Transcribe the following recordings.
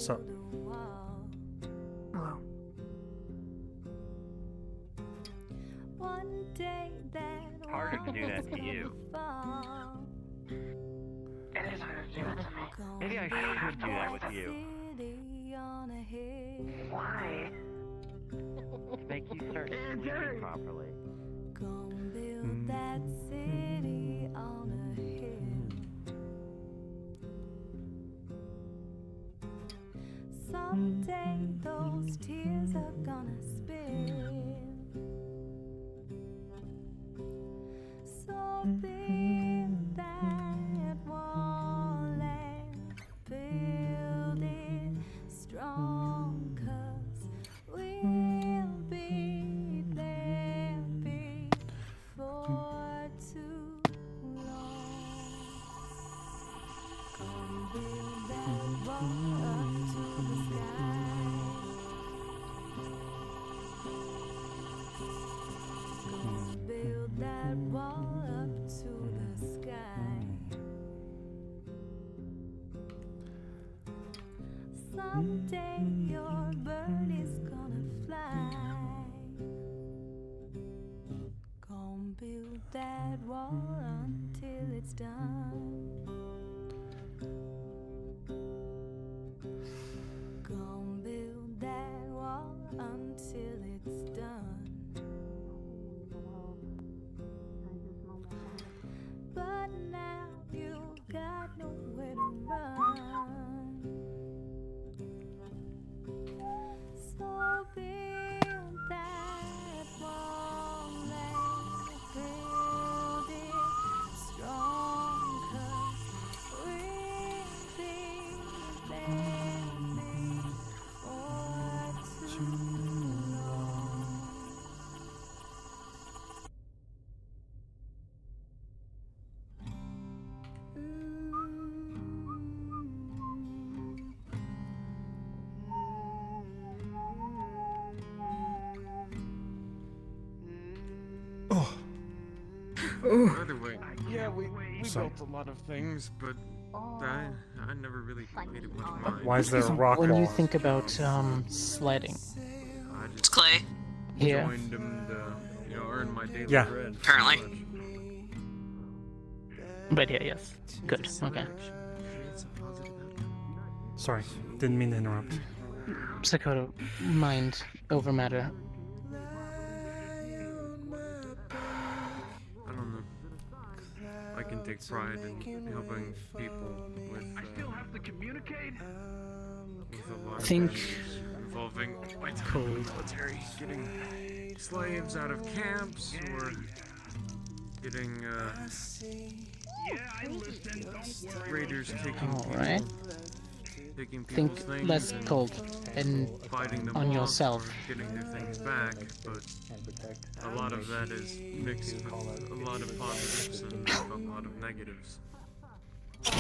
What's up? Hello. Harder to do that to you. It is harder to do that to me. Maybe I should do that with you. Why? To make you start sleeping properly. Someday those tears are gonna spill. So build that wall and build it strong, 'cause we'll be there before too long. Come build that wall up to the sky. Gonna build that wall up to the sky. Someday your bird is gonna fly. Gonna build that wall until it's done. Gonna build that wall until it's done. But now you've got nowhere to run. So build that wall and build it strong, 'cause we'll be there before too long. Oh, Either way, yeah, we Sorry. built a lot of things, but I never really paid it much mind. why is there a rock When you wall? think about sledding, I It's just clay, here, joined them to, earn my daily Yeah. bread. apparently. right here, yes. Good, okay. Sorry, didn't mean to interrupt. Sakota, mind over matter. I don't know. I can take pride in helping people with, have to communicate? with a lot of Think- issues involving my time in Cold. the military, getting slaves out of camps, or getting, Yeah, I listen, don't worry. raiders taking Alright. taking people's Think things less and cold and fighting them on off yourself. or getting their things back, but a lot of that is mixed with a lot of positives and a lot of negatives. So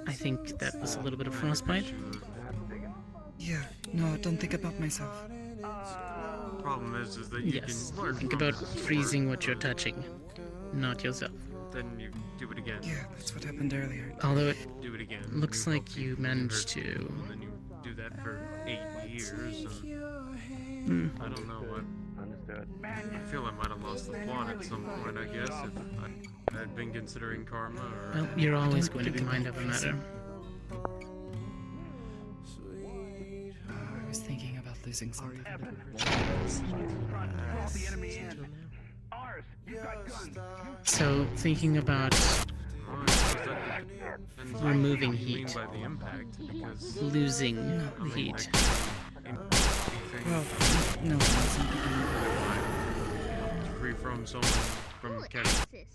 I think that was a little bit of I frostbite. issue Yeah, no, don't think about myself. with- problem is that you Yes. can learn Think from about this, freezing what you're touching, not yourself. or then you do it again. Yeah, that's what happened earlier. Although it Do it again. looks you like hope you can managed hurt people, to. and then you do that for 8 years, and Hmm. I don't know what. Understood. I feel I might have lost the plot at some point, I guess, if I had been considering karma, or... Well, you're always going to be mind over matter. I was thinking about losing something. Call the enemy in. Ours, you got guns. So, thinking about Well, I suppose that depends on removing what you mean heat, by the impact, because... losing I the mean, heat. like, Well, anything no, I wasn't thinking. free from someone from captivity,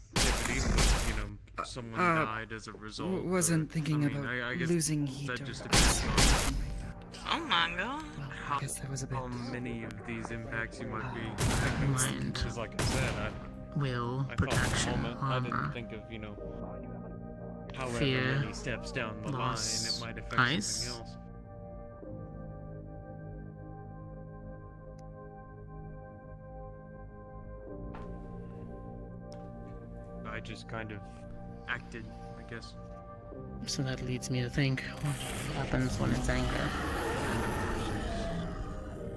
but, someone died as a result. Wasn't thinking I mean, about I guess losing heat that or just depends on Oh my god. Well, I guess that was a bit. how many of these impacts you might be affecting. Mind, Because like I said, will, I thought protection, for a moment, I didn't armor, think of, however fear, many steps down the loss, line, it might affect ice. something else. I just kind of acted, I guess. So that leads me to think, what happens when it's anger?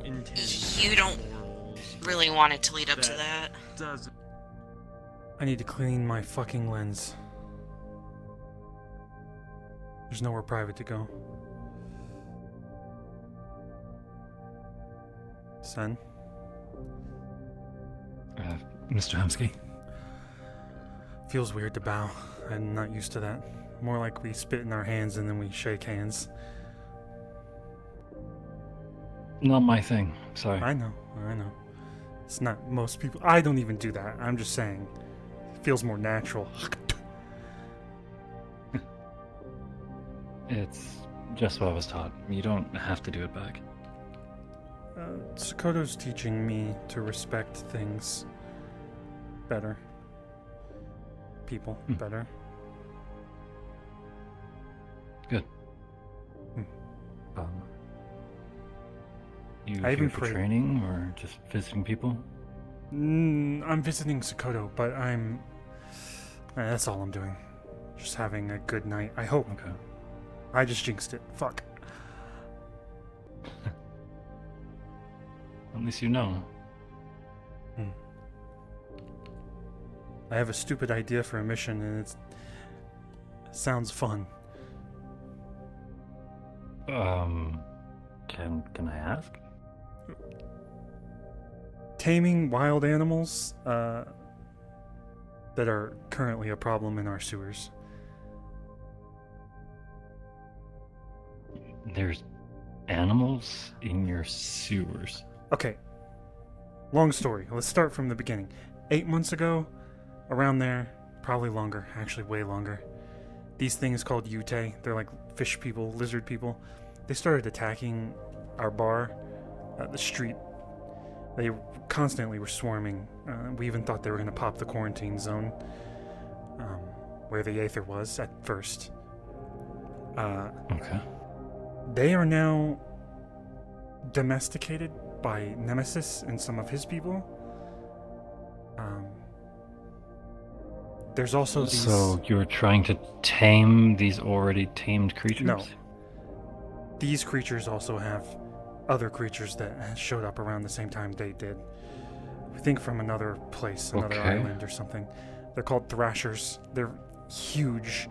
Intense You don't morals really want it to lead up to that. doesn't. I need to clean my fucking lens. There's nowhere private to go. Sen? Mr. Hemsky? Feels weird to bow. I'm not used to that. More like we spit in our hands and then we shake hands. Not my thing. Sorry. I know. It's not most people. I don't even do that. I'm just saying. It feels more natural. It's just what I was taught. You don't have to do it back. Sakoto's teaching me to respect things better. People better. Good. Hmm. You I here even for prayed- training or just visiting people? I'm visiting Sakoto, but that's all I'm doing. Just having a good night. I hope. Okay. I just jinxed it. Fuck. At least you know. I have a stupid idea for a mission, and it sounds fun. Can I ask? Taming wild animals that are currently a problem in our sewers. There's animals in your sewers. Okay. Long story. Let's start from the beginning. 8 months ago, around there, probably longer, actually way longer. These things called Yute, they're like fish people, lizard people. They started attacking our bar, the street. They constantly were swarming. We even thought they were going to pop the quarantine zone, where the Aether was at first. Okay. They are now domesticated by Nemesis and some of his people. There's also these... So you're trying to tame these already tamed creatures? No. These creatures also have other creatures that showed up around the same time they did. I think from another place, another Okay. island or something. They're called Thrashers. They're huge.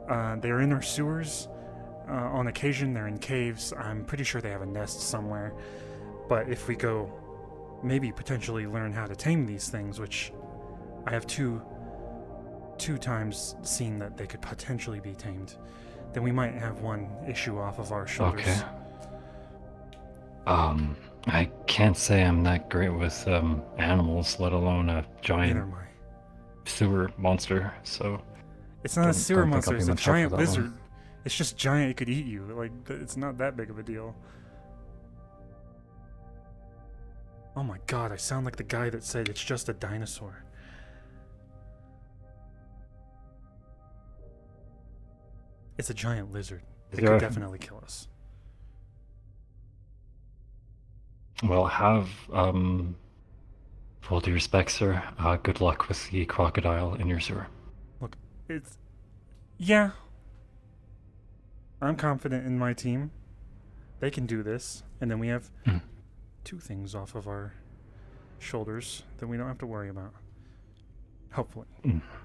They're in our sewers. On occasion, they're in caves. I'm pretty sure they have a nest somewhere. But if we go, maybe potentially learn how to tame these things, which I have two times seen that they could potentially be tamed, then we might have one issue off of our shoulders. Okay. I can't say I'm that great with animals, let alone a Neither giant am I. sewer monster, so... It's not a Don't- sewer don't think I'll monster, be it's a much help for giant that one. lizard. It's just giant, it could eat you. Like, it's not that big of a deal. Oh my god, I sound like the guy that said it's just a dinosaur. It's a giant lizard. It Yeah. could definitely kill us. Well, have, full due respect, sir. Good luck with the crocodile in your sewer. Look, it's... Yeah. I'm confident in my team. They can do this. And then we have Mm. 2 things off of our shoulders that we don't have to worry about. Hopefully.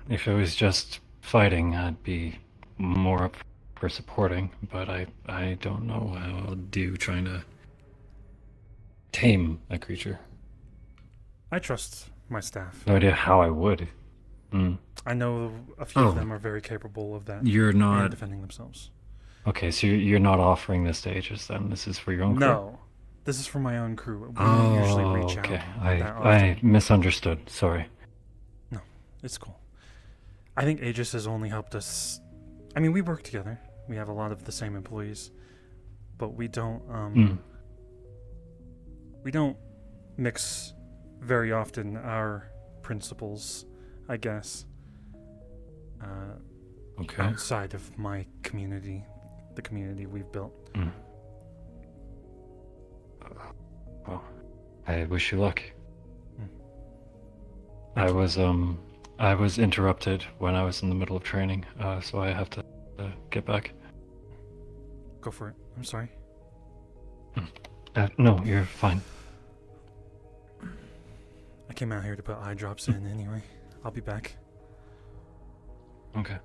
If it was just fighting, I'd be more up for supporting, but I don't know how I'll do trying to tame a creature. I trust my staff. No idea how I would. I know a few Oh. of them are very capable of that. You're and not... defending themselves. Okay, so you're not offering this to Aegis then? This is for your own crew? No. This is for my own crew. We don't Oh, usually reach okay. out that I often. misunderstood. Sorry. It's cool. I think Aegis has only helped us. I mean, we work together. We have a lot of the same employees, but we don't. We don't mix very often our principles, I guess. Okay. Outside of my community, the community we've built. Well, I wish you luck. Thank I was interrupted when I was in the middle of training, so I have to get back. Go for it. I'm sorry. No, you're fine. I came out here to put eye drops in anyway. I'll be back. Okay.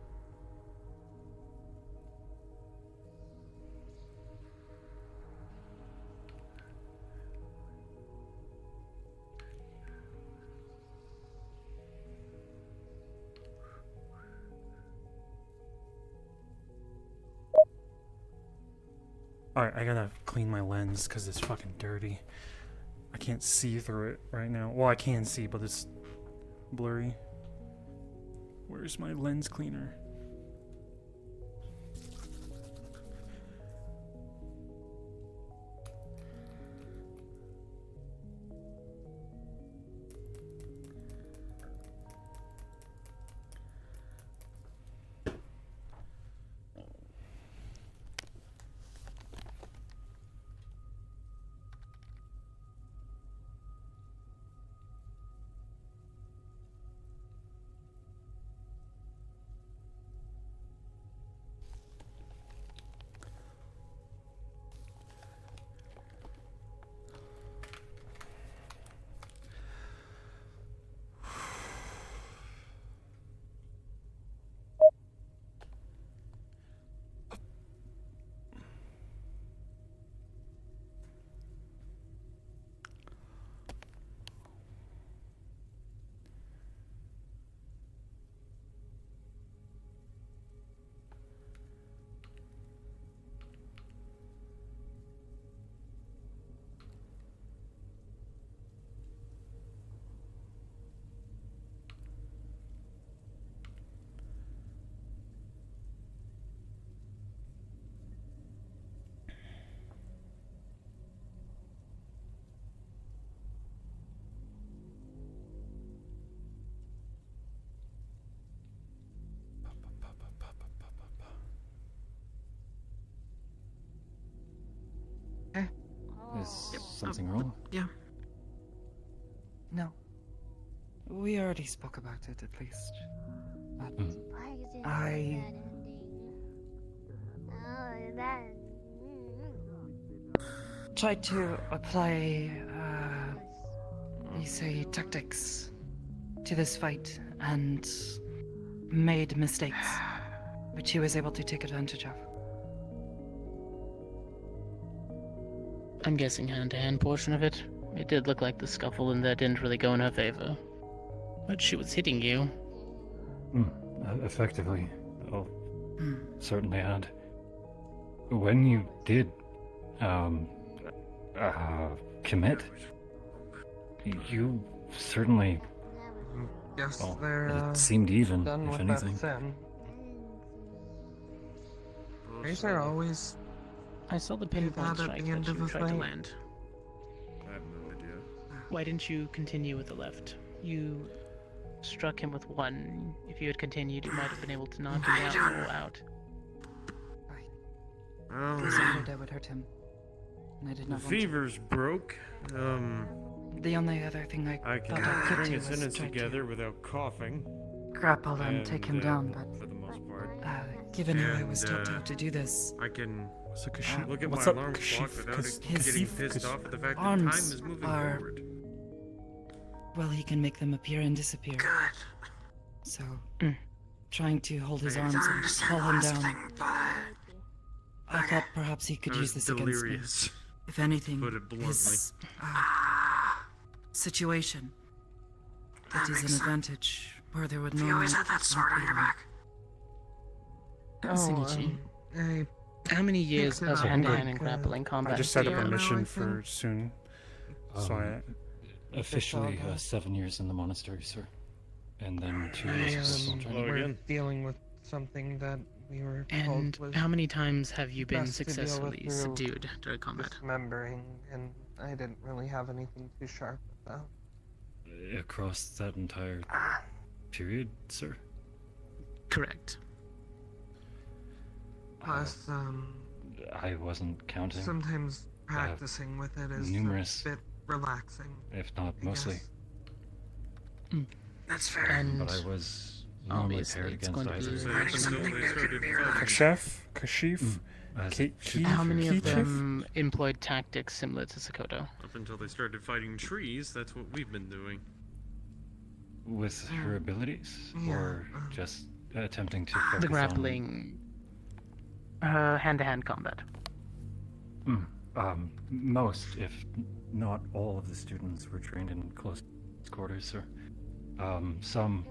Alright, I gotta clean my lens because it's fucking dirty. I can't see through it right now. Well, I can see, but it's blurry. Where's my lens cleaner? Is something wrong? Yeah. No. We already spoke about it, at least. But I... tried to apply, you say, tactics to this fight, and made mistakes, which he was able to take advantage of. I'm guessing hand-to-hand portion of it. It did look like the scuffle and that didn't really go in her favor. But she was hitting you. Effectively. Oh, certainly had. When you did, commit, you certainly, Yes, well, they're it seemed even, done if with anything. that then. These are always... I saw the that pinpoint at strike the that end of you a tried to fight? land. I have no idea. Why didn't you continue with the left? You struck him with one. If you had continued, you might have been able to knock him out or out. I was afraid I would hurt him. And I did The not want to. fever's broke. The only other thing I I thought can I could string do a was sentence try together without coughing. to grapple and take him down, but for the most part, given how I was And, taught how to do this, I can What's up, Kashif? look at What's my up, alarm clock Kashif? without Kas- getting Kasif? pissed Kas- off at the fact that time arms is moving are- forward. well, he can make them appear and disappear. So, trying to hold his arms and pull him down. I thought perhaps he could I use was this against me. delirious. If anything, Put it bluntly. his situation. It is an advantage where there would normally not be one. Shinichi, how many years picked it of up, hand-to-hand and like, grappling combat I just do set you up a have? mission I for think. soon. So I, Officially, 7 years in the monastery, sir. And then 2 years of personal training. Hello We're again. Dealing with something that we were And told was how many times have you been best to deal with successfully through subdued during combat? dismembering, and I didn't really have anything too sharp about. Across that entire period, sir? Correct. Plus, I wasn't counting, sometimes practicing with it is numerous, a bit relaxing. if not I mostly. guess. That's fair. But And I was normally Obviously, paired it's against going to either. be So hard to until compare. they started fighting. Kashif? As Ki- it should be Ki- How many of Keechif? them employed tactics similar to Sokoto? Up until they started fighting trees, that's what we've been doing. with her abilities, or just attempting to focus The grappling, hand-to-hand combat. Most, if not all, of the students were trained in close quarters, sir. Some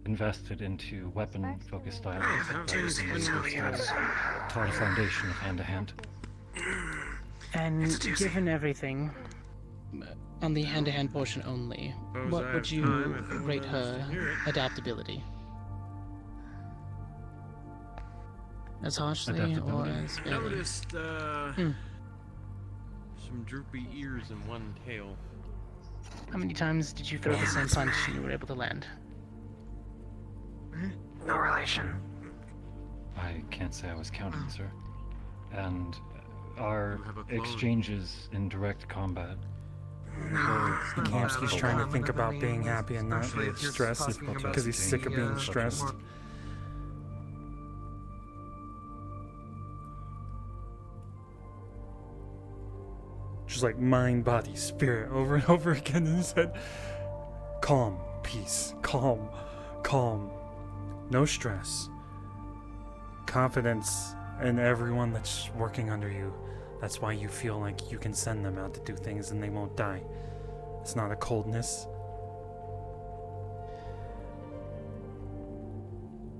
invested into weapon-focused styles. How things been Taught a foundation of hand-to-hand. And given everything, on the hand-to-hand portion only, Suppose what I would have you time if anyone rate wants her to hear it. adaptability? As harshly or Adaptability. as fairly? Noticed, some droopy ears and one tail. How many times did you throw the same punch and you were able to land? No relation. I can't say I was counting, sir. And our You have a clone. exchanges in direct combat. Kamsky's trying to think about being happy and not Especially if you're stressed talking about because he's sick of being the, stressed. Just like mind, body, spirit over and over again in his head. Calm, peace, calm, calm. No stress. Confidence in everyone that's working under you. That's why you feel like you can send them out to do things and they won't die. It's not a coldness.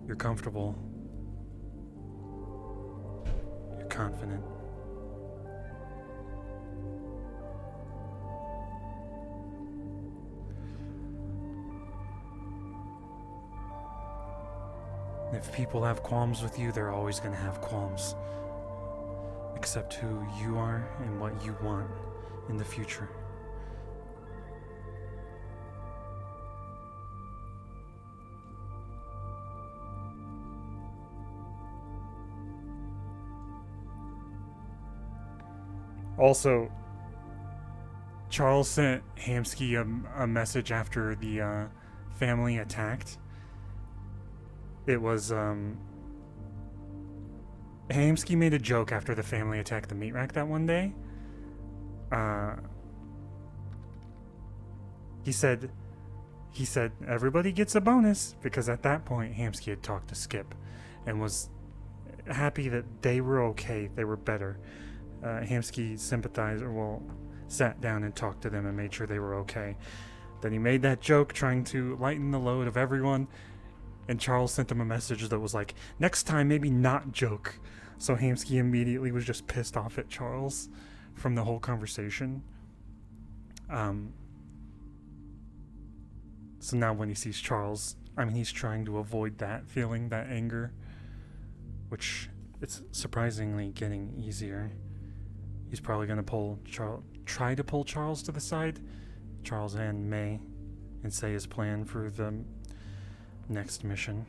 You're comfortable. You're confident. If people have qualms with you, they're always going to have qualms. Accept who you are and what you want in the future. Also, Charles sent Hamsky a message after the family attacked. It was, Hamsky made a joke after the family attacked the meat rack that one day. He said, everybody gets a bonus, because at that point, Hamsky had talked to Skip and was happy that they were okay, they were better. Hamsky sympathized, or well, sat down and talked to them and made sure they were okay. Then he made that joke trying to lighten the load of everyone, and Charles sent him a message that was like, next time maybe not joke. So Hamsky immediately was just pissed off at Charles from the whole conversation. So now when he sees Charles, I mean, he's trying to avoid that feeling, that anger, which it's surprisingly getting easier. He's probably going to try to pull Charles to the side, Charles and May, and say his plan for the next mission.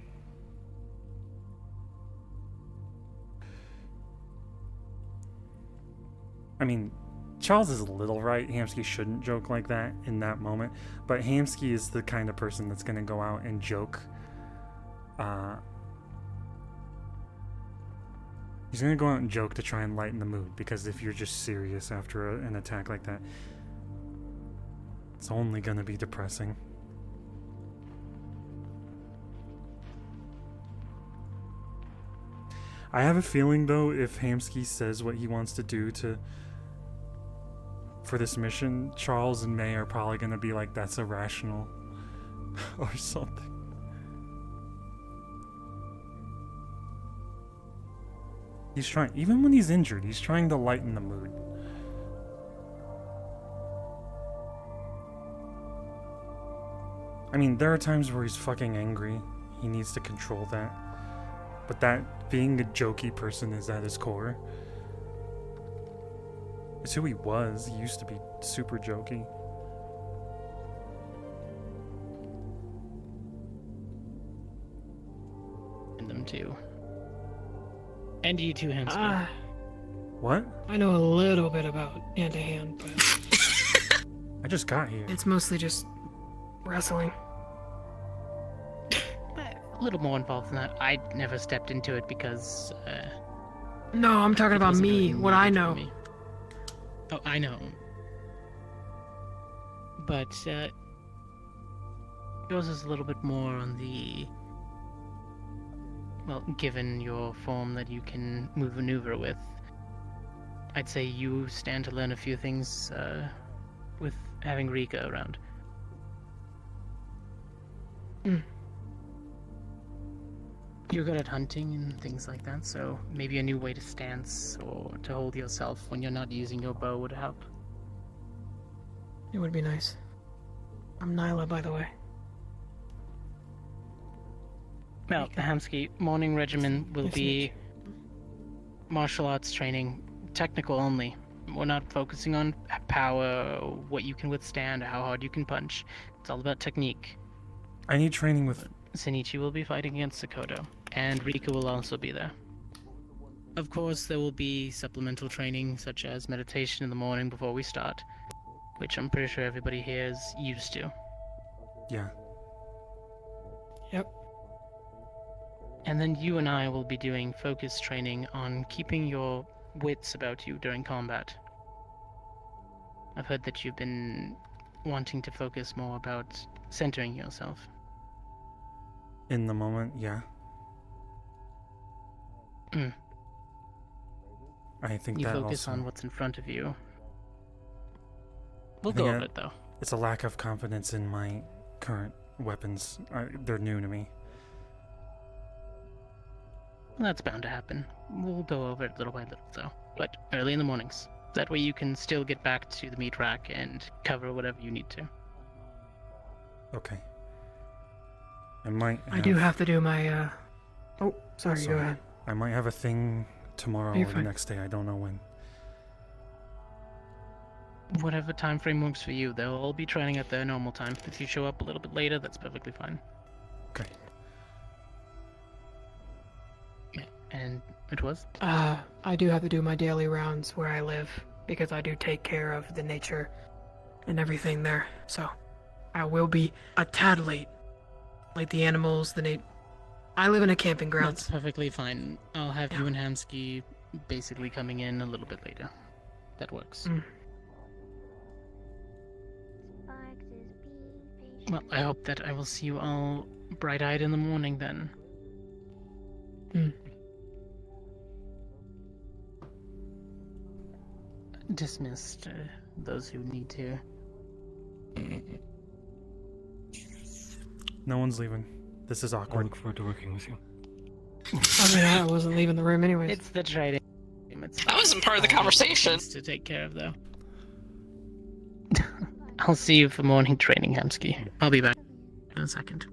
I mean, Charles is a little right. Hamsky shouldn't joke like that in that moment, but Hamsky is the kind of person that's going to go out and joke. He's going to go out and joke to try and lighten the mood, because if you're just serious after an attack like that, it's only going to be depressing. I have a feeling, though, if Hamsky says what he wants to do for this mission, Charles and May are probably going to be like, that's irrational, or something. He's trying, even when he's injured, he's trying to lighten the mood. I mean, there are times where he's fucking angry. He needs to control that. But that being a jokey person is at his core. It's who he was. He used to be super jokey. And them too. And you too, Hamsky. What? I know a little bit about hand-to-hand, but I just got here. it's mostly just wrestling. a little more involved than that. I never stepped into it because No, I'm talking it about wasn't me, really what I needed for know. me. Oh, I know. But yours is a little bit more on the, well, given your form that you can maneuver with, I'd say you stand to learn a few things with having Rika around. You're good at hunting and things like that, so maybe a new way to stance or to hold yourself when you're not using your bow would help. It would be nice. I'm Nyla, by the way. Well, Hamsky, morning regimen will Nice to be meet martial arts training, technical only. We're not focusing on power, or what you can withstand, or how hard you can punch. It's all about technique. I need training with. Shinichi will be fighting against Sakoto, and Rika will also be there. Of course, there will be supplemental training, such as meditation in the morning before we start, which I'm pretty sure everybody here is used to. Yeah. Yep. And then you and I will be doing focus training on keeping your wits about you during combat. I've heard that you've been wanting to focus more about centering yourself. In the moment, yeah. Mm. I think You that focus also. on what's in front of you. We'll I think go over it though. It's a lack of confidence in my current weapons. They're new to me. That's bound to happen. We'll go over it little by little though. But early in the mornings. That way you can still get back to the meat rack and cover whatever you need to. Okay. I might. I do have to do my, Oh, sorry, go ahead. I might have a thing tomorrow You're or the fine. next day. I don't know when. Whatever time frame works for you, they'll all be training at their normal time. If you show up a little bit later, that's perfectly fine. Okay. Yeah, and it was? I do have to do my daily rounds where I live, because I do take care of the nature and everything there, so I will be a tad late. Like the animals, I live in a camping ground. That's perfectly fine. I'll have you and Hamsky basically coming in a little bit later. That works. Well, I hope that I will see you all bright-eyed in the morning then. Dismissed those who need to. No one's leaving. This is I awkward. look forward to working with you. I mean, I wasn't leaving the room anyways. It's the trading. That wasn't part of the conversation. To take care of, though. I'll see you for morning training, Hamsky. I'll be back in a second.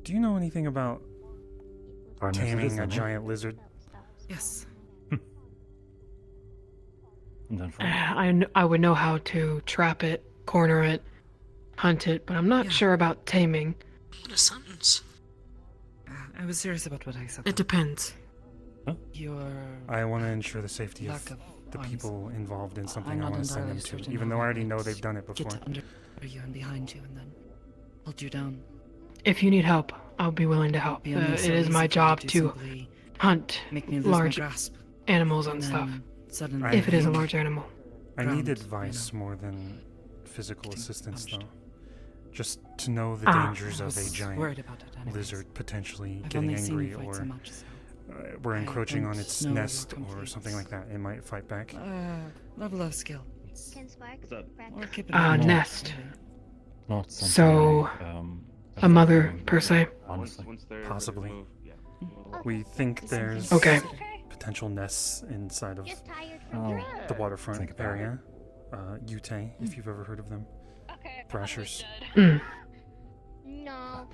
Do you know anything about Partners it is taming a then, eh? giant lizard? Yes. And then for I would know how to trap it, corner it, hunt it, but I'm not sure about taming. What a sentence. I was serious about what I said. It depends. Your I want to ensure the safety lack of of the arms. people involved in something I'm I not want to send them entirely to, certain even though how I already know it's they've done it before. Get under you and behind you, and then hold you down. If you need help, I'll be willing to help. Be only It so is easy my for you job to to simply hunt make me lose large my grasp. animals And and then stuff. suddenly, If it is a need- large animal. I ground, need you advice know. more than physical Getting assistance, punched. though. Just to know the dangers I of a was giant worried about it anyways. lizard potentially I've getting only seen angry you fight or so much, so. we're I encroaching on don't its know your nest or complete- something like that. It might fight back. Level of skill. Or keep it Nest. really. not something So, I, a mother, doing, per se. Honestly. Possibly. We think there's Okay. potential nests inside of Oh, the waterfront think about area. Ute, if you've ever heard of them. Thrashers.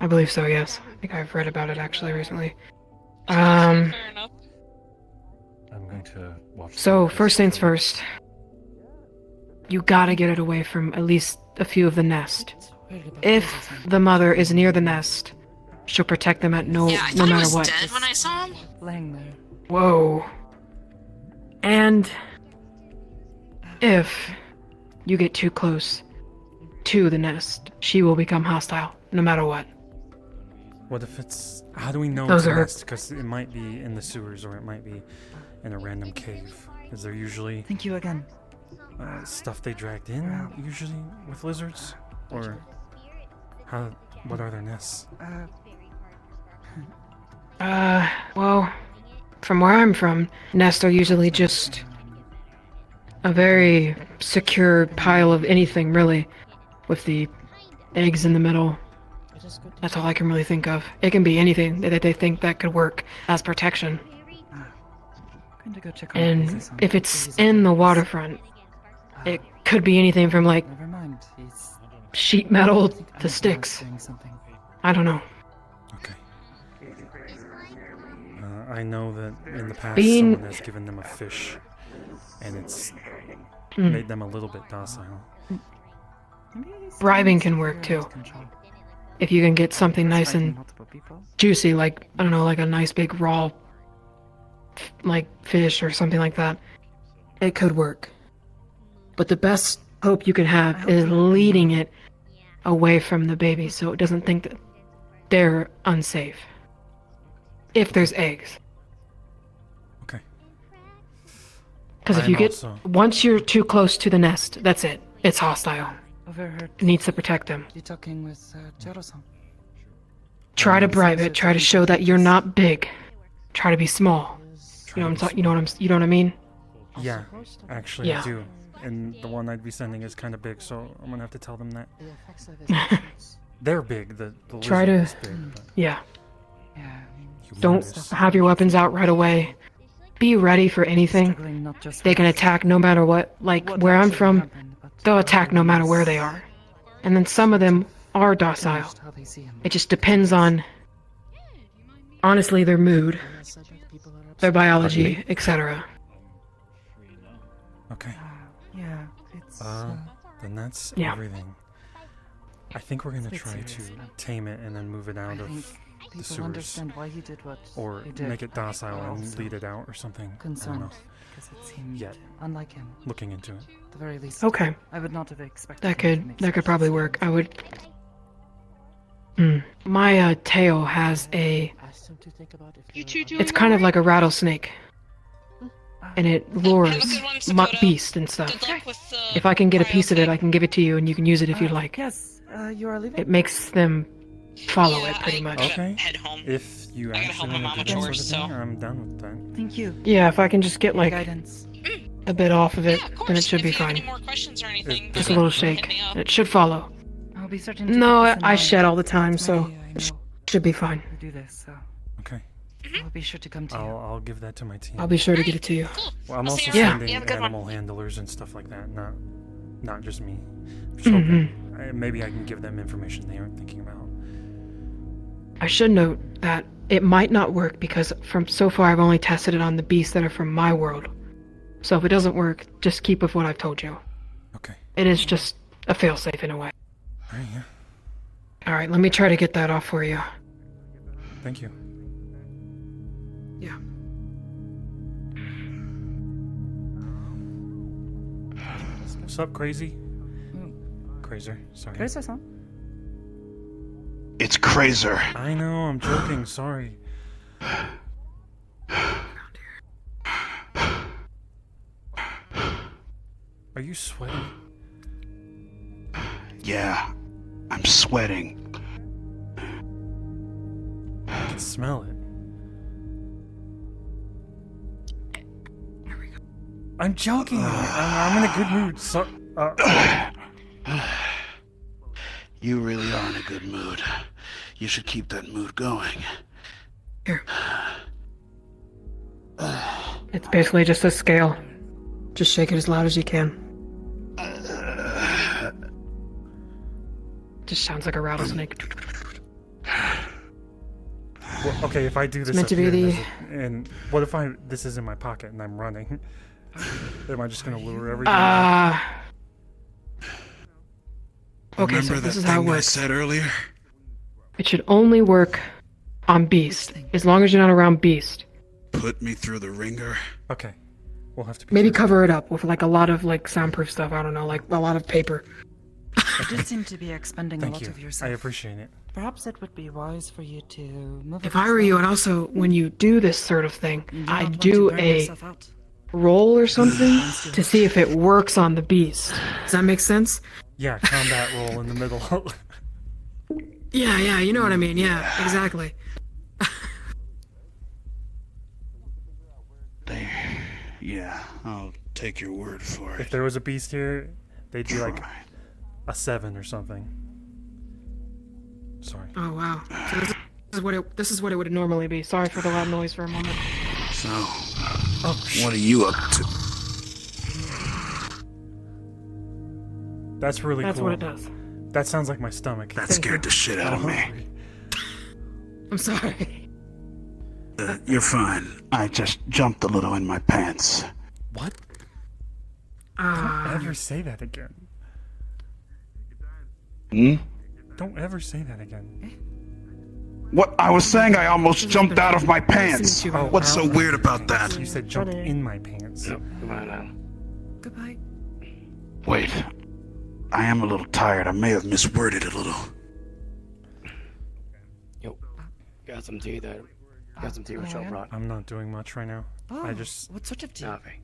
I believe so, yes. I think I've read about it actually recently. Fair enough. I'm going to watch. So, some of this first things film. first. You gotta get it away from at least a few of the nest. Worried about If lizards, man. the mother is near the nest, she'll protect them at no Yeah, I no thought he matter was what. dead when I saw him. Laying there. Whoa. And if you get too close to the nest, she will become hostile. no matter what. What if it's... How do we know Those it's a are- nest? Because it might be in the sewers or it might be in a random cave. Is there usually Thank you again. stuff they dragged in, usually, with lizards? Or how? What are their nests? Well, from where I'm from, nests are usually just a very secure pile of anything, really, with the eggs in the middle. That's all I can really think of. It can be anything that they think that could work as protection. Going to go check on And Aegis on- if it's Aegis in the on- waterfront, it could be anything from like Never mind. He's sheet metal I think to Anton's sticks. doing something. I don't know. Okay. I know that in the past Being- someone has given them a fish, and it's Mm. made them a little bit docile. Maybe he's Bribing doing can work, something too. out of control. If you can get something nice Fighting and multiple people. juicy, like, I don't know, like a nice big raw, like, fish or something like that, it could work. But the best hope you can have is leading it away from the baby so it doesn't think that they're unsafe. If there's eggs. Okay. Because if I'm you get, also- once you're too close to the nest, that's it. It's hostile. Overheard It needs to protect them. you talking with Jero-san. Try to bribe it. Try to show that you're not big. Try to be small. You know what I'm talking. You know what I mean? Yeah, actually Yeah. I do. And the one I'd be sending is kind of big, so I'm gonna have to tell them that. They're big. The Try lizard to- is big, but Yeah. Yeah. Don't humongous. have your weapons out right away. Be ready for anything. Struggling not just They can with attack no matter what. Like what where I'm actually from, happened, but they'll attack no matter where they are. And then some of them are docile. changed how they see him. It just depends on, honestly, their mood, their biology, etc. Okay. Yeah, it's Then that's Yeah. everything. I think we're gonna It's a try bit to serious, man. tame it and then move it I out think of the people sewers, understand why he did what or he did. make it docile and Also lead it out or something. I don't concerned know. because it seemed Yeah. unlike him. Looking into it. At the very least. Okay, I would not have expected that him to could make that could such probably decisions. work. I would. My tail has a. You two doing It's kind of alright? like a rattlesnake, and it Have lures a good one, Sakota. beasts and stuff. Good luck with the If I can get a cryo piece of it, thing. I can give it to you, and you can use it if you'd like. Yes, you are leaving. It makes them follow Yeah, it pretty I much. gotta Okay. head home. If you I gotta actually help my want mom to do with that chores, sort of thing, so- I'm down with that. Thank you. Yeah, if I can just get like Guidance. a bit off of it, Yeah, of course. then it should if be you have fine. any more questions or anything, Just a then little hit shake. me up. It should follow. I'll be certain to No, keep this in I mind. shed all the time, That's so why it I know should be fine. we do this, so Okay. I'll be sure to come to you. I'll give that to my team. I'll be sure to get it to you. Cool. Well, I'm I'll also see you around. sending You have a good one. animal handlers and stuff like that, not just me. Just hoping. Maybe I can give them information they aren't thinking about. I should note that it might not work because from so far I've only tested it on the beasts that are from my world. So if it doesn't work, just keep with what I've told you. Okay. It is just a failsafe in a way. Alright, yeah. Alright, let me try to get that off for you. Thank you. Yeah. What's up, crazy? Crazer, sorry. Gracias-san. It's Crazer. I know, I'm joking, sorry. Are you sweating? Yeah, I'm sweating. I can smell it. I'm joking. I'm in a good mood. So, You really are in a good mood. You should keep that mood going. Here. It's basically just a scale. Just shake it as loud as you can. Just sounds like a rattlesnake. well, okay, if I do this meant up to be here and the- there's and what if this is in my pocket and I'm running? Am I just gonna lure everything? Okay, so Remember this that is how it thing I works. said earlier? It should only work on Beast, as long as you're not around Beast. Put me through the ringer. Okay, we'll have to be Maybe careful. cover it up with like a lot of like soundproof stuff. I don't know, like a lot of paper. You did seem to be expending a Thank lot you. of yourself. I appreciate it. Perhaps it would be wise for you to move. If I were you, and also when you do this sort of thing, You do not I'd want to do burn a yourself out. roll or something to see if it works on the beast. Does that make sense? Yeah, combat roll in the middle. Yeah, you know what I mean. Yeah, exactly. Yeah, I'll take your word for it. If there was a beast here, they'd be like a 7 or something. Sorry. Oh wow. So this is what it would normally be. Sorry for the loud noise for a moment. So, what are you up to? That's really That's cool. what it does. That sounds like my stomach. That scared the shit out of me. I'm sorry. You're fine. I just jumped a little in my pants. What? Don't ever say that again. Hmm? Don't ever say that again. What? I was saying I almost jumped out of my pants. Oh, What's so out of weird my about pants. that? You said jump in my pants. Goodbye. Wait. I am a little tired. I may have misworded a little. Yo, got some tea there. Got some tea with Shell brought. I'm not doing much right now. I just What sort of tea? Okay.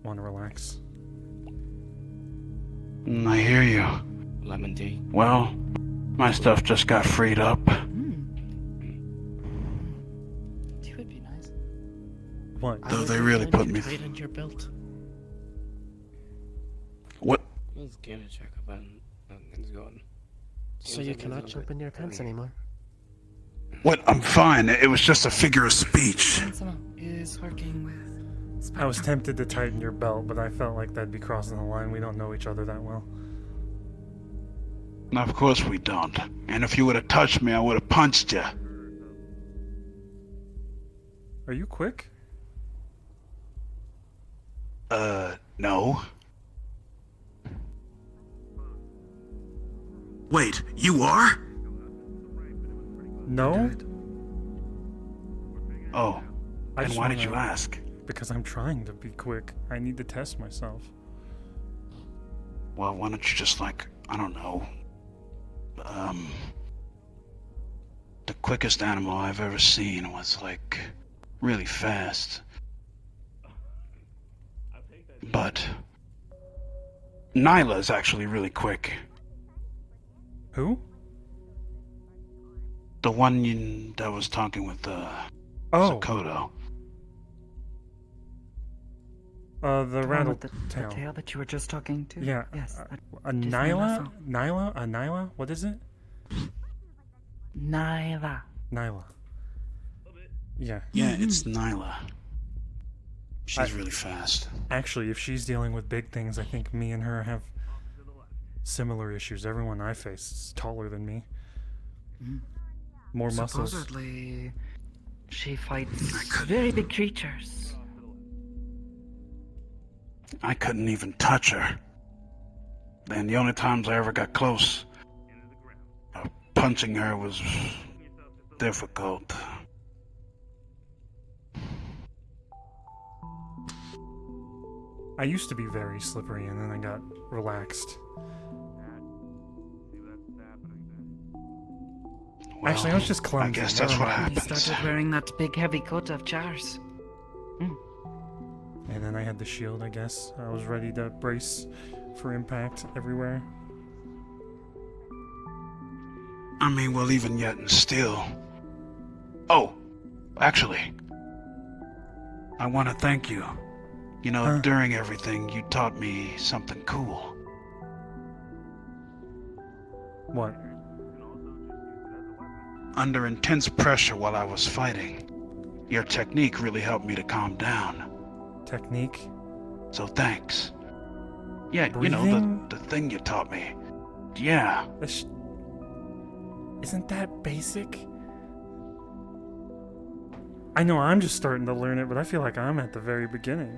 want to relax. I hear you. Lemon tea. Well, my stuff just got freed up. Tea would be nice. What? Though they really put me. Trade in your belt. What? Let's get a checkup and things going. So you cannot jump in your pants anymore. What? I'm fine. It was just a figure of speech. Is working with. I was tempted to tighten your belt, but I felt like that'd be crossing the line. We don't know each other that well. Now, of course we don't. And if you would have touched me, I would have punched you. Are you quick? No. Wait, you are? No? Oh. I And just why did wanna- you ask? Because I'm trying to be quick. I need to test myself. Well, why don't you just, like, I don't know. The quickest animal I've ever seen was, like, really fast. But Nyla's actually really quick. Who? The one that was talking with, Sakoto. The The one rattle with the tail. tail that you were just talking to? Yeah. Yes. A Disney Nyla? muscle. Nyla? A Nyla? What is it? Nyla. Nyla. Yeah. Yeah, it's Nyla. She's really fast. Actually, if she's dealing with big things, I think me and her have similar issues. Everyone I face is taller than me. More muscles. Supposedly, she fights very big creatures. I couldn't even touch her. And the only times I ever got close, punching her was difficult. I used to be very slippery, and then I got relaxed. Well, Actually, I was just clumsy. I guess that's what You happens. started wearing that big heavy coat of jars. And then I had the shield, I guess. I was ready to brace for impact everywhere. I mean, well, even yet and still. Oh, actually, I want to thank you. You know, during everything, you taught me something cool. What? Under intense pressure while I was fighting, your technique really helped me to calm down. Technique? So thanks. Yeah, Breathing? you know, the thing you taught me. Yeah. Isn't that basic? I know I'm just starting to learn it, but I feel like I'm at the very beginning.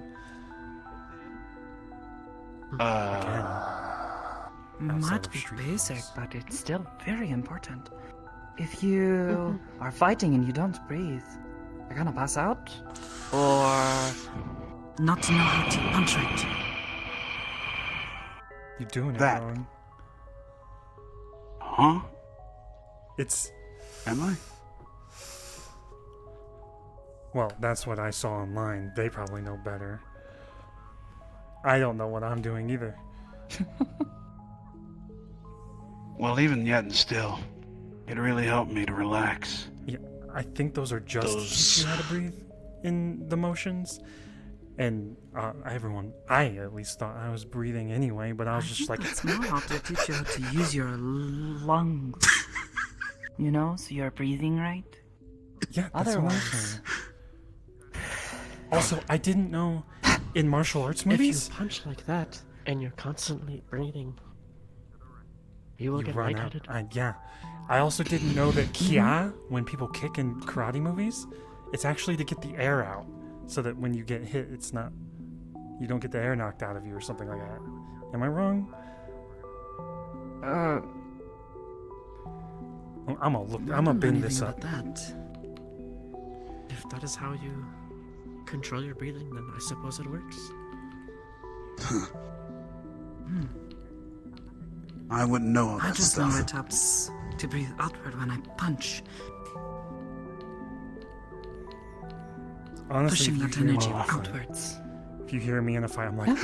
Might be basic, but it's still very important. If you are fighting and you don't breathe, you're gonna pass out, or not know how to punch right. You're doing it That. wrong. Huh? It's... Am I? Well, that's what I saw online. They probably know better. I don't know what I'm doing either. Well, even yet and still, it really helped me to relax. Yeah, I think those are just to teach you how to breathe in the motions. And I at least thought I was breathing anyway, but I was just like... It's more how to teach you how to use your lungs. You know, so you're breathing right? Yeah, that's what I'm saying. Also, I didn't know in martial arts movies... If you punch like that, and you're constantly breathing, you will get run lightheaded. Yeah. I also didn't know that Kia, when people kick in karate movies, it's actually to get the air out. So that when you get hit, it's not... You don't get the air knocked out of you or something like that. Am I wrong? I'm gonna bin this up. That. If that is how you control your breathing, then I suppose it works. I wouldn't know all that I just know stuff. it helps to breathe outward when I punch. Honestly, Pushing if that you hear energy me in a fight- outwards. If you hear me in a fight, I'm like...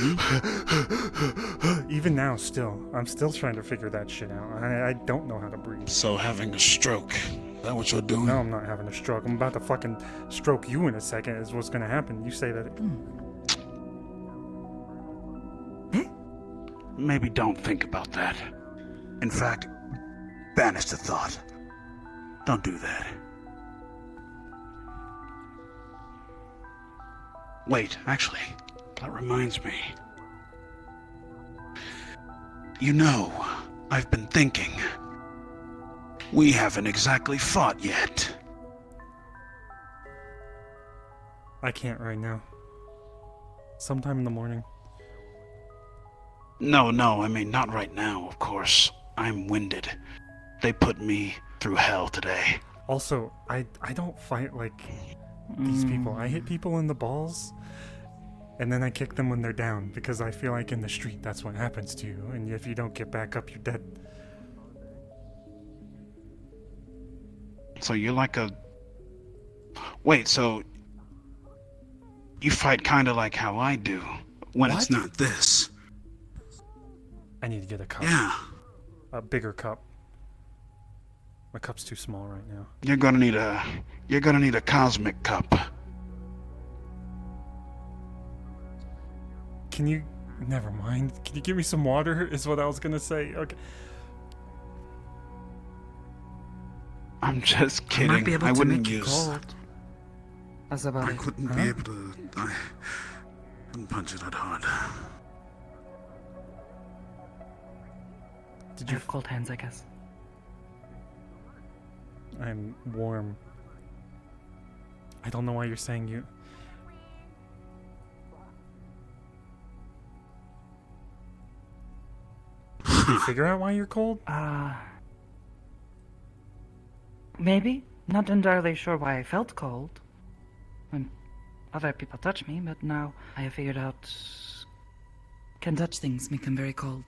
Even now, I'm still trying to figure that shit out. I don't know how to breathe. So having a stroke, is that what you're doing? No, I'm not having a stroke. I'm about to fucking stroke you in a second is what's gonna happen. You say that... Maybe don't think about that. In fact, banish the thought. Don't do that. Wait, actually, that reminds me. You know, I've been thinking. We haven't exactly fought yet. I can't right now. Sometime in the morning. No, I mean, not right now, of course. I'm winded. They put me through hell today. Also, I don't fight like these people. I hit people in the balls, and then I kick them when they're down, because I feel like in the street that's what happens to you, and if you don't get back up, you're dead. So you're like a... Wait, so... You fight kinda like how I do, when it's not this. I need to get a cup. Yeah. A bigger cup. My cup's too small right now. You're gonna need a cosmic cup. Can you... Never mind. Can you give me some water, is what I was gonna say. Okay. I'm just kidding. I might be able I to wouldn't make you use... cold. That's about I it. couldn't be able to... I wouldn't punch it that hard. Did you have cold hands, I guess? I'm warm. I don't know why you're saying you... Did you figure out why you're cold? Maybe. Not entirely sure why I felt cold when other people touch me, but now I have figured out can touch things make them very cold.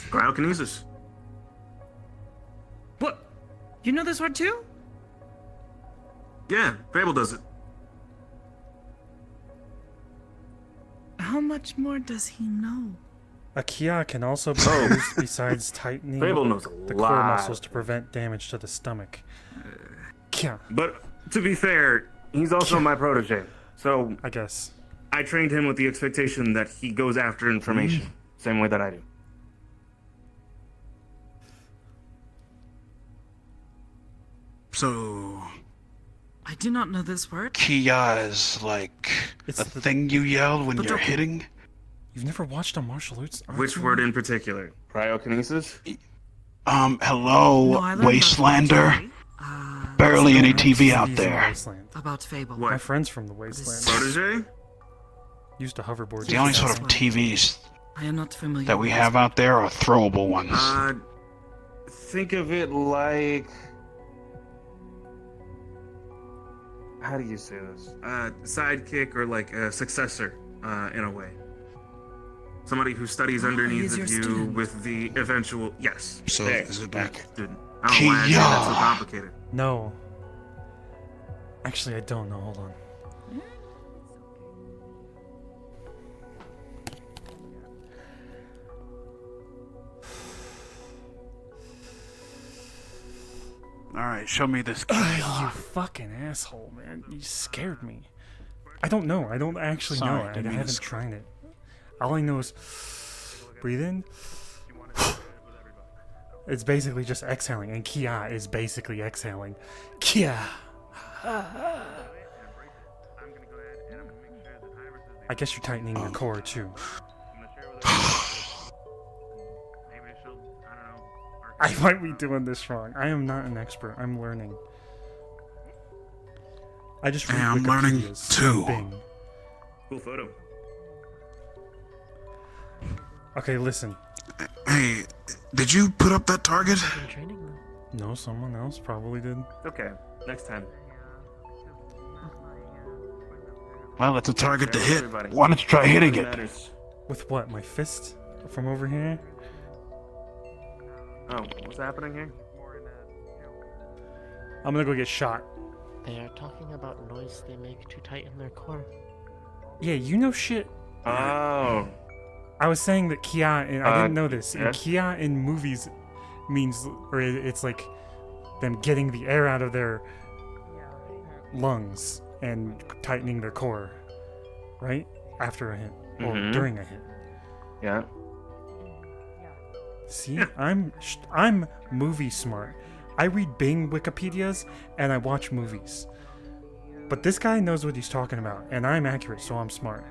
Cryokinesis. What? You know this word too? Yeah, Fable does it. How much more does he know? A Kia can also be used besides tightening Fable knows the a core lot. muscles to prevent damage to the stomach. Kia. But to be fair, he's also my protege. So I guess. I trained him with the expectation that he goes after information, same way that I do. So... I do not know this word. Kia is like a thing you yell when you're hitting? You've never watched a martial arts Which word in particular? Cryokinesis? Hello, No, I learned Wastelander? Barely any TV out there. About Fable. My friend's from the Wasteland. Protege? Used to hoverboard. The only sort of TVs I am not familiar that we with have out there are throwable ones. Think of it like... How do you say this? Sidekick or like a successor, in a way. Somebody who studies he underneath is of your you student. with the eventual. Yes. So there, is it that like student. I don't know why I said that so Kia? complicated. No. Actually, I don't know. Hold on. Alright, show me this key. You fucking asshole, man. You scared me. I don't know. I don't actually know. Sorry, I didn't mean to haven't tried it. All I know is breathe in. It's basically just exhaling, and Kia is basically exhaling. Kia. I guess you're tightening your core too. I might be doing this wrong. I am not an expert. I'm learning. I just read Hey, I'm learning Wikipedias too. and Bing. Cool photo. Okay, listen. Hey, did you put up that target? No, someone else probably did. Okay, next time. Well, it's a target to Share hit. with everybody. Why don't you try hitting What it? matters. With what? My fist? From over here? Oh, what's happening here? I'm gonna go get shot. They are talking about noise they make to tighten their core. Yeah, you know shit. Oh. I was saying that Kia, and I didn't know this. yeah? Kia in movies means, or it's like them getting the air out of their lungs and tightening their core, right? After a hit or Mhm. during a hit. Yeah. See, I'm movie smart. I read Bing Wikipedias and I watch movies. But this guy knows what he's talking about, and I'm accurate, so I'm smart.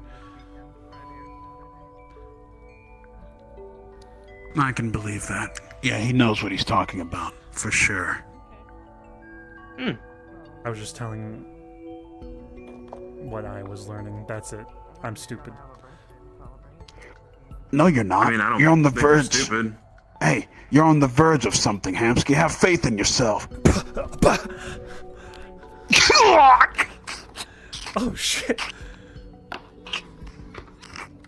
I can believe that. Yeah, he knows what he's talking about, for sure. I was just telling what I was learning. That's it. I'm stupid. No, you're not. I mean, I don't you're on the think you're verge. stupid. Hey, you're on the verge of something, Hamsky. Have faith in yourself. Oh shit.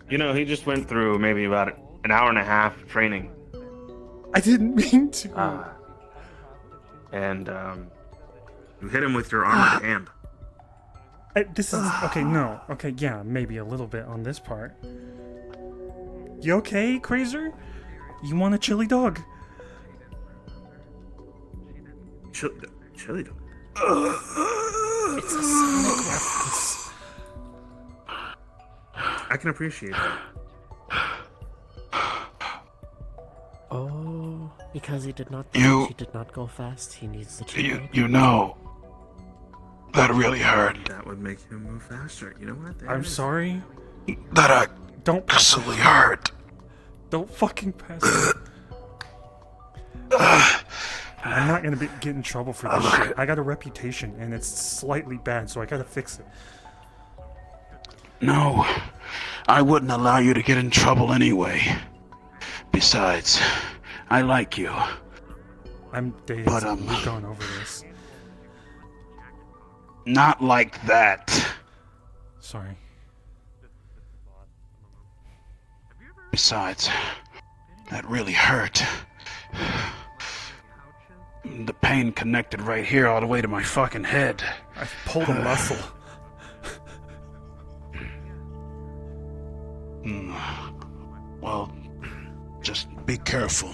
You know, he just went through maybe about an hour and a half of training. I didn't mean to. And you hit him with your armored hand. This is okay. No. Okay. Yeah. Maybe a little bit on this part. You okay, Crazer? You want a chili dog? Chili dog. It's a Sonic reference. I can appreciate that. Oh, because he did not go fast, he needs the You know. That really hurt. That would make him move faster. You know what? There I'm it is. sorry. That Don't actually hurt. Don't fucking pass it. I'm not gonna get in trouble for this shit. I got a reputation, and it's slightly bad, so I gotta fix it. No, I wouldn't allow you to get in trouble anyway. Besides, I like you. I'm dated, But, so we've gone over this. Not like that. Sorry. Besides, that really hurt. The pain connected right here all the way to my fucking head. I pulled a muscle. Well, just be careful.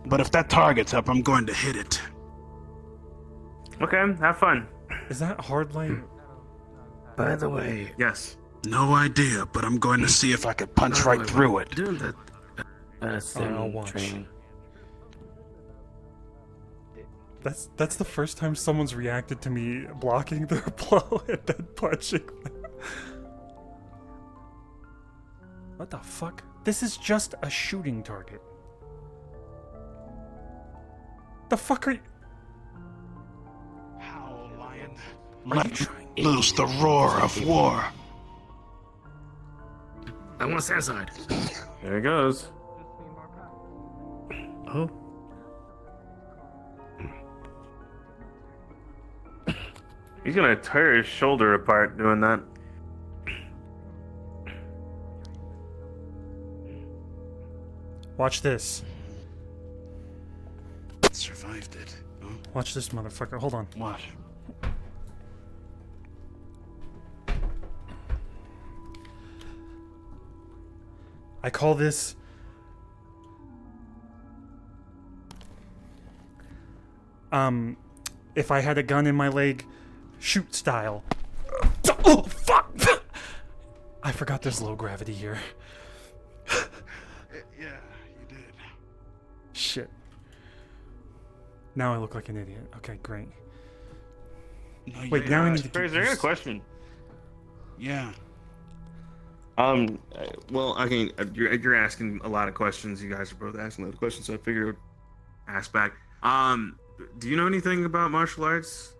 But if that target's up, I'm going to hit it. Okay, have fun. Is that hard light? By the way, Yes. No idea, but I'm going to see if I can punch right through it. doing that I'll sim watch. training. That's the first time someone's reacted to me blocking their blow and then punching them. What the fuck? This is just a shooting target. The fuck are you? Howl, lion. Are you Let trying? loose the roar of war. I want to stand aside. There it goes. Oh. He's gonna tear his shoulder apart doing that. Watch this. Survived it. Huh? Watch this, motherfucker. Hold on. What? I call this if I had a gun in my leg, shoot style. Oh fuck! I forgot there's low gravity here. Yeah, you did. Shit. Now I look like an idiot. Okay, great. No, Wait, now I need to Fraser, I got a question. Yeah. Well, okay, you're asking a lot of questions. You guys are both asking a lot of questions, so I figured I'd ask back. Do you know anything about martial arts?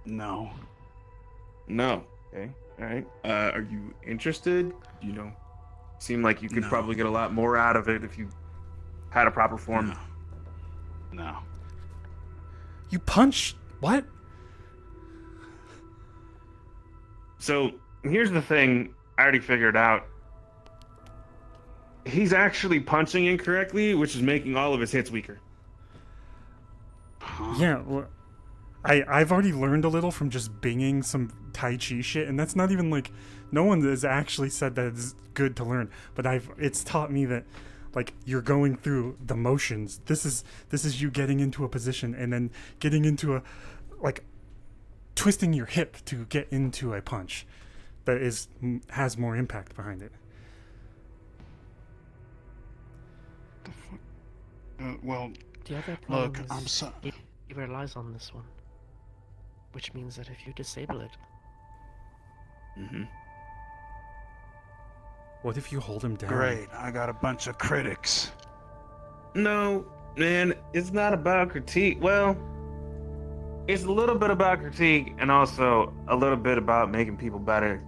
No. No. Okay. All right. Are you interested? You know, seem like you could probably get a lot more out of it if you had a proper form. No. You punch? What? So here's the thing. I already figured out. He's actually punching incorrectly, which is making all of his hits weaker. Yeah, well, I've already learned a little from just binging some Tai Chi shit, and that's not even like, no one has actually said that it's good to learn, but it's taught me that, like, you're going through the motions. This is you getting into a position and then getting into a, like, twisting your hip to get into a punch that has more impact behind it. Well, the other problem look, is I'm sorry. he relies on this one, which means that if you disable it, What if you hold him down? Great, I got a bunch of critics. No, man, it's not about critique. Well, it's a little bit about critique and also a little bit about making people better.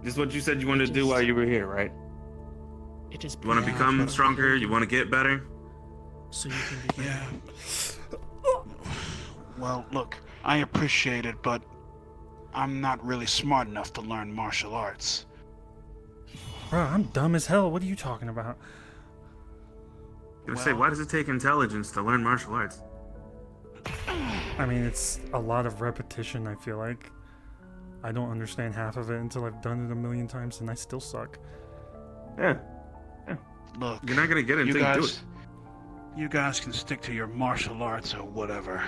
This is what you said you wanted to do while you were here, right? it is. You want to become stronger? You want to get better? So you can be. Yeah. Well, look, I appreciate it, but I'm not really smart enough to learn martial arts. Bro, I'm dumb as hell. What are you talking about? I was gonna say, why does it take intelligence to learn martial arts? I mean, it's a lot of repetition, I feel like. I don't understand half of it until I've done it a million times, and I still suck. Yeah. Look, You're not gonna get it until you do it. You guys can stick to your martial arts or whatever.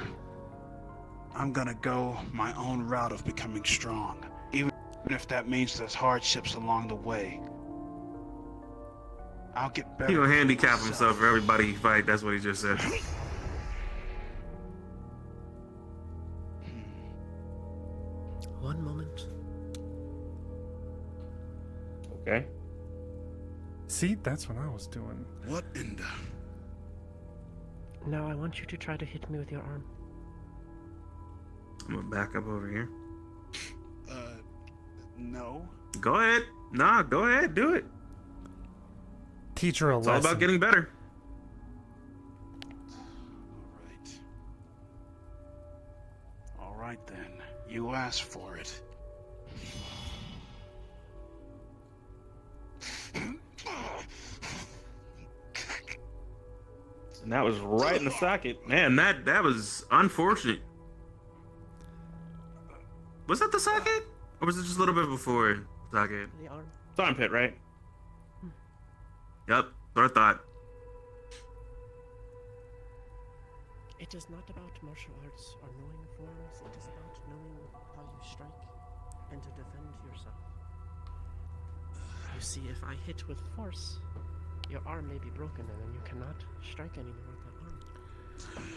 I'm gonna go my own route of becoming strong, even if that means there's hardships along the way. I'll get better. He'll handicap himself for everybody he fight. That's what he just said. One moment. Okay. See, that's what I was doing. What in the... Now I want you to try to hit me with your arm. I'm gonna back up over here. No. Go ahead. Nah, go ahead. Do it. Teach her a It's all lesson. about getting better. All right then. You asked for it. And that was right in the socket. Man, that was unfortunate. Was that the socket? Or was it just a little bit before the socket? The arm. It's armpit, right? Yep, that's what I thought. It is not about martial arts or knowing forms. It is about knowing how you strike and to defend yourself. You see, if I hit with force, your arm may be broken and then you cannot strike anymore with that arm.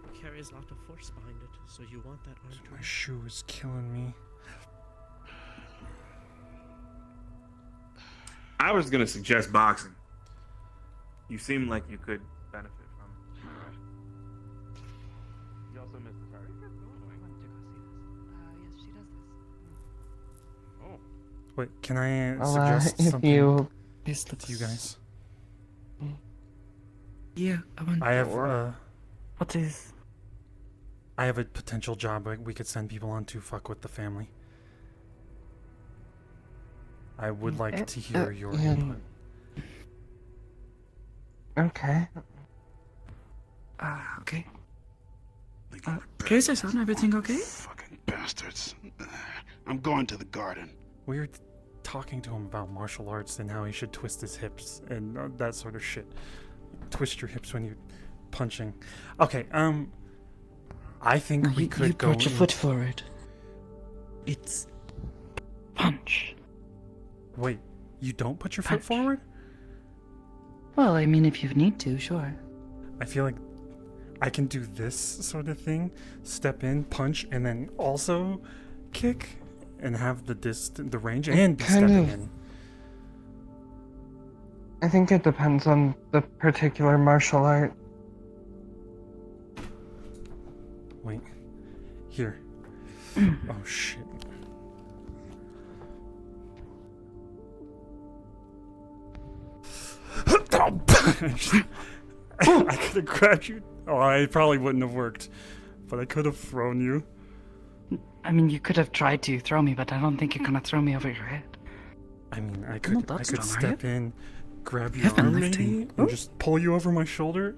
It carries a lot of force behind it, so you want that arm to... My shoe is killing me. I was gonna suggest boxing. You seem like you could benefit from it. You also missed the target. Yes, she does this. Oh. Wait, can I Well, suggest if something you- to you guys? Yeah, I have What is? I have a potential job we could send people on to fuck with the family. I would like to hear your input. Okay. Okay. Tracer-san, everything okay? Fucking bastards. I'm going to the garden. We were talking to him about martial arts and how he should twist his hips and that sort of shit. Twist your hips when you're punching. Okay, I think we could go. You put your foot forward. It's punch. Wait, you don't put your foot forward? Well, I mean, if you need to, sure. I feel like I can do this sort of thing, step in, punch, and then also kick, and have the range, and be Kind stepping of. in. I think it depends on the particular martial art. Wait, here. Oh shit. I could have grabbed you. Oh, it probably wouldn't have worked, but I could have thrown you. I mean, you could have tried to throw me, but I don't think you're gonna throw me over your head. I mean, I Not could that strong, are step you? in, grab your Heaven arm lifting. maybe, and just pull you over my shoulder.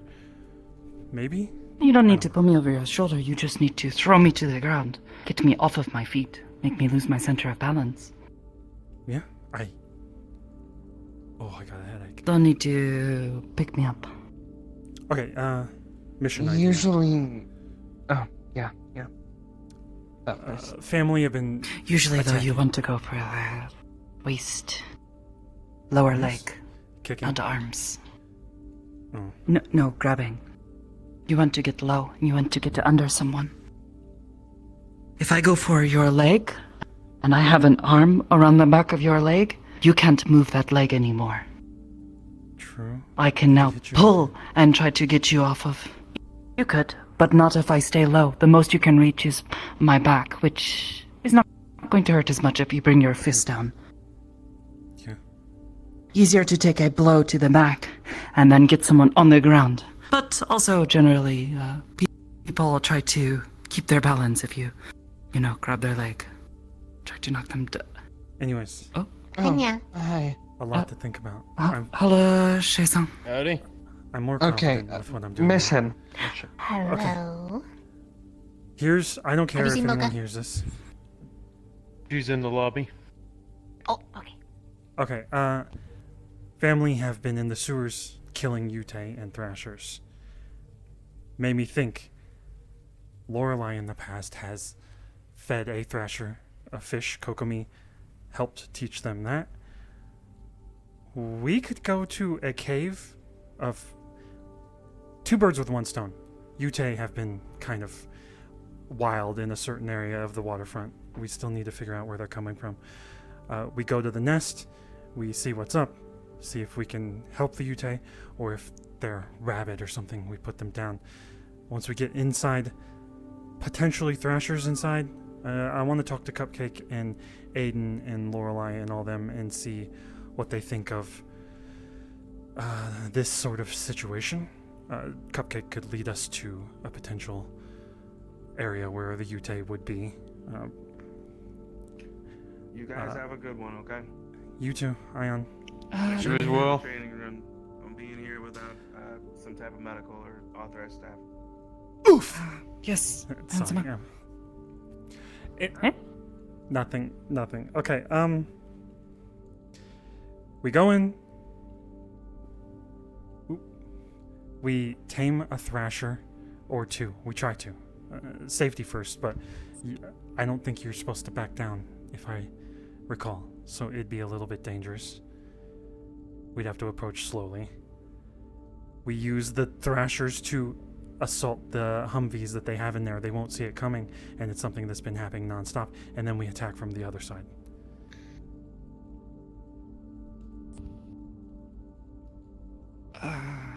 Maybe? You don't need to pull me over your shoulder, you just need to throw me to the ground. Get me off of my feet. Make me lose my center of balance. Yeah, Oh, I got a headache. Don't need to pick me up. Okay, mission idea. Usually. Oh, yeah. That place. Family have been. Usually, though, you attacking. want to go for the waist, lower leg, Kicking. and arms. Oh. No, grabbing. You want to get low, and you want to get under someone. If I go for your leg, and I have an arm around the back of your leg, you can't move that leg anymore. True. I can now Hit you. pull and try to get you off of. You could, but not if I stay low. The most you can reach is my back, which is not going to hurt as much if you bring your fist down. Yeah. Easier to take a blow to the back and then get someone on the ground. But also, generally, people try to keep their balance if you grab their leg. Try to knock them down. Anyways. Oh. Hi. A lot to think about. Hello, Shai-san. Howdy. I'm more Okay, confident with what I'm doing. mission. Hello. I don't care Have if you seen anyone Mocha? hears this. She's in the lobby. Oh, okay. Okay, family have been in the sewers killing Yutei and Thrashers. Made me think Lorelei in the past has fed a Thrasher a fish. Kokomi helped teach them that. We could go to a cave of two birds with one stone. Yutei have been kind of wild in a certain area of the waterfront. We still need to figure out where they're coming from. We go to the nest, we see what's up, see if we can help the Yutei, or if they're rabid or something, we put them down. Once we get inside, potentially Thrashers inside, I want to talk to Cupcake and Aiden and Lorelei and all them and see what they think of this sort of situation. Cupcake could lead us to a potential area where the Yutei would be. You guys have a good one, okay? You too, Ion. You as well. Training run. I'm being here without some type of medical or authorized staff. Oof! Yes. Sorry, Nothing. Okay, we go in. We tame a Thrasher or two. We try to. Safety first, but I don't think you're supposed to back down, if I recall. So it'd be a little bit dangerous. We'd have to approach slowly. We use the Thrashers to assault the Humvees that they have in there. They won't see it coming, and it's something that's been happening nonstop. And then we attack from the other side. I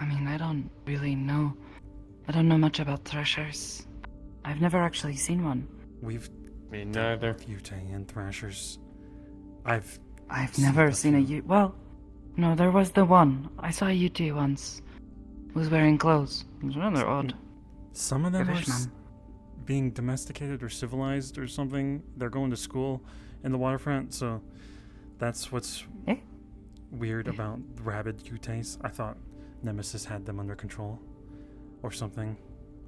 mean, I don't really know. I don't know much about Thrashers. I've never actually seen one. We've Me neither. Yutei and Thrashers. I've never seen a well, no, there was the one. I saw a Yutei once. He was wearing clothes. It was rather odd. Some of them are Fishman. being domesticated or civilized or something. They're going to school in the waterfront, so that's what's weird about rabid Utes. I thought Nemesis had them under control. Or something.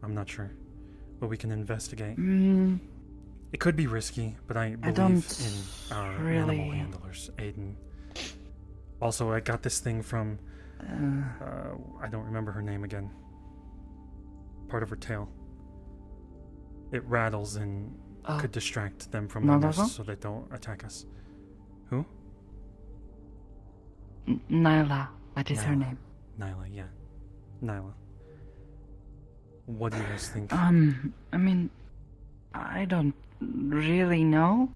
I'm not sure. But we can investigate. It could be risky, but I believe in our animal handlers, Aiden. Also, I got this thing from... I don't remember her name again. Part of her tail. It rattles and could distract them from the nest so they don't attack us. Who? Nyla. That is her name. Nyla, yeah. Nyla. What do you guys think? I mean, I don't really know.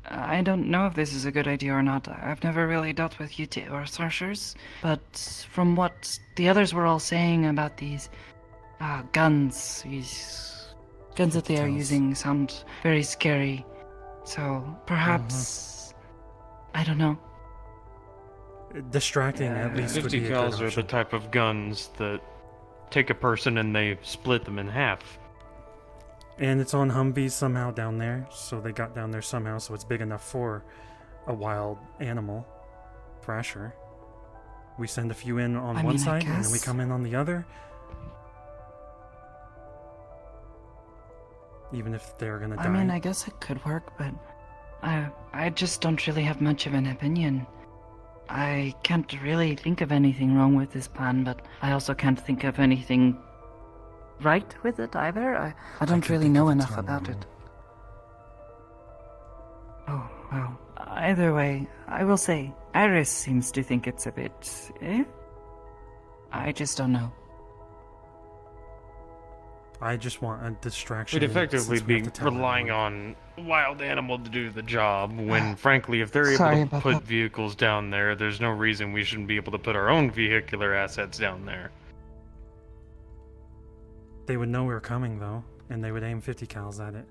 I don't know if this is a good idea or not. I've never really dealt with UT or sorcerers, but from what the others were all saying about these guns, these guns that they are using sound very scary. So perhaps, I don't know. Distracting at least would 50 be a cals good are option. the type of guns that take a person and they split them in half. And it's on Humvees somehow down there, so they got down there somehow, so it's big enough for a wild animal. Thrasher. We send a few in on one side, and then we come in on the other. Even if they're gonna die. I mean, I guess it could work, but I just don't really have much of an opinion. I can't really think of anything wrong with this plan, but I also can't think of anything right with it either. I don't really know enough about it. Oh, well. Either way, I will say, Iris seems to think it's a bit... I just don't know. I just want a distraction. We'd effectively since we be have to tell relying everyone. on a wild animal to do the job, when frankly, if they're Sorry able to about put that. vehicles down there, there's no reason we shouldn't be able to put our own vehicular assets down there. They would know we were coming, though, and they would aim 50 cals at it.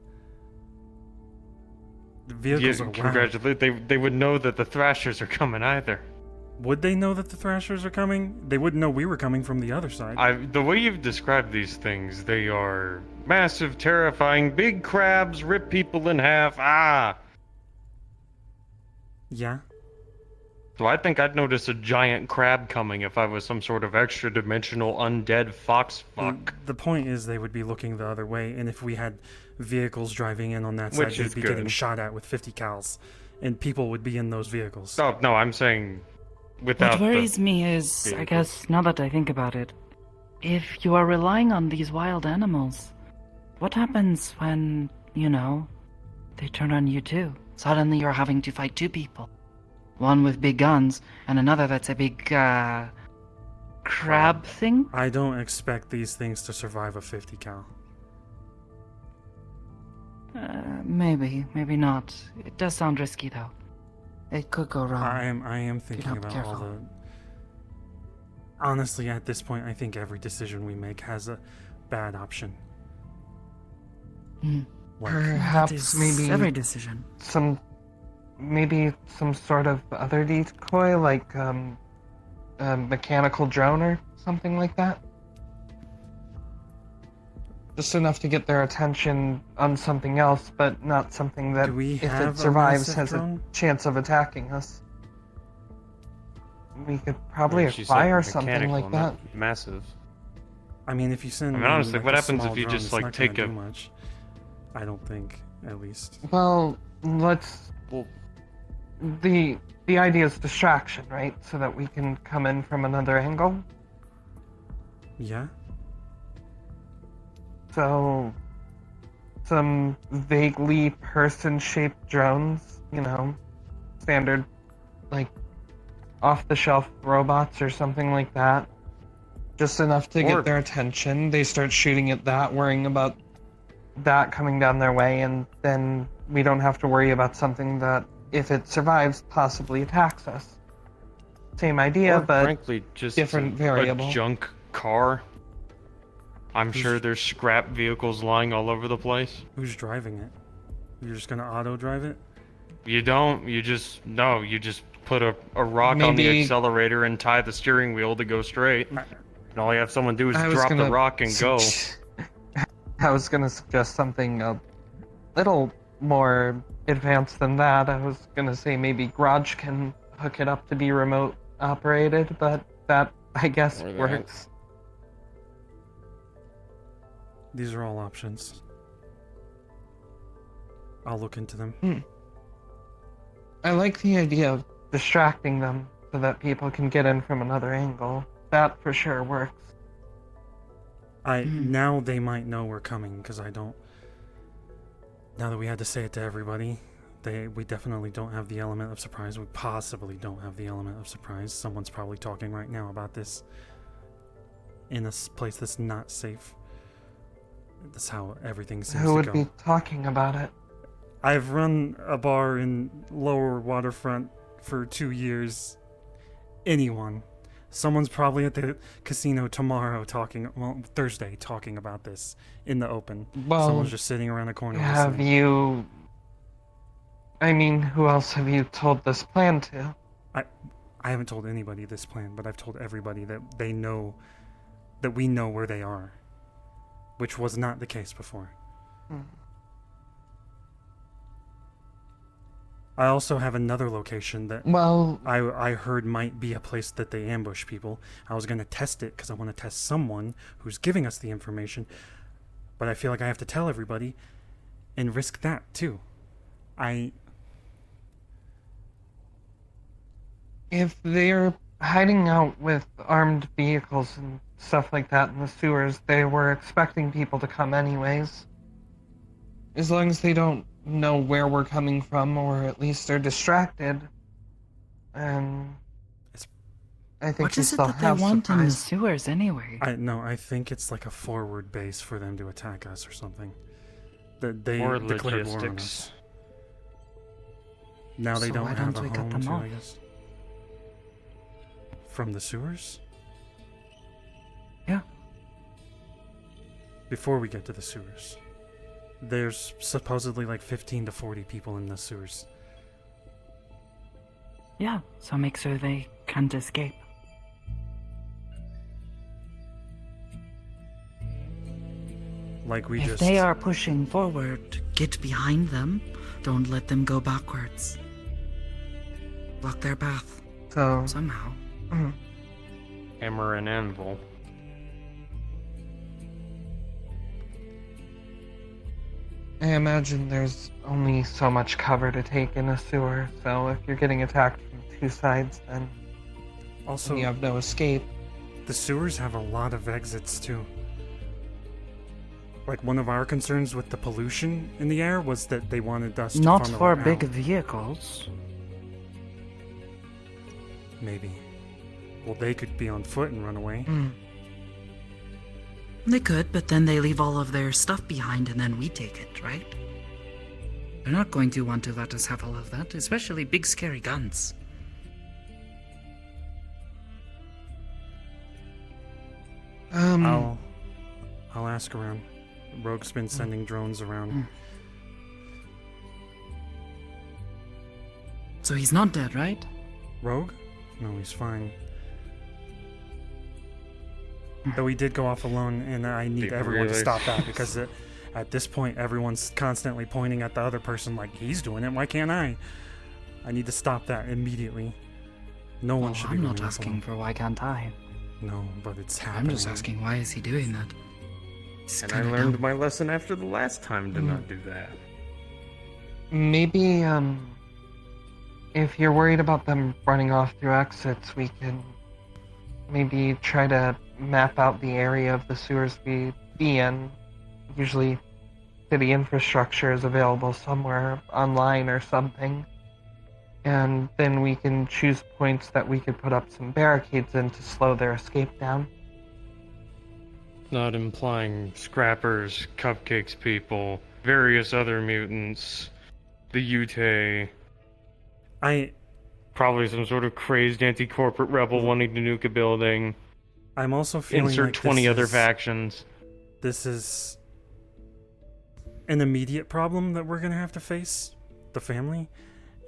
The vehicles are wild. Congratulate, they would know that the Thrashers are coming either. Would they know that the Thrashers are coming? They wouldn't know we were coming from the other side. The way you've described these things, they are massive, terrifying, big crabs, rip people in half, Yeah? So I think I'd notice a giant crab coming if I was some sort of extra-dimensional undead fox fuck. The point is they would be looking the other way, and if we had vehicles driving in on that side, Which they'd is be getting good. shot at with 50 cals, and people would be in those vehicles. Oh, no, I'm saying without What worries me is, I guess, now that I think about it, if you are relying on these wild animals, what happens when, they turn on you too? Suddenly you're having to fight two people. One with big guns, and another that's a big, crab thing? I don't expect these things to survive a 50 cal. Maybe not. It does sound risky, though. It could go wrong. I am thinking not about careful. all the... Honestly, at this point, I think every decision we make has a bad option. Hmm. Like, Perhaps maybe every decision. Maybe some sort of other decoy, like a mechanical drone or something like that. Just enough to get their attention on something else, but not something that, Do we if have it a survives, massive has drone? a chance of attacking us. We could probably She said acquire something mechanical, like that. not massive. I mean, if you send... I mean, honestly, like, what a happens small if you drone, just, it's like, not gonna take do a- much. I don't think, at least. Well, let's... The idea is distraction, right? So that we can come in from another angle. Yeah? So, some vaguely person-shaped drones, standard, like, off-the-shelf robots or something like that. Just enough to get their attention. They start shooting at that, worrying about that coming down their way, and then we don't have to worry about something that, if it survives, possibly attacks us. Same idea, Or but frankly, just different variable. a junk car. I'm sure there's scrap vehicles lying all over the place. Who's driving it? You're just gonna auto-drive it? You don't. You just put a rock on the Maybe- accelerator and tie the steering wheel to go straight. And all you have someone do is I was drop the gonna rock and go. I was gonna suggest something a little more advanced than that. I was gonna say maybe Garage can hook it up to be remote operated, but that, I guess, Or that. works. These are all options. I'll look into them. I like the idea of distracting them so that people can get in from another angle. That for sure works. Now they might know we're coming, because I don't... Now that we had to say it to everybody, we definitely don't have the element of surprise. We possibly don't have the element of surprise. Someone's probably talking right now about this in a place that's not safe. That's how everything seems Who to would go. be talking about it? I've run a bar in Lower Waterfront for 2 years. Anyone. Someone's probably at the casino tomorrow Thursday talking about this in the open. Well, Someone's just sitting around a corner have listening. you... I mean, who else have you told this plan to? I haven't told anybody this plan, but I've told everybody that they know that we know where they are, which was not the case before. I also have another location that I heard might be a place that they ambush people. I was going to test it because I want to test someone who's giving us the information, but I feel like I have to tell everybody and risk that too. If they're hiding out with armed vehicles and stuff like that in the sewers, they were expecting people to come anyways. As long as they don't know where we're coming from, or at least they're distracted, and I think What we is it still that they have want in the surprise. sewers anyway? I think it's like a forward base for them to attack us or something. That they Or declared war on logistics. us. Now they So don't why have don't a we cut home them too, off? I guess. From the sewers? Yeah. Before we get to the sewers. There's supposedly like 15 to 40 people in the sewers. Yeah, so make sure they can't escape. Like we If just... they are pushing forward, get behind them. Don't let them go backwards. Block their path. So somehow. Hammer and anvil. I imagine there's only so much cover to take in a sewer, so if you're getting attacked from two sides, then Also, you have no escape. The sewers have a lot of exits too. Like one of our concerns with the pollution in the air was that they wanted us to Not funnel for it big out. vehicles. Maybe. Well, they could be on foot and run away. They could, but then they leave all of their stuff behind and then we take it, right? They're not going to want to let us have all of that, especially big scary guns. I'll ask around. Rogue's been sending drones around. So he's not dead, right? Rogue? No, he's fine. Though he did go off alone, and I need everyone to stop that because at this point, everyone's constantly pointing at the other person like, he's doing it, why can't I? I need to stop that immediately. No one should be I'm running not off asking alone. for why can't I. No, but it's I'm happening. just asking why is he doing that? It's And I kinda learned dumb. my lesson after the last time to not do that. Maybe, if you're worried about them running off through exits, we can maybe try to map out the area of the sewers we be in. Usually, city infrastructure is available somewhere online or something. And then we can choose points that we could put up some barricades in to slow their escape down. Not implying scrappers, cupcakes people, various other mutants, the Yute. Probably some sort of crazed anti-corporate rebel wanting to nuke a building. I'm also feeling Insert like 20 this other is- factions. This is an immediate problem that we're going to have to face, the family,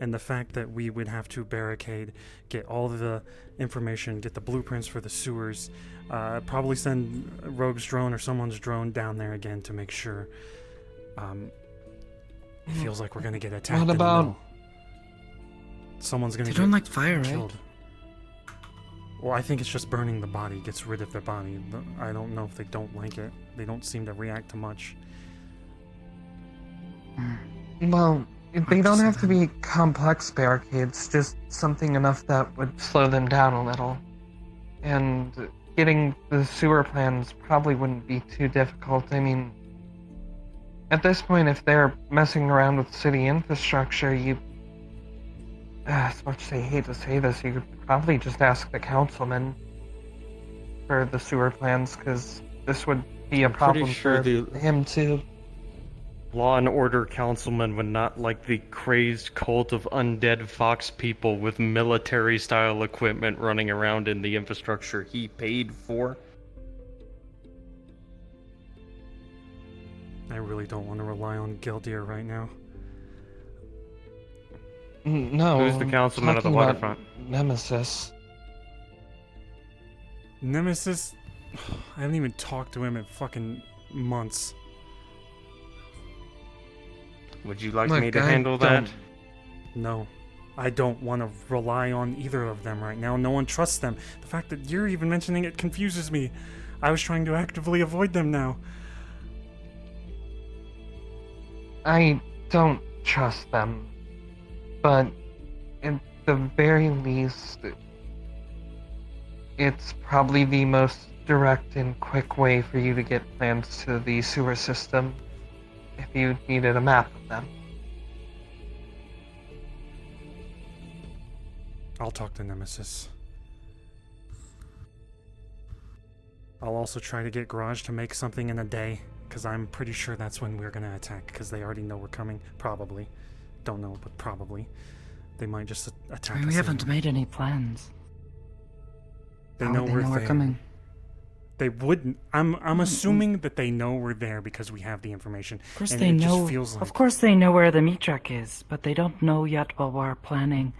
and the fact that we would have to barricade, get all the information, get the blueprints for the sewers, probably send Rogue's drone or someone's drone down there again to make sure. It feels like we're going to get attacked What in the about- middle. Someone's going They to don't get like fire, right? killed. Well, I think it's just burning the body gets rid of their body. I don't know if they don't like it. They don't seem to react to much. Well, they don't have to be complex barricades, just something enough that would slow them down a little. And getting the sewer plans probably wouldn't be too difficult. I mean, at this point, if they're messing around with city infrastructure, as much as I hate to say this, you could probably just ask the councilman for the sewer plans, because this would be a problem for him too. Law and Order councilman would not like the crazed cult of undead fox people with military-style equipment running around in the infrastructure he paid for. I really don't want to rely on Gildir right now. No. Who's the councilman of the talking about waterfront? Nemesis. Nemesis? I haven't even talked to him in fucking months. Would you like me to handle that? No. I don't want to rely on either of them right now. No one trusts them. The fact that you're even mentioning it confuses me. I was trying to actively avoid them now. I don't trust them. But at the very least, it's probably the most direct and quick way for you to get plans to the sewer system if you needed a map of them. I'll talk to Nemesis. I'll also try to get Garage to make something in a day, because I'm pretty sure that's when we're going to attack, because they already know we're coming. Probably. Don't know, but probably. They might just attack us. We haven't made any plans. They How know would they we're know there. we're coming? They wouldn't. I'm assuming that they know we're there because we have the information. Of course and they it know. Just feels like... Of course they know where the meat truck is, but they don't know yet what we're planning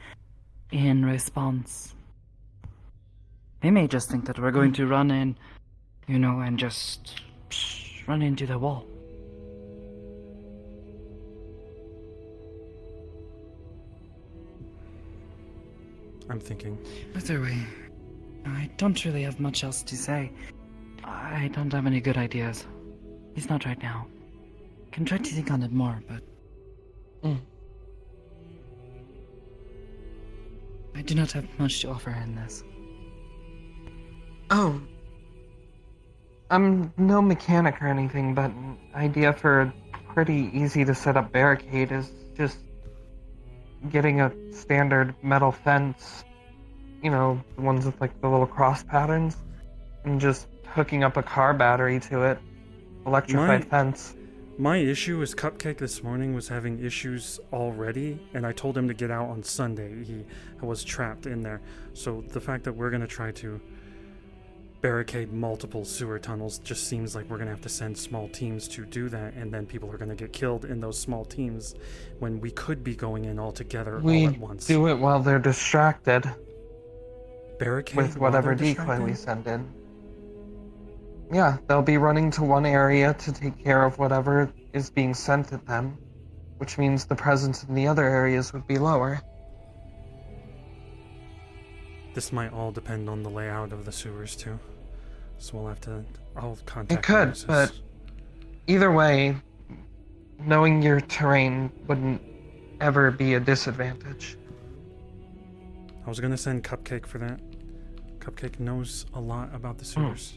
in response. They may just think that we're going to run in, and just run into the wall. I'm thinking. Either way, I don't really have much else to say. I don't have any good ideas. At least not right now. Can try to think on it more, but... I do not have much to offer in this. Oh. I'm no mechanic or anything, but an idea for a pretty easy to set up barricade is just getting a standard metal fence, the ones with like the little cross patterns, and just hooking up a car battery to it. Electrified fence. My issue is Cupcake this morning was having issues already, and I told him to get out on Sunday. He was trapped in there. So the fact that we're going to try to barricade multiple sewer tunnels just seems like we're going to have to send small teams to do that, and then people are going to get killed in those small teams when we could be going in all together all at once. We do it while they're distracted. Barricade with whatever decoy we send in. Yeah, they'll be running to one area to take care of whatever is being sent at them, which means the presence in the other areas would be lower. This might all depend on the layout of the sewers too. So we'll have to... I'll contact It could, Nemesis. but either way, knowing your terrain wouldn't ever be a disadvantage. I was gonna send Cupcake for that. Cupcake knows a lot about the sewers.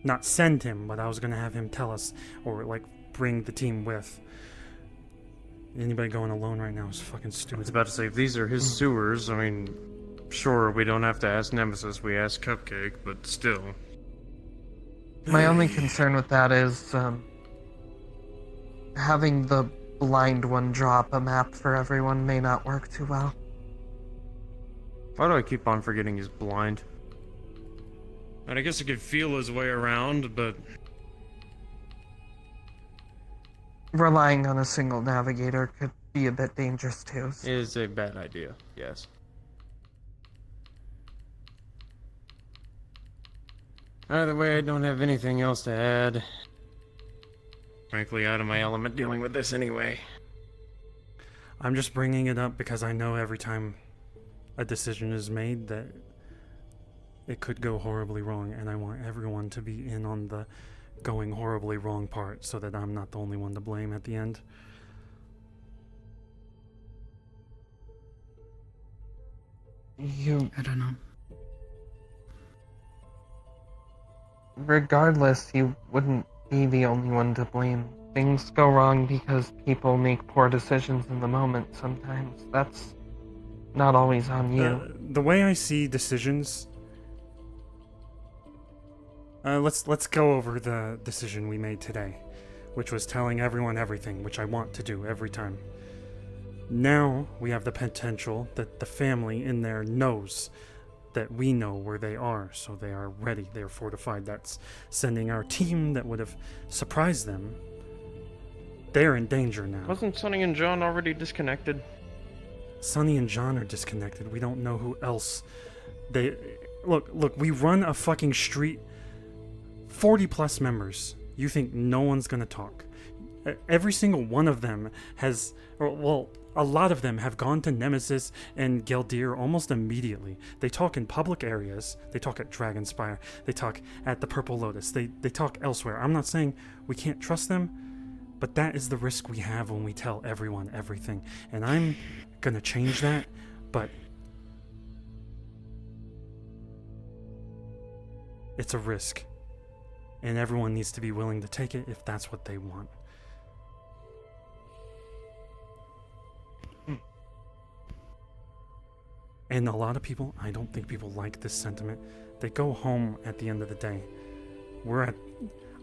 Not send him, but I was gonna have him tell us, or like bring the team with. Anybody going alone right now is fucking stupid. I was about to say, if these are his sewers, I mean, sure, we don't have to ask Nemesis, we ask Cupcake, but still. My only concern with that is having the blind one drop a map for everyone may not work too well. Why do I keep on forgetting he's blind? And I guess he could feel his way around, but... Relying on a single navigator could be a bit dangerous too. Is a bad idea, yes. Either way, I don't have anything else to add. Frankly, out of my element dealing with this anyway. I'm just bringing it up because I know every time a decision is made that it could go horribly wrong, and I want everyone to be in on the going horribly wrong part so that I'm not the only one to blame at the end. I don't know. Regardless, you wouldn't be the only one to blame. Things go wrong because people make poor decisions in the moment sometimes. That's not always on you. The way I see decisions... let's go over the decision we made today, which was telling everyone everything, which I want to do every time. Now we have the potential that the family in there knows that we know where they are, so they are ready, they're fortified. That's sending our team that would have surprised them. They're in danger now. Wasn't Sonny and John already disconnected? Sonny and John are disconnected. We don't know who else. They look, we run a fucking street, 40 plus members. You think no one's gonna talk? Every single one of them has, well, a lot of them have gone to Nemesis and Geldir almost immediately. They talk in public areas. They talk at Dragonspire. They talk at the Purple Lotus. They talk elsewhere. I'm not saying we can't trust them, but that is the risk we have when we tell everyone everything. And I'm gonna change that, but it's a risk. And everyone needs to be willing to take it if that's what they want. And a lot of people, I don't think people like this sentiment. They go home at the end of the day.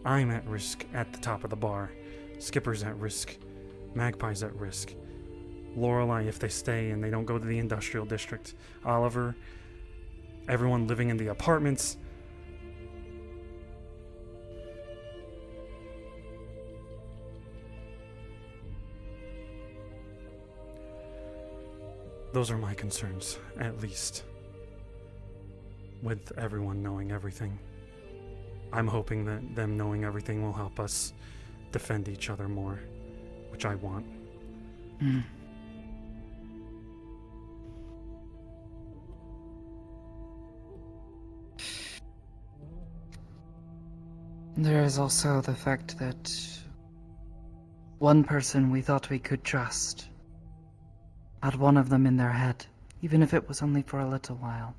I'm at risk at the top of the bar. Skipper's at risk. Magpie's at risk. Lorelei, if they stay and they don't go to the industrial district. Oliver, everyone living in the apartments. Those are my concerns, at least. With everyone knowing everything. I'm hoping that them knowing everything will help us defend each other more, which I want. There is also the fact that one person we thought we could trust had one of them in their head, even if it was only for a little while.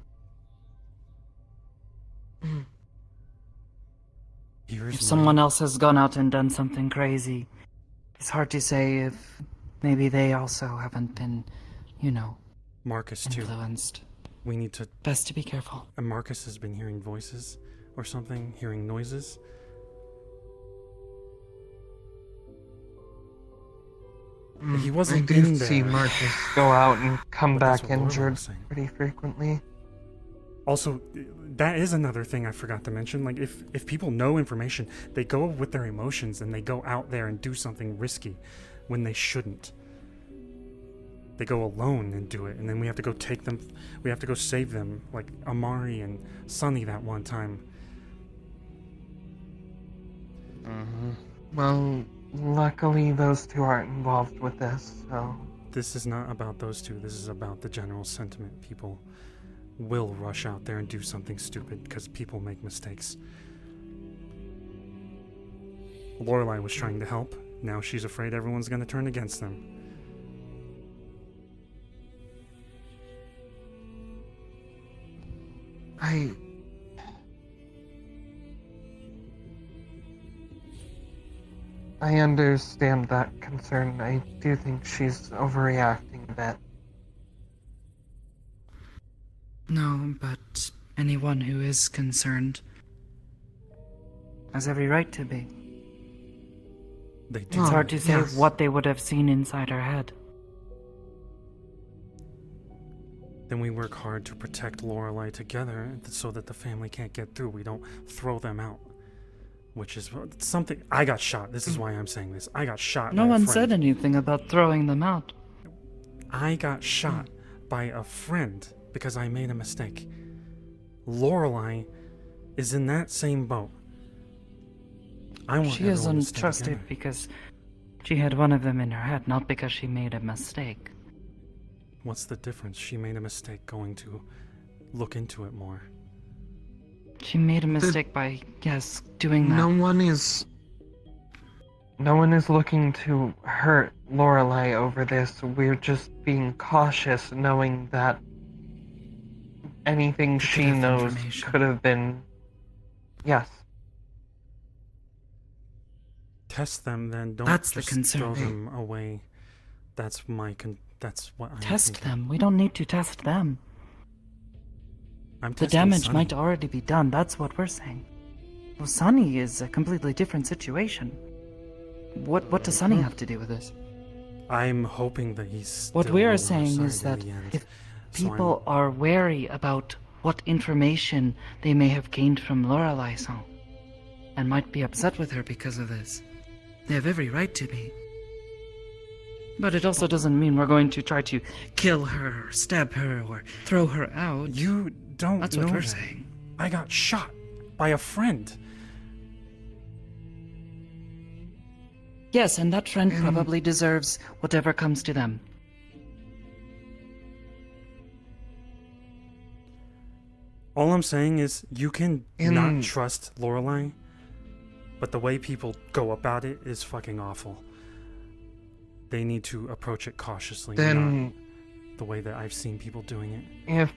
If someone else has gone out and done something crazy, it's hard to say if maybe they also haven't been, Marcus too. influenced. We need to... Best to be careful. And Marcus has been hearing voices or something, hearing noises. He wasn't I in do there. see Marcus go out and come But that's back what Laura injured was saying. pretty frequently. Also, that is another thing I forgot to mention. Like, if people know information, they go with their emotions and they go out there and do something risky when they shouldn't. They go alone and do it, and then we have to go take them, we have to go save them, like Amari and Sunny that one time. Well, luckily those two aren't involved with this, so... This is not about those two, this is about the general sentiment. People will rush out there and do something stupid because people make mistakes. Lorelei was trying to help, now she's afraid everyone's gonna turn against them. I understand that concern. I do think she's overreacting a bit. No, but anyone who is concerned has every right to be. They do. It's hard to say what they would have seen inside her head. Then we work hard to protect Lorelei together so that the family can't get through. We don't throw them out. Which is something... I got shot. This is why I'm saying this. I got shot No by a one friend. said anything about throwing them out. I got shot by a friend because I made a mistake. Lorelei is in that same boat. I want She is everyone to stay untrusted together. because she had one of them in her head, not because she made a mistake. What's the difference? She made a mistake going to look into it more. She made a mistake by, yes, doing that. No one is looking to hurt Lorelei over this. We're just being cautious, knowing that anything she have knows information. could have been. Yes. Test them, then don't That's the just concern. throw them away. That's that's what I'm Test thinking. them. We don't need to test them. I'm The testing damage Sunny. might already be done. That's what we're saying. Well, Sunny is a completely different situation. What does Sunny have to do with this? I'm hoping that he's. What still we on are our saying side is in that the end. if So people are wary about what information they may have gained from Lorelei-san, and might be upset with her because of this, they have every right to be. But it also doesn't mean we're going to try to kill her, or stab her, or throw her out. You don't That's know what we're that. saying. I got shot by a friend. Yes, and that friend probably deserves whatever comes to them. All I'm saying is you can In- not trust Lorelei, but the way people go about it is fucking awful. They need to approach it cautiously, Then- not the way that I've seen people doing it.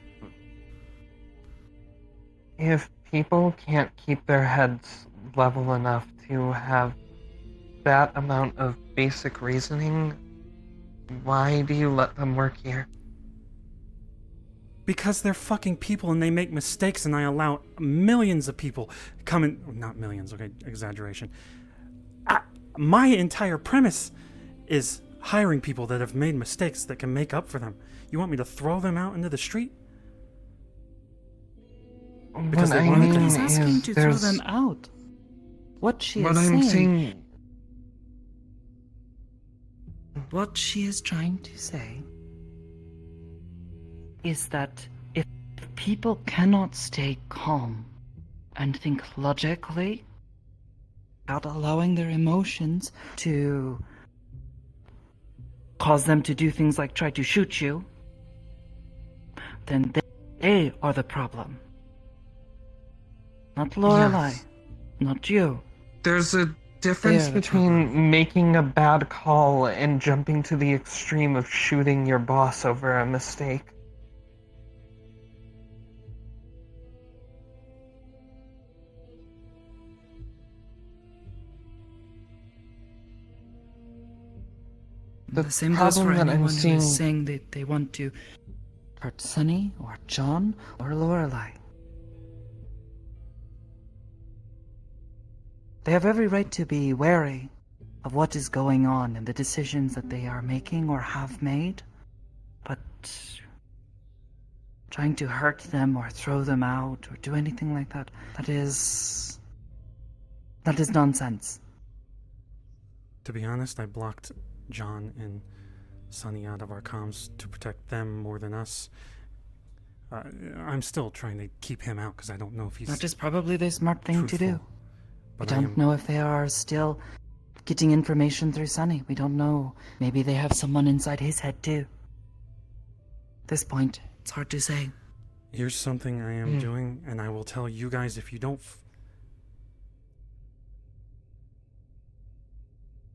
If people can't keep their heads level enough to have that amount of basic reasoning, why do you let them work here? Because they're fucking people and they make mistakes, and I allow millions of people come in. Not millions, okay, exaggeration. My entire premise is hiring people that have made mistakes that can make up for them. You want me to throw them out into the street? Because What they I want mean to He's asking is to throw there's them out. What she what is I'm saying, what she is trying to say is that if people cannot stay calm and think logically without allowing their emotions to cause them to do things like try to shoot you, then they are the problem. Not Lorelei, Yes. not you. There's a difference They are the between making a bad call and jumping to the extreme of shooting your boss over a mistake. The same goes for anyone who is saying that they want to hurt Sunny or John or Lorelei. They have every right to be wary of what is going on and the decisions that they are making or have made, but trying to hurt them or throw them out or do anything like that, that is nonsense. To be honest, I blocked John and Sunny out of our comms to protect them more than us. I'm still trying to keep him out because I don't know if he's. That is probably the smart thing to do. truthful, We but I don't am- know if they are still getting information through Sunny. We don't know. Maybe they have someone inside his head too. At this point, it's hard to say. Here's something I am doing, and I will tell you guys if you don't.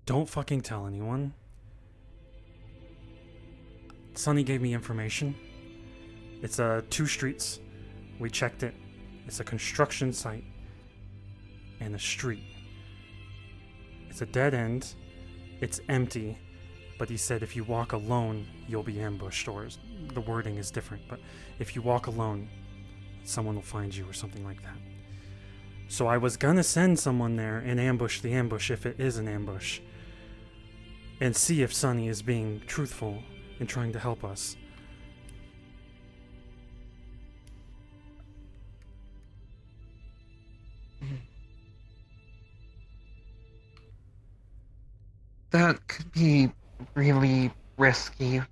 Don't fucking tell anyone. Sunny gave me information. It's 2 streets. We checked it. It's a construction site and a street. It's a dead end. It's empty. But he said if you walk alone, you'll be ambushed, or the wording is different. But if you walk alone, someone will find you or something like that. So I was gonna send someone there and ambush the ambush if it is an ambush. And see if Sunny is being truthful in trying to help us. That could be really risky.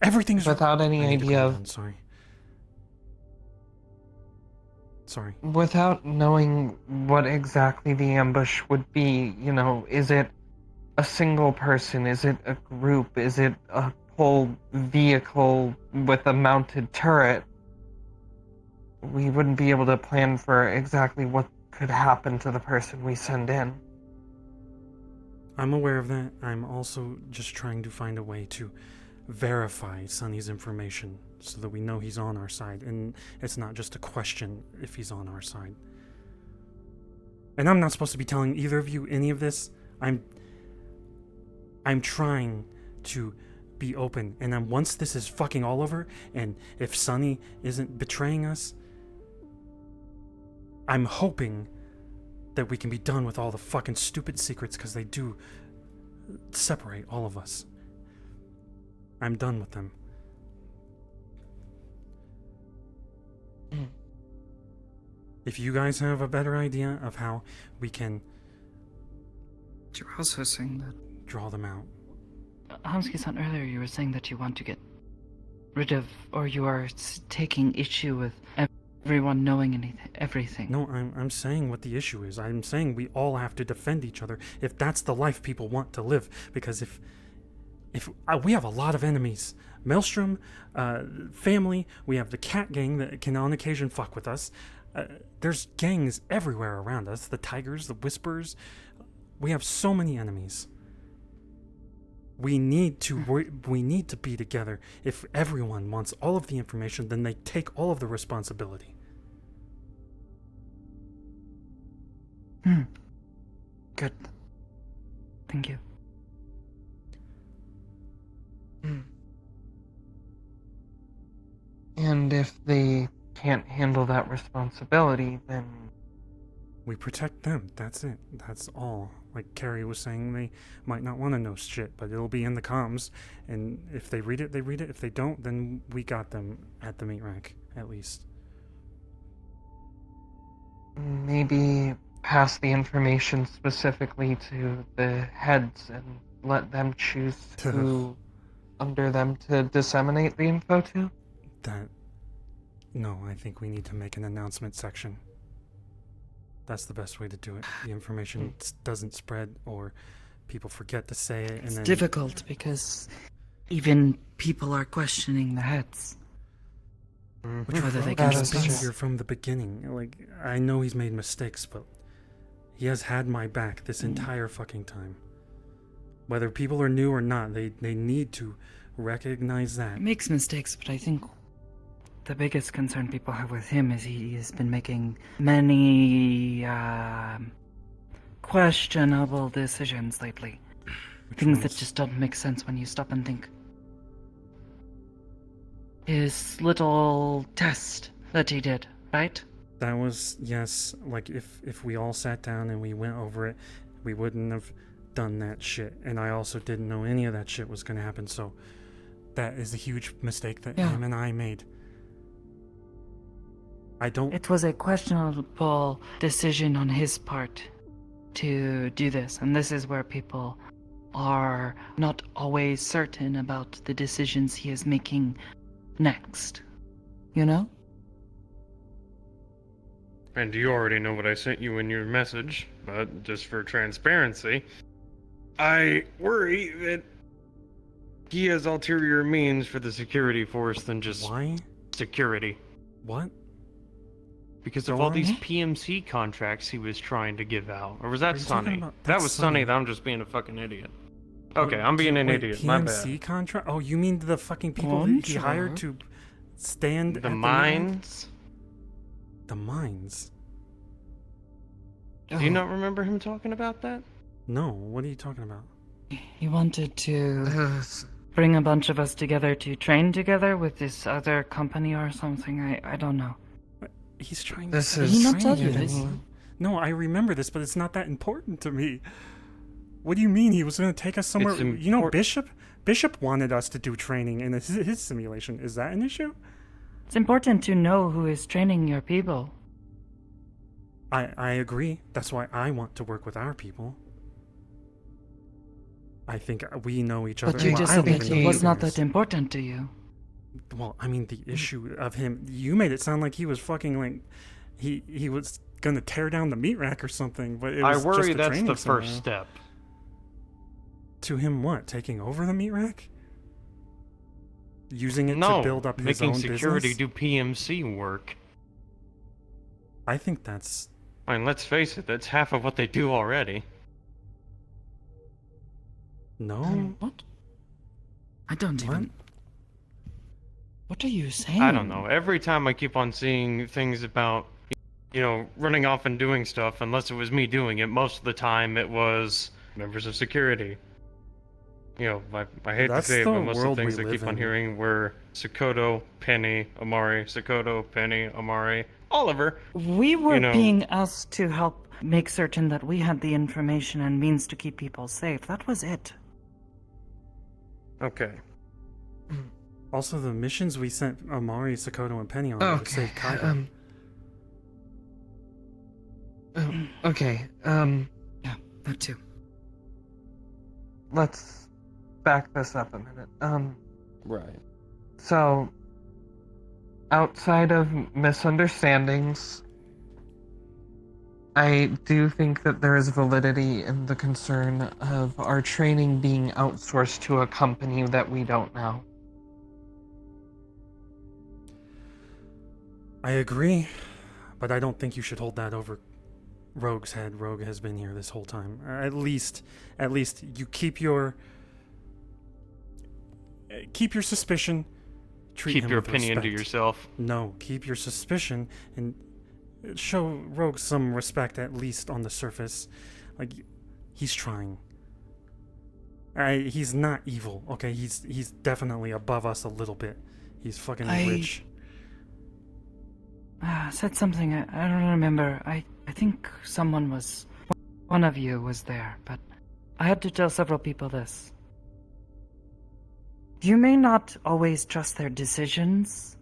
Everything's without any I need to idea calm of down, sorry. without knowing what exactly the ambush would be. You know, is it a single person? Is it a group? Is it a whole vehicle with a mounted turret? we wouldn't be able to plan for exactly what could happen to the person we send in. I'm aware of that. I'm also just trying to find a way to verify Sonny's information so that we know he's on our side, and it's not just a question if he's on our side. And I'm not supposed to be telling either of you any of this. I'm trying to be open, and then once this is fucking all over, and if Sonny isn't betraying us, I'm hoping that we can be done with all the fucking stupid secrets, because they do separate all of us. I'm done with them. If you guys have a better idea of how we can You're also saying that... draw them out. Hamsuki-san, earlier you were saying that you want to get rid of, or you are taking issue with everyone knowing everything. No, I'm saying what the issue is. I'm saying we all have to defend each other if that's the life people want to live. Because if we have a lot of enemies. Maelstrom, family, we have the cat gang that can on occasion fuck with us. There's gangs everywhere around us. The tigers, the whispers. We have so many enemies. We need to be together. If everyone wants all of the information, then they take all of the responsibility. Good. Thank you. And if they can't handle that responsibility, then We protect them. That's it. That's all. Like Carrie was saying, they might not want to know shit, but it'll be in the comms. And if they read it, they read it. If they don't, then we got them at the meat rack, at least. maybe pass the information specifically to the heads and let them choose who under them to disseminate the info to? No, I think we need to make an announcement section. That's the best way to do it. The information doesn't spread, or people forget to say it, and It's then... difficult because even people are questioning the heads. Whether they can He's been trust. here from the beginning. Like, I know he's made mistakes, but he has had my back this entire fucking time. Whether people are new or not, they need to recognize that. He makes mistakes, but I think the biggest concern people have with him is he has been making many questionable decisions lately. Things that just don't make sense when you stop and think. His little test that he did, right? That was, yes, like if we all sat down and we went over it, we wouldn't have done that shit. And I also didn't know any of that shit was going to happen, so that is a huge mistake that him and I made. It was a questionable decision on his part to do this, and this is where people are not always certain about the decisions he is making next. You know? And you already know what I sent you in your message, but just for transparency, I worry that he has ulterior means for the security force than just security. What? Because of all these PMC contracts he was trying to give out. Or was that Are you talking Sonny? about- That that's was Sonny. Sonny. That I'm just being a fucking idiot. Okay, I'm being an idiot. My bad. PMC contract? Oh, you mean the fucking people that he hired to stand at The the mines? The mines? Do you not remember him talking about that? No, what are you talking about? He wanted to bring a bunch of us together to train together with this other company or something. I don't know. He's trying This to... is- Did he not tell you this? No, I remember this, but it's not that important to me. What do you mean he was going to take us somewhere? You know, Bishop wanted us to do training in his simulation. Is that an issue? It's important to know who is training your people. I agree. That's why I want to work with our people. I think we know each other. But you Well, just I don't said even it know was you not guys. that important to you. Well, I mean, the issue of him, you made it sound like he was fucking like, he was gonna tear down the meat rack or something, but it I was worry just a that's training the first scenario. step. To him, what? Taking over the meat rack? Using it No, to build up his making own security business? do PMC work. I think that's... I mean, let's face it, that's half of what they do already. No? What? I don't even... What are you saying? I don't know. Every time I keep on seeing things about, running off and doing stuff, unless it was me doing it, most of the time it was members of security. I hate to say it, but most of the things I keep on hearing were Sakoto, Penny, Amari, Sakoto, Penny, Amari, Oliver. We were being asked to help make certain that we had the information and means to keep people safe. That was it. Okay. Also, the missions we sent Amari, Sakoto, and Penny on were to save Kaido. Okay, Yeah, that too. let's back this up a minute. Right. So, outside of misunderstandings, I do think that there is validity in the concern of our training being outsourced to a company that we don't know. I agree, but I don't think you should hold that over Rogue's head. Rogue has been here this whole time. At least you keep your suspicion. Keep your opinion to yourself. No, keep your suspicion and show Rogue some respect, at least on the surface. Like, he's trying. He's not evil, okay? He's definitely above us a little bit. He's fucking rich. Said something, I don't remember. I think one of you was there, but I had to tell several people this. You may not always trust their decisions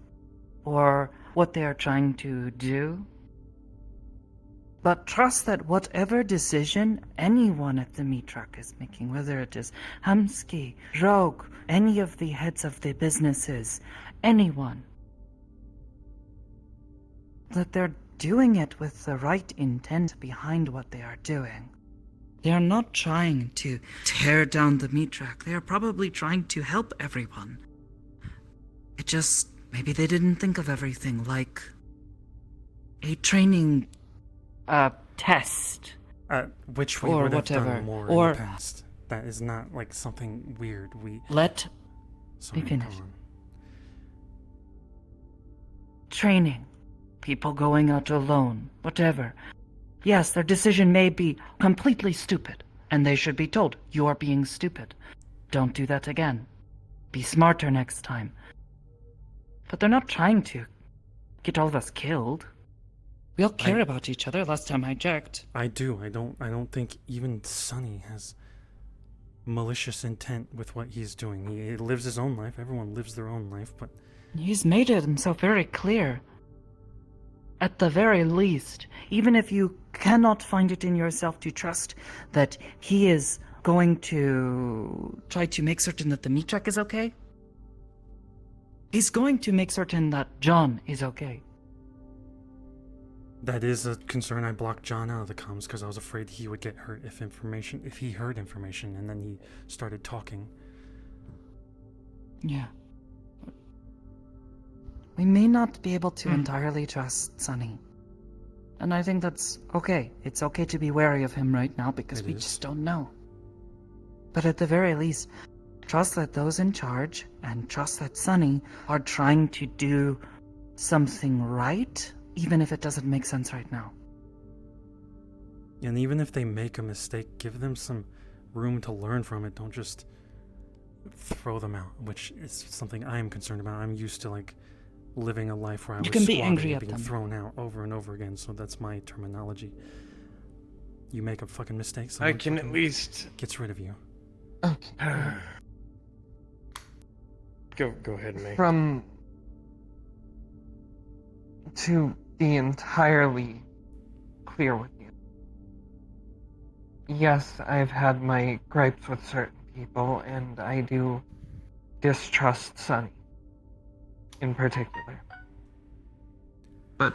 or what they are trying to do, but trust that whatever decision anyone at the meat truck is making, whether it is Hamsky, Rogue, any of the heads of the businesses, anyone, that they're doing it with the right intent behind what they are doing. They are not trying to tear down the meat truck. They are probably trying to help everyone. It just, maybe they didn't think of everything like a training test. Which we or would have whatever. done more or in the past. That is not like something weird. Let Sorry, me finish. go on. Training. People going out alone. Whatever. Yes, their decision may be completely stupid, and they should be told, you are being stupid. Don't do that again. Be smarter next time. But they're not trying to get all of us killed. We all care about each other, last time I checked. I do. I don't think even Sonny has malicious intent with what he's doing. He lives his own life. Everyone lives their own life, but He's made it himself very clear. At the very least, even if you cannot find it in yourself to trust that he is going to try to make certain that the meat truck is okay, he's going to make certain that John is okay. that is a concern. I blocked John out of the comms because I was afraid he would get hurt if he heard information and then he started talking. Yeah. We may not be able to entirely trust Sonny. And I think that's okay. It's okay to be wary of him right now because we just don't know. But at the very least, trust that those in charge and trust that Sonny are trying to do something right, even if it doesn't make sense right now. And even if they make a mistake, give them some room to learn from it. Don't just throw them out, which is something I am concerned about. I'm used to living a life where I was can be squatting angry and at being them. thrown out over and over again, so that's my terminology. You make a fucking mistake, I someone can at fucking least gets rid of you. Okay. Go ahead, May. To be entirely clear with you. Yes, I've had my gripes with certain people, and I do distrust Sonny in particular. But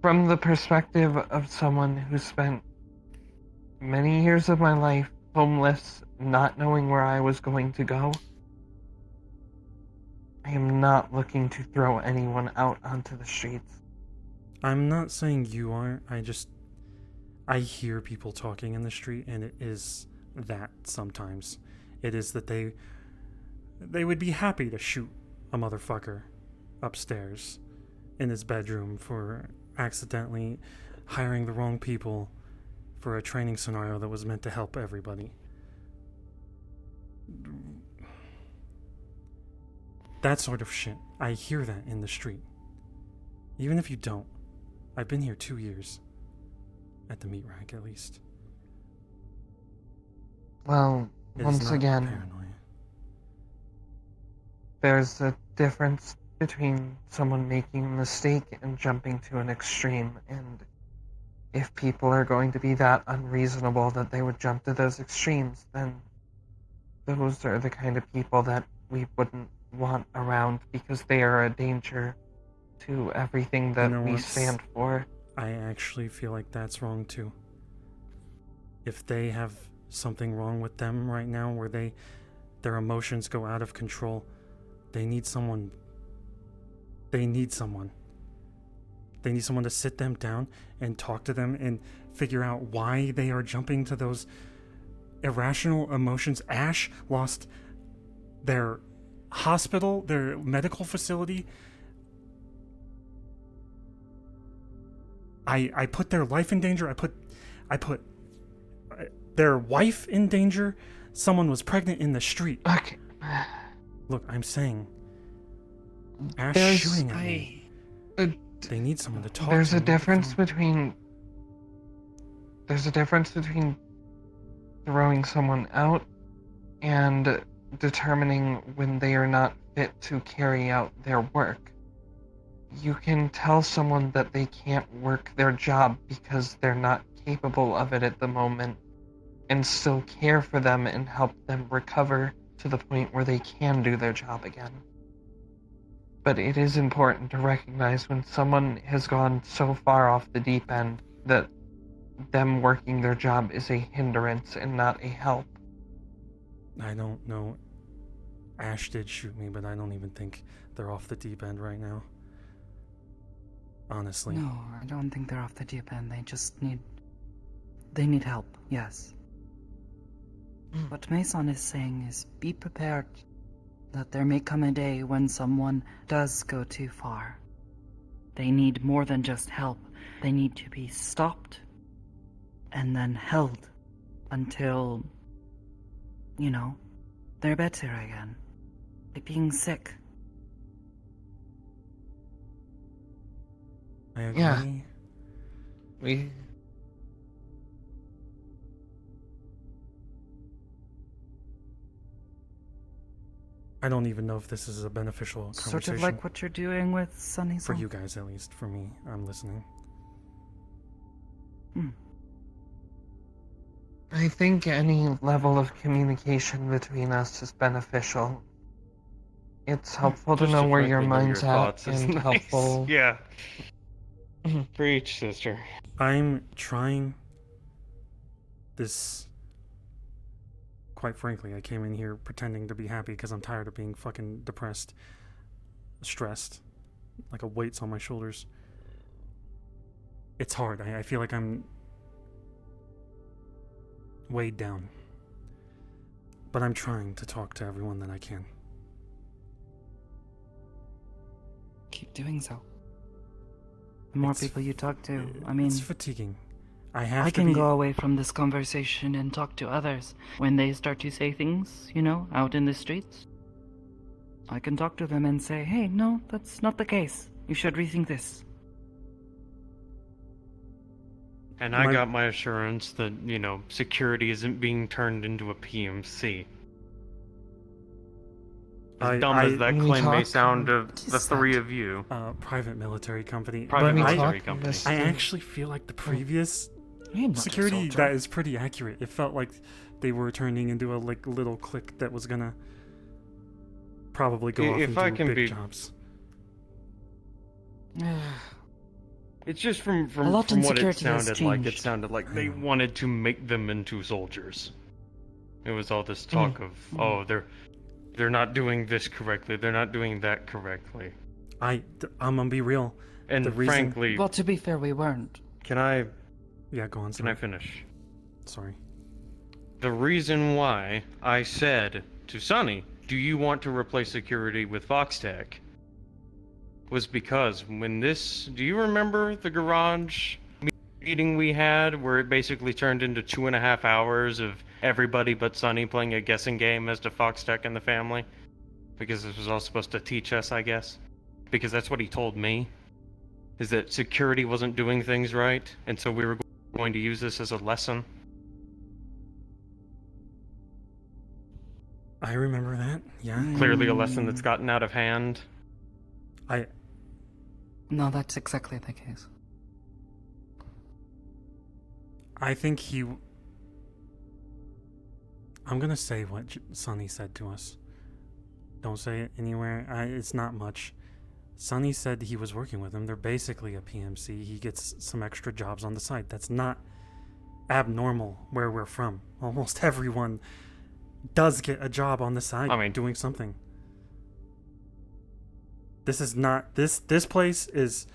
from the perspective of someone who spent many years of my life homeless, not knowing where I was going to go, I am not looking to throw anyone out onto the streets. I'm not saying you are. I hear people talking in the street, and it is that sometimes. It is that they would be happy to shoot a motherfucker upstairs in his bedroom for accidentally hiring the wrong people for a training scenario that was meant to help everybody. That sort of shit. I hear that in the street. Even if you don't. I've been here 2 years. At the meat rack, at least. Well, It is once not again, paranoia. there's a difference between someone making a mistake and jumping to an extreme, and if people are going to be that unreasonable that they would jump to those extremes, then those are the kind of people that we wouldn't want around because they are a danger to everything that we what's- stand for. I actually feel like that's wrong too. If they have something wrong with them right now where their emotions go out of control, they need someone. They need someone to sit them down and talk to them and figure out why they are jumping to those irrational emotions. Ash lost their hospital, their medical facility. I put their life in danger. I put their wife in danger. Someone was pregnant in the street. Okay. Look, I'm saying Ash There's- shooting at me. They need someone to talk There's to. a difference between throwing someone out and determining when they are not fit to carry out their work. You can tell someone that they can't work their job because they're not capable of it at the moment and still care for them and help them recover to the point where they can do their job again. But it is important to recognize when someone has gone so far off the deep end that them working their job is a hindrance and not a help. I don't know. Ash did shoot me, but I don't even think they're off the deep end right now. Honestly. No, I don't think they're off the deep end. They need help, yes. What Mason is saying is be prepared that there may come a day when someone does go too far. They need more than just help. They need to be stopped and then held until, they're better again. Like being sick. I agree. Yeah. I don't even know if this is a beneficial conversation. Sort of like what you're doing with Sunny For Song. you guys, at least. For me, I'm listening. I think any level of communication between us is beneficial. It's helpful to Just know where your frankly know mind's your at thoughts is and nice. helpful. Yeah. Preach, sister. I'm trying this. Quite frankly, I came in here pretending to be happy because I'm tired of being fucking depressed, stressed, like a weight's on my shoulders. It's hard. I feel like I'm weighed down. But I'm trying to talk to everyone that I can. Keep doing so. The more people you talk to, It's fatiguing. I can go away from this conversation and talk to others. When they start to say things, out in the streets, I can talk to them and say, hey, no, that's not the case. You should rethink this. And I got my assurance that, security isn't being turned into a PMC. As dumb as that claim may sound of the three of you. Private military company. Private But military company. I actually feel like the previous not a security, soldier. that is pretty accurate. It felt like they were turning into a little clique that was gonna probably go off If I and can do big be- jobs. It's just from A lot in what it security has sounded like. It changed. sounded like they wanted to make them into soldiers. It was all this talk of, oh, they're not doing this correctly. They're not doing that correctly. I'm gonna be real. And The reason- frankly, Well, to be fair, we weren't. can I Yeah, go on. can I finish? Sorry. The reason why I said to Sonny, "Do you want to replace security with Foxtech?" was because when this, do you remember the garage meeting we had where it basically turned into 2.5 hours of everybody but Sonny playing a guessing game as to Foxtech and the family? Because this was all supposed to teach us, I guess. Because that's what he told me, is that security wasn't doing things right, and so we were going to use this as a lesson. I remember that. Yeah. Clearly a lesson that's gotten out of hand. No, that's exactly the case. I think he. I'm gonna say what Sonny said to us. Don't say it anywhere. It's not much. Sonny said he was working with them. They're basically a PMC. He gets some extra jobs on the side. That's not abnormal where we're from. Almost everyone does get a job on the side doing something. This is not this place is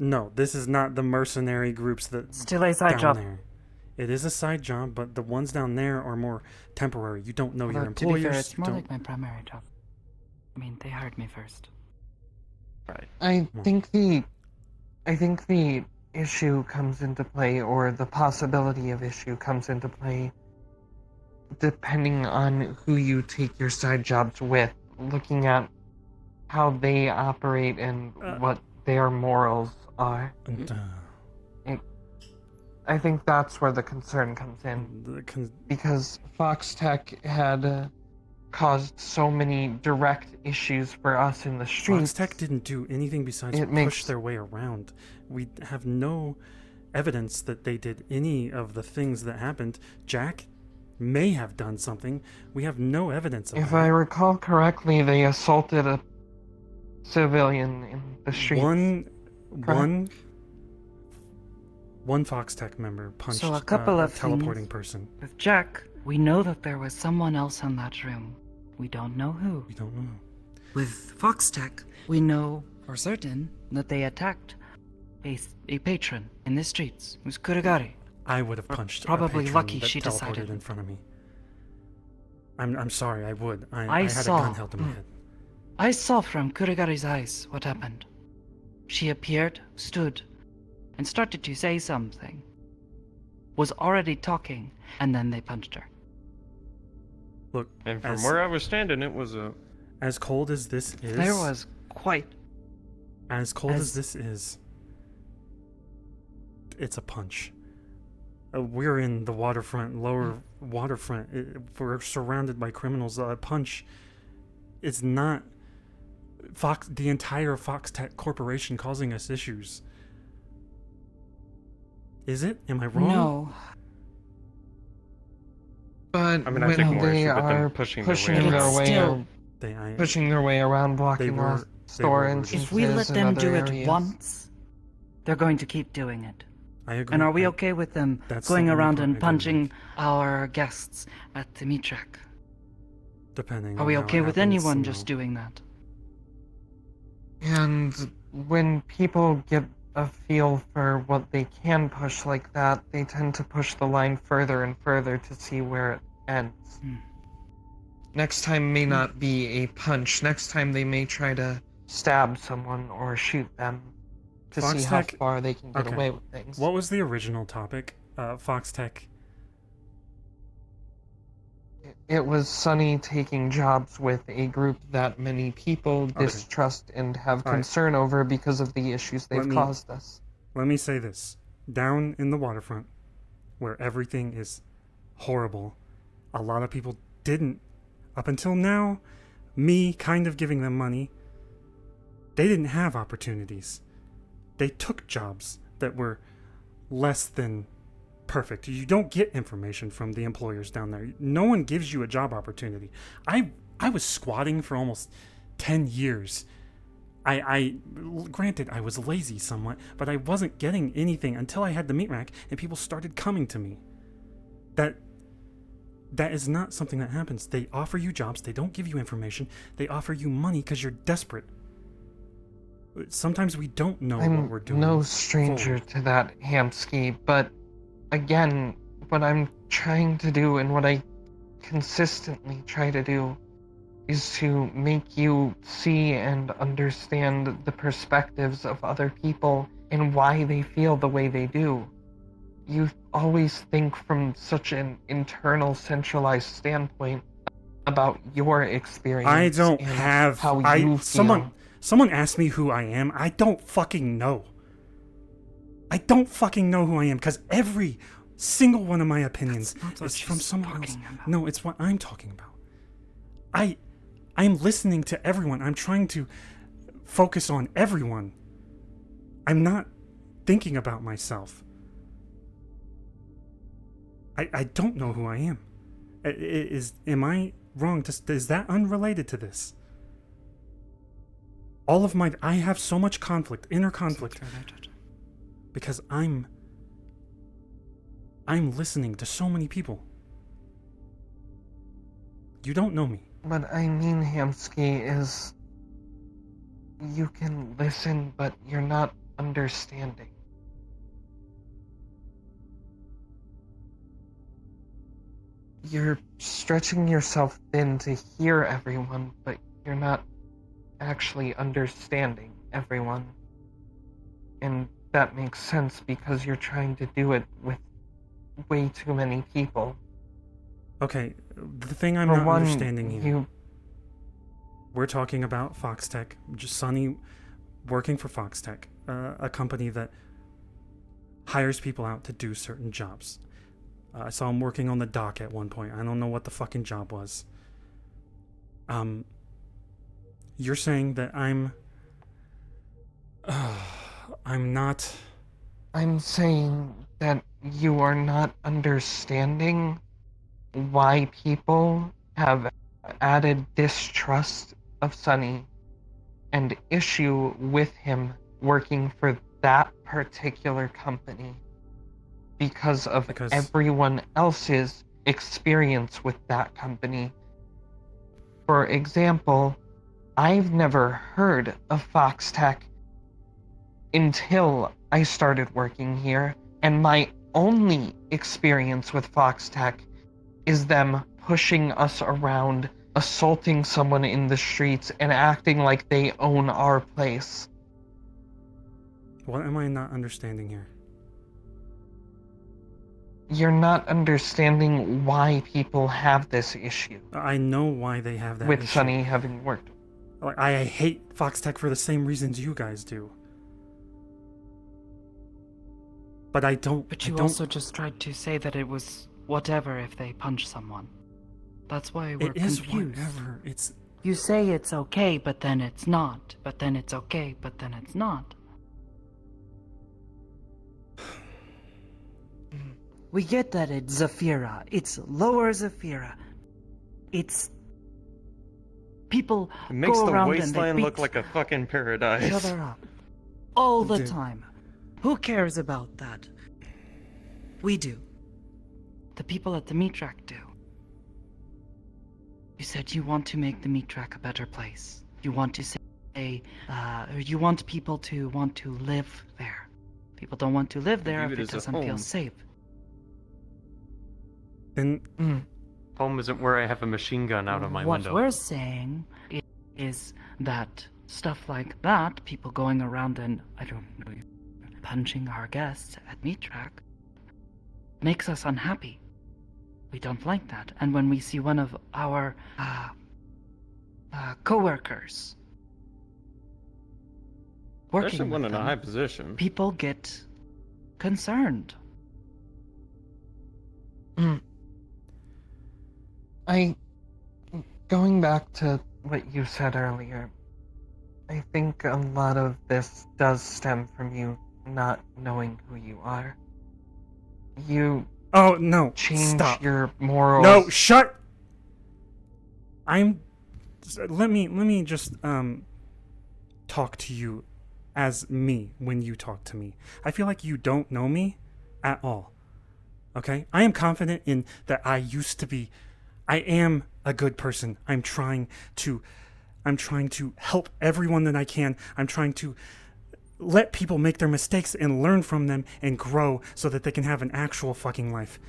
no, this is not the mercenary groups that Still a side down job. there. It is a side job, but the ones down there are more temporary. You don't know your Although, employers. to be fair, it's more don't- like my primary job. I mean, they hired me first. Right. I think the issue comes into play, or the possibility of issue comes into play, depending on who you take your side jobs with, looking at how they operate and what their morals are. I think that's where the concern comes in. Because Foxtech had caused so many direct issues for us in the streets. Foxtech didn't do anything besides push their way around. We have no evidence that they did any of the things that happened. Jack may have done something. We have no evidence of If that. I recall correctly, they assaulted a civilian in the streets. One Foxtech member punched So a couple a of teleporting things. person. With Jack, we know that there was someone else in that room. We don't know who. We don't know. With Foxtech, we know for certain that they attacked a patron in the streets. It was Kuragari. I would have punched. Probably a patron lucky that she teleported decided. in front of me. I'm sorry. I would. I had saw. a gun held to my head. I saw from Kuragari's eyes what happened. She appeared, stood, and started to say something. Was already talking, and then they punched her. Look, And from where I was standing, it was a... as cold as this is. There was quite. As cold as this is. It's a punch. We're in the waterfront, lower waterfront. We're surrounded by criminals. A punch. It's not the entire Foxtech Corporation causing us issues. Is it? Am I wrong? No. But I mean, I when take more they issue with them are pushing pushing their way their around. pushing their way around, blocking were- off they store were- entrances If we let and them other do it areas. once, they're going to keep doing it. I agree. And are we okay with them That's going the only around part I and don't punching our guests at the meat track? Depending Are on we how it okay with happens, anyone no. just doing that? And when people get a feel for what they can push like that, they tend to push the line further and further to see where it ends. Next time may not be a punch. Next time they may try to stab someone or shoot them to see how Foxtech- far they can get okay. away with things. What was the original topic? Foxtech. It was Sunny taking jobs with a group that many people distrust and have All right. concern over because of the issues they've caused us. Let me say this. Down in the waterfront, where everything is horrible, a lot of people didn't, up until now, me kind of giving them money, they didn't have opportunities. They took jobs that were less than perfect. You don't get information from the employers down there. No one gives you a job opportunity. I was squatting for almost 10 years. I granted I was lazy somewhat, but I wasn't getting anything until I had the meat rack and people started coming to me. That is not something that happens. They offer you jobs, they don't give you information, they offer you money because you're desperate. Sometimes we don't know what I'm we're doing. no stranger to that, Hamsky, but again, what I'm trying to do and what I consistently try to do is to make you see and understand the perspectives of other people and why they feel the way they do. You always think from such an internal, centralized standpoint about your experience. I don't and have how I you feel. someone asked me who I am. I don't fucking know. I don't fucking know who I am because every single one of my opinions is from someone else. No, it's what I'm talking about. I'm listening to everyone. I'm trying to focus on everyone. I'm not thinking about myself. I don't know who I am. Am I wrong? Is that unrelated to this? I have so much conflict, inner conflict, because I'm listening to so many people. You don't know me. What I mean, Hamsky, is you can listen, but you're not understanding. You're stretching yourself thin to hear everyone, but you're not actually understanding everyone. And that makes sense because you're trying to do it with way too many people. Okay, The thing I'm For not one, understanding here. We're talking about Foxtech, just Sonny working for Foxtech, a company that hires people out to do certain jobs. I saw him working on the dock at one point. I don't know what the fucking job was. You're saying that I'm not... I'm saying that you are not understanding why people have added distrust of Sonny and issue with him working for that particular company because of everyone else's experience with that company. For example, I've never heard of Foxtech until I started working here, and my only experience with Foxtech is them pushing us around, assaulting someone in the streets, and acting like they own our place. What am I not understanding here? You're not understanding why people have this issue. I know why they have that with issue. Sonny having worked. Like, I hate Foxtech for the same reasons you guys do. But I don't... But you also just tried to say that it was whatever if they punch someone. That's why we're confused. It is whatever. It's... You say it's okay, but then it's not. But then it's okay, but then it's not. We get that it's Zafira. It's lower Zafira. It's... People It makes go the around and they wasteland beat look like a fucking paradise. each other up. All the Dude. time. Who cares about that? We do. The people at the meat track do. You said you want to make the meat track a better place. You want to say, you want people to want to live there. People don't want to live there View if it it as a doesn't feel home. safe. Then... Home isn't where I have a machine gun out of my What window. we're saying is that stuff like that, people going around and, I don't know, punching our guests at meat track, makes us unhappy. We don't like that. And when we see one of our co-workers working Especially one with in a them, high position. people get concerned. Going back to what you said earlier, I think a lot of this does stem from you not knowing who you are. You Oh, no. change Stop. your morals. No, shut... Let me just, talk to you as me when you talk to me. I feel like you don't know me at all. Okay? I am confident in that I am a good person. I'm trying to I'm trying to help everyone that I can. I'm trying to let people make their mistakes and learn from them and grow so that they can have an actual fucking life.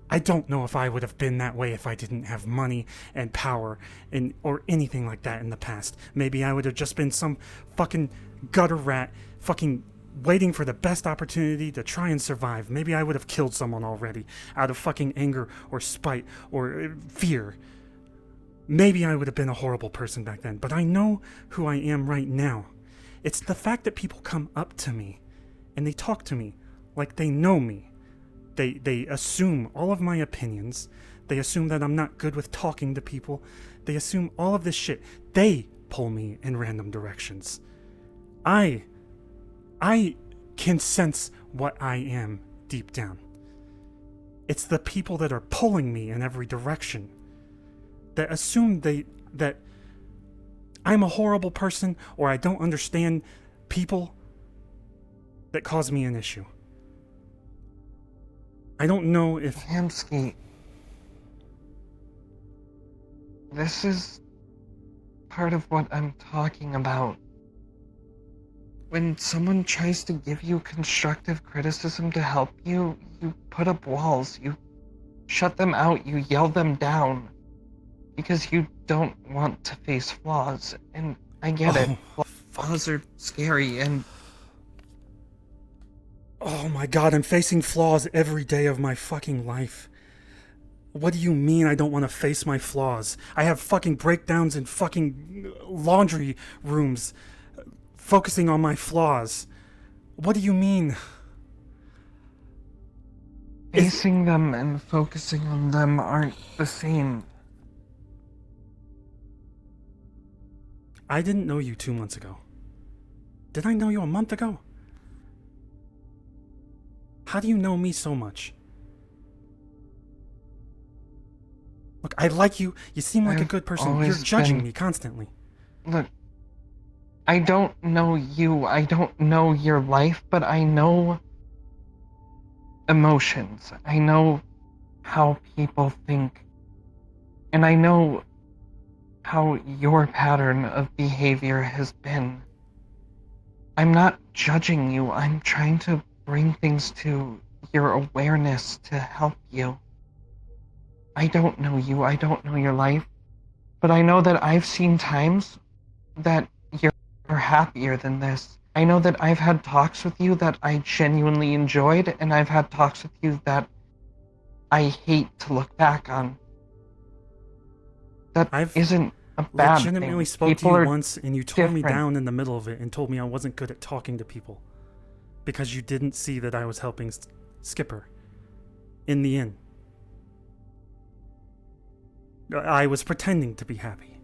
I don't know if I would have been that way if I didn't have money and power and or anything like that in the past. Maybe I would have just been some fucking gutter rat fucking waiting for the best opportunity to try and survive. Maybe I would have killed someone already out of fucking anger or spite or fear. Maybe I would have been a horrible person back then, but I know who I am right now. It's the fact that people come up to me and they talk to me like they know me. They assume all of my opinions. They assume that I'm not good with talking to people. They assume all of this shit. They pull me in random directions. I can sense what I am deep down. It's the people that are pulling me in every direction that assume that I'm a horrible person or I don't understand people that cause me an issue. I don't know if... Hamsky, this is part of what I'm talking about. When someone tries to give you constructive criticism to help you, you put up walls, you shut them out, you yell them down. Because you don't want to face flaws, and I get it. Flaws are scary, and... Oh my god, I'm facing flaws every day of my fucking life. What do you mean I don't want to face my flaws? I have fucking breakdowns in fucking laundry rooms, focusing on my flaws. What do you mean? Facing them and focusing on them aren't the same. I didn't know you 2 months ago. Did I know you a month ago? How do you know me so much? Look, I like you. You seem like a good person. You're judging me constantly. Look, I don't know you. I don't know your life, but I know emotions. I know how people think. And I know how your pattern of behavior has been. I'm not judging you. I'm trying to bring things to your awareness to help you. I don't know you. I don't know your life. But I know that I've seen times that you're happier than this. I know that I've had talks with you that I genuinely enjoyed, and I've had talks with you that I hate to look back on. That isn't a bad thing. Legitimately spoke to you once and you tore me down in the middle of it and told me I wasn't good at talking to people because you didn't see that I was helping Skipper in the inn. I was pretending to be happy.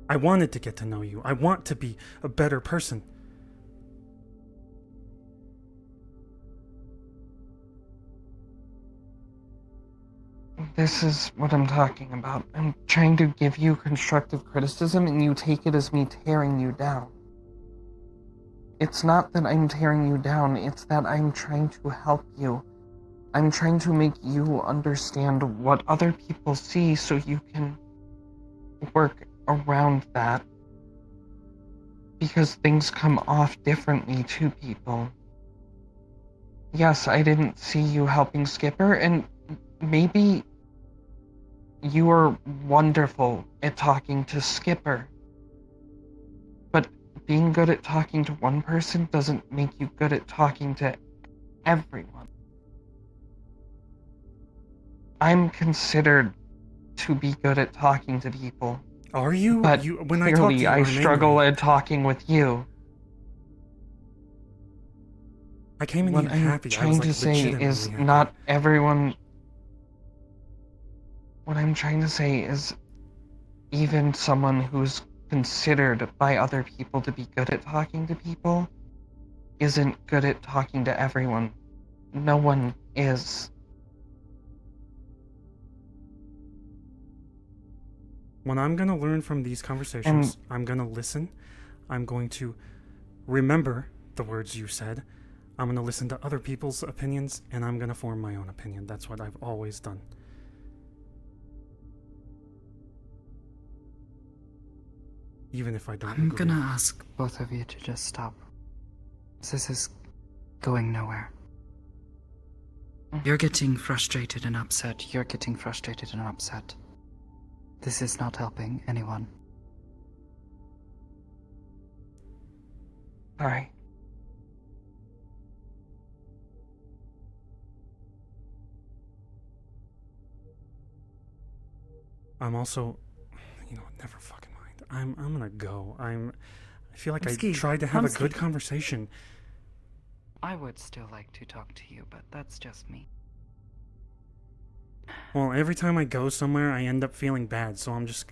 I wanted to get to know you. I want to be a better person. This is what I'm talking about. I'm trying to give you constructive criticism and you take it as me tearing you down. It's not that I'm tearing you down, it's that I'm trying to help you. I'm trying to make you understand what other people see so you can work around that. Because things come off differently to people. Yes, I didn't see you helping Skipper, and maybe you are wonderful at talking to Skipper. But being good at talking to one person doesn't make you good at talking to everyone. I'm considered to be good at talking to people. Are you? But When I talk to clearly you, I I'm struggle angry. at talking with you. I came in What here I'm happy. I trying was to like say legitimately is happy. not everyone... What I'm trying to say is even someone who's considered by other people to be good at talking to people isn't good at talking to everyone. No one is. When I'm going to learn from these conversations, I'm going to listen. I'm going to remember the words you said. I'm going to listen to other people's opinions, and I'm going to form my own opinion. That's what I've always done. even if I don't I'm agree. gonna ask both of you to just stop. This is going nowhere. You're getting frustrated and upset. You're getting frustrated and upset. This is not helping anyone. Sorry. I'm also, never fucking mind. I'm gonna go. I feel like I Humsky, tried to have a Humsky. good conversation. I would still like to talk to you, but that's just me. Well, every time I go somewhere, I end up feeling bad, so I'm just...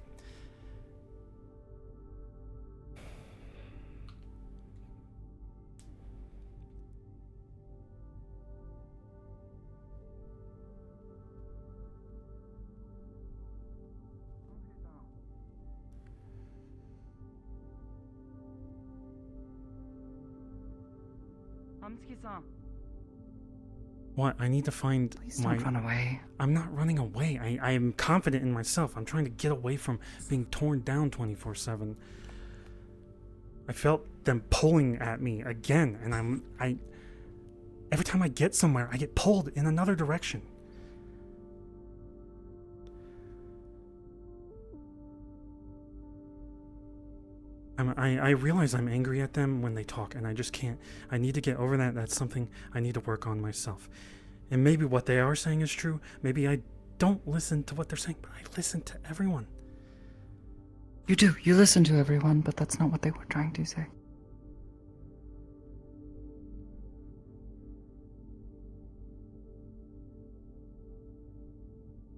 What? I need to find Please don't run away. I'm not running away. I am confident in myself. I'm trying to get away from being torn down 24/7. I felt them pulling at me again, and every time I get somewhere, I get pulled in another direction. I realize I'm angry at them when they talk, and I just can't. I need to get over that. That's something I need to work on myself. And maybe what they are saying is true. Maybe I don't listen to what they're saying, but I listen to everyone. You do. You listen to everyone, but that's not what they were trying to say.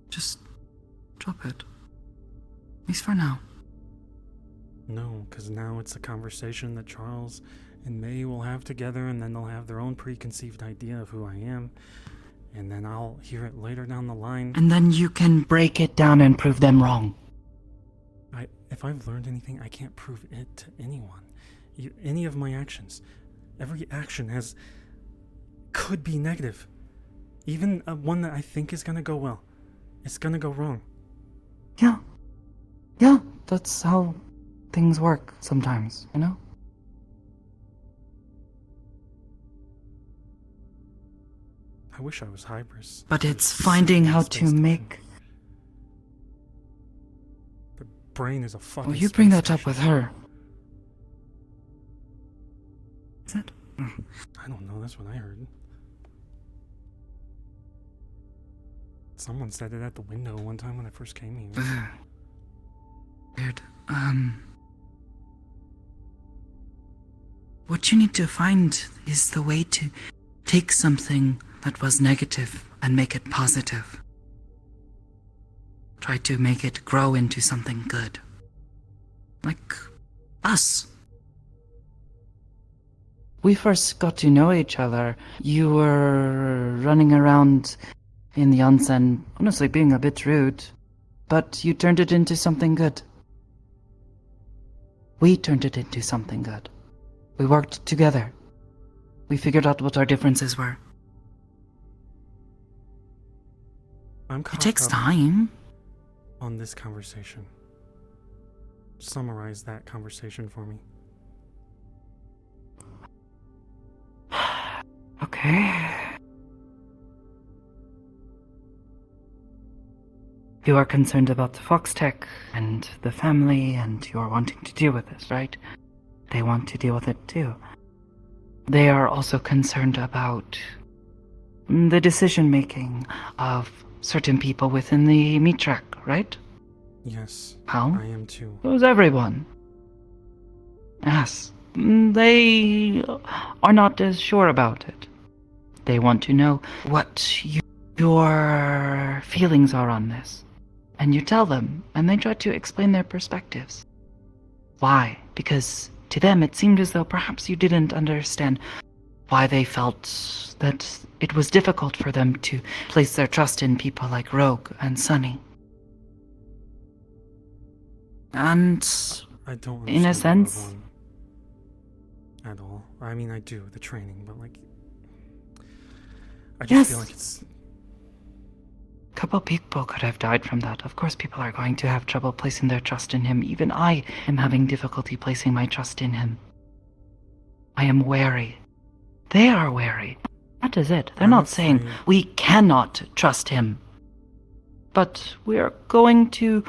Just drop it. At least for now. No, because now it's a conversation that Charles and May will have together, and then they'll have their own preconceived idea of who I am, and then I'll hear it later down the line. And then you can break it down and prove them wrong. If I've learned anything, I can't prove it to anyone. Any of my actions. Every action could be negative. Even one that I think is gonna go well. It's gonna go wrong. Yeah. Yeah, that's how things work sometimes, you know? I wish I was Hybris. But it's finding how to make... The brain is a fucking... Well, you bring that up with her. Is it? I don't know, that's what I heard. Someone said it at the window one time when I first came here. Weird. What you need to find is the way to take something that was negative and make it positive. Try to make it grow into something good. Like us. We first got to know each other. You were running around in the onsen, honestly being a bit rude, but you turned it into something good. We turned it into something good. We worked together. We figured out what our differences were. It takes time. On this conversation. Summarize that conversation for me. Okay. You are concerned about the Fox Tech and the family, and you are wanting to deal with this, right? They want to deal with it too. They are also concerned about the decision-making of certain people within the meat track, right? Yes. How? I am too. It was everyone. Yes. They are not as sure about it. They want to know what your feelings are on this. And you tell them, and they try to explain their perspectives. Why? Because to them it seemed as though perhaps you didn't understand why they felt that it was difficult for them to place their trust in people like Rogue and Sunny. And I don't in a understand sense, Padawan at all. I mean, I do the training, but like, I just feel like it's. couple people could have died from that. Of course, people are going to have trouble placing their trust in him. Even I am having difficulty placing my trust in him. I am wary. They are wary. That is it. They're I'm not saying afraid- we cannot trust him. But we are going to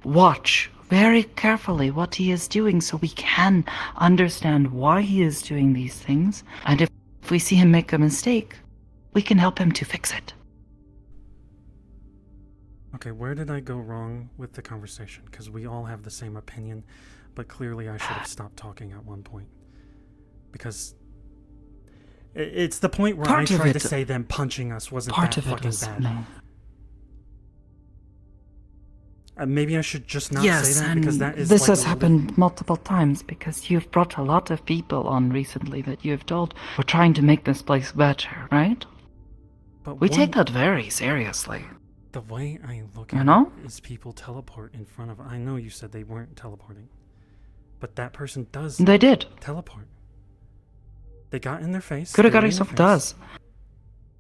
watch very carefully what he is doing so we can understand why he is doing these things. And if we see him make a mistake, we can help him to fix it. Okay, where did I go wrong with the conversation? Because we all have the same opinion, but clearly I should have stopped talking at one point. Because it's the point where Part I of tried to it- say them punching us wasn't Part that of it fucking was bad. me. Maybe I should just not Yes, say that and because that is this like has a little happened multiple times because you've brought a lot of people on recently that you've told we're trying to make this place better, right? But We one- take that very seriously. The way I look You at know? it is people teleport in front of. I know you said they weren't teleporting, but that person does. They did. Teleport. They got in their face. Could have they got were in their yourself face. does.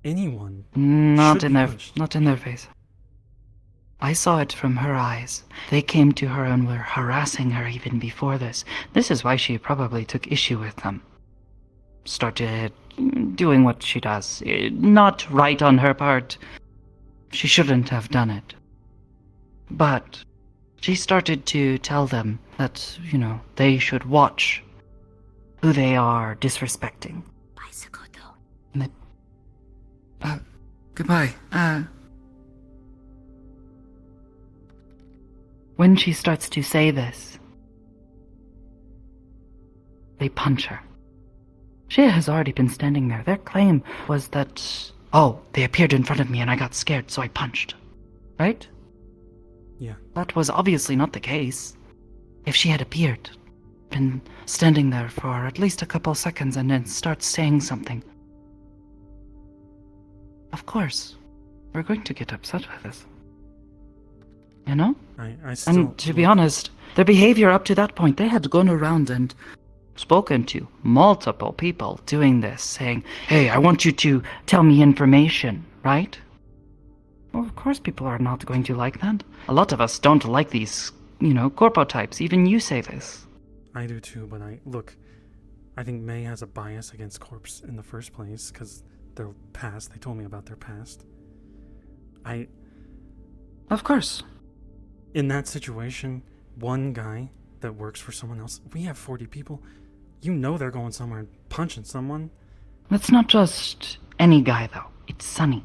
Anyone. Not should in be their punched. not in their face. I saw it from her eyes. They came to her and were harassing her even before this. This is why she probably took issue with them. Started doing what she does. Not right on her part. She shouldn't have done it. But she started to tell them that, they should watch who they are disrespecting. And they... goodbye. When she starts to say this, they punch her. She has already been standing there. Their claim was that, they appeared in front of me and I got scared, so I punched. Right? Yeah. That was obviously not the case. If she had appeared, been standing there for at least a couple seconds and then starts saying something, of course, we're going to get upset with this. You know? I still. And to be honest, their behavior up to that point, they had gone around and spoken to multiple people doing this, saying, hey, I want you to tell me information, right? Well, of course people are not going to like that. A lot of us don't like these, corpo types. Even you say this. I do too, but I think May has a bias against Corpse in the first place because their past. They told me about their past. Of course. In that situation, one guy that works for someone else, we have 40 people. They're going somewhere and punching someone. It's not just any guy, though. It's Sonny.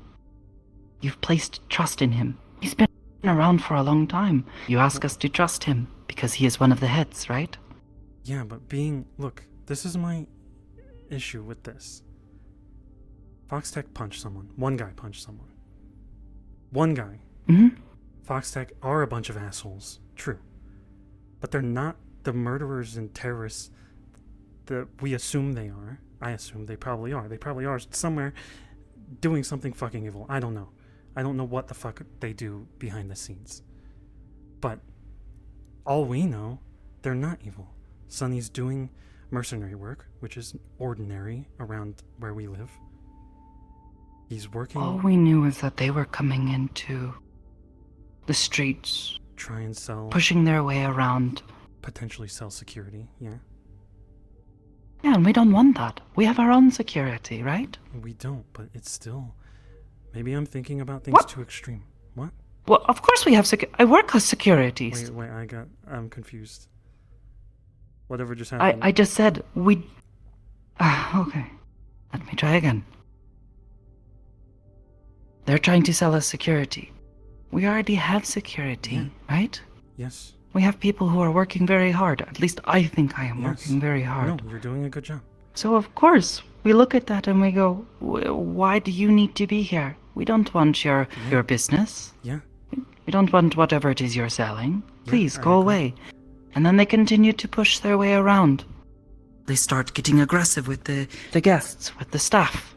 You've placed trust in him. He's been around for a long time. You ask us to trust him because he is one of the heads, right? Yeah, but look, this is my issue with this. Foxtech punched someone. One guy punched someone. One guy. Mm-hmm. Foxtech are a bunch of assholes. True. But they're not the murderers and terrorists that we assume they are. I assume they probably are. They probably are somewhere doing something fucking evil. I don't know. I don't know what the fuck they do behind the scenes. But all we know, they're not evil. Sonny's doing mercenary work, which is ordinary around where we live. He's working... All we knew is that they were coming into the streets, try and sell... pushing their way around. Potentially sell security, yeah. Yeah, and we don't want that. We have our own security, right? We don't, but it's still... Maybe I'm thinking about things too extreme. What? Well, of course we have I work as security. Wait, I'm confused. Whatever just happened. I just said we... okay. Let me try again. They're trying to sell us security. We already have security, right? Yes. We have people who are working very hard. At least I think I am working very hard. No, you're doing a good job. So of course, we look at that and we go, why do you need to be here? We don't want your business. Yeah. We don't want whatever it is you're selling. Please, I go agree. away. And then they continue to push their way around. They start getting aggressive with the guests, with the staff.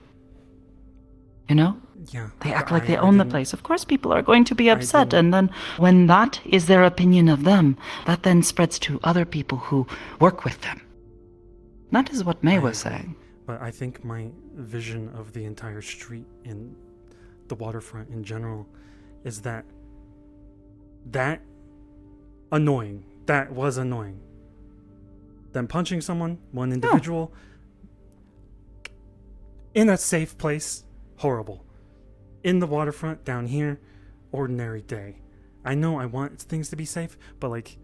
You know? Yeah. They act like they own the place. Of course people are going to be upset, and then when that is their opinion of them, that then spreads to other people who work with them. That is what May was saying. But I think my vision of the entire street and the waterfront in general is that annoying. That was annoying. Them punching someone, one individual, in a safe place, horrible. In the waterfront, down here, ordinary day. I know I want things to be safe, but like,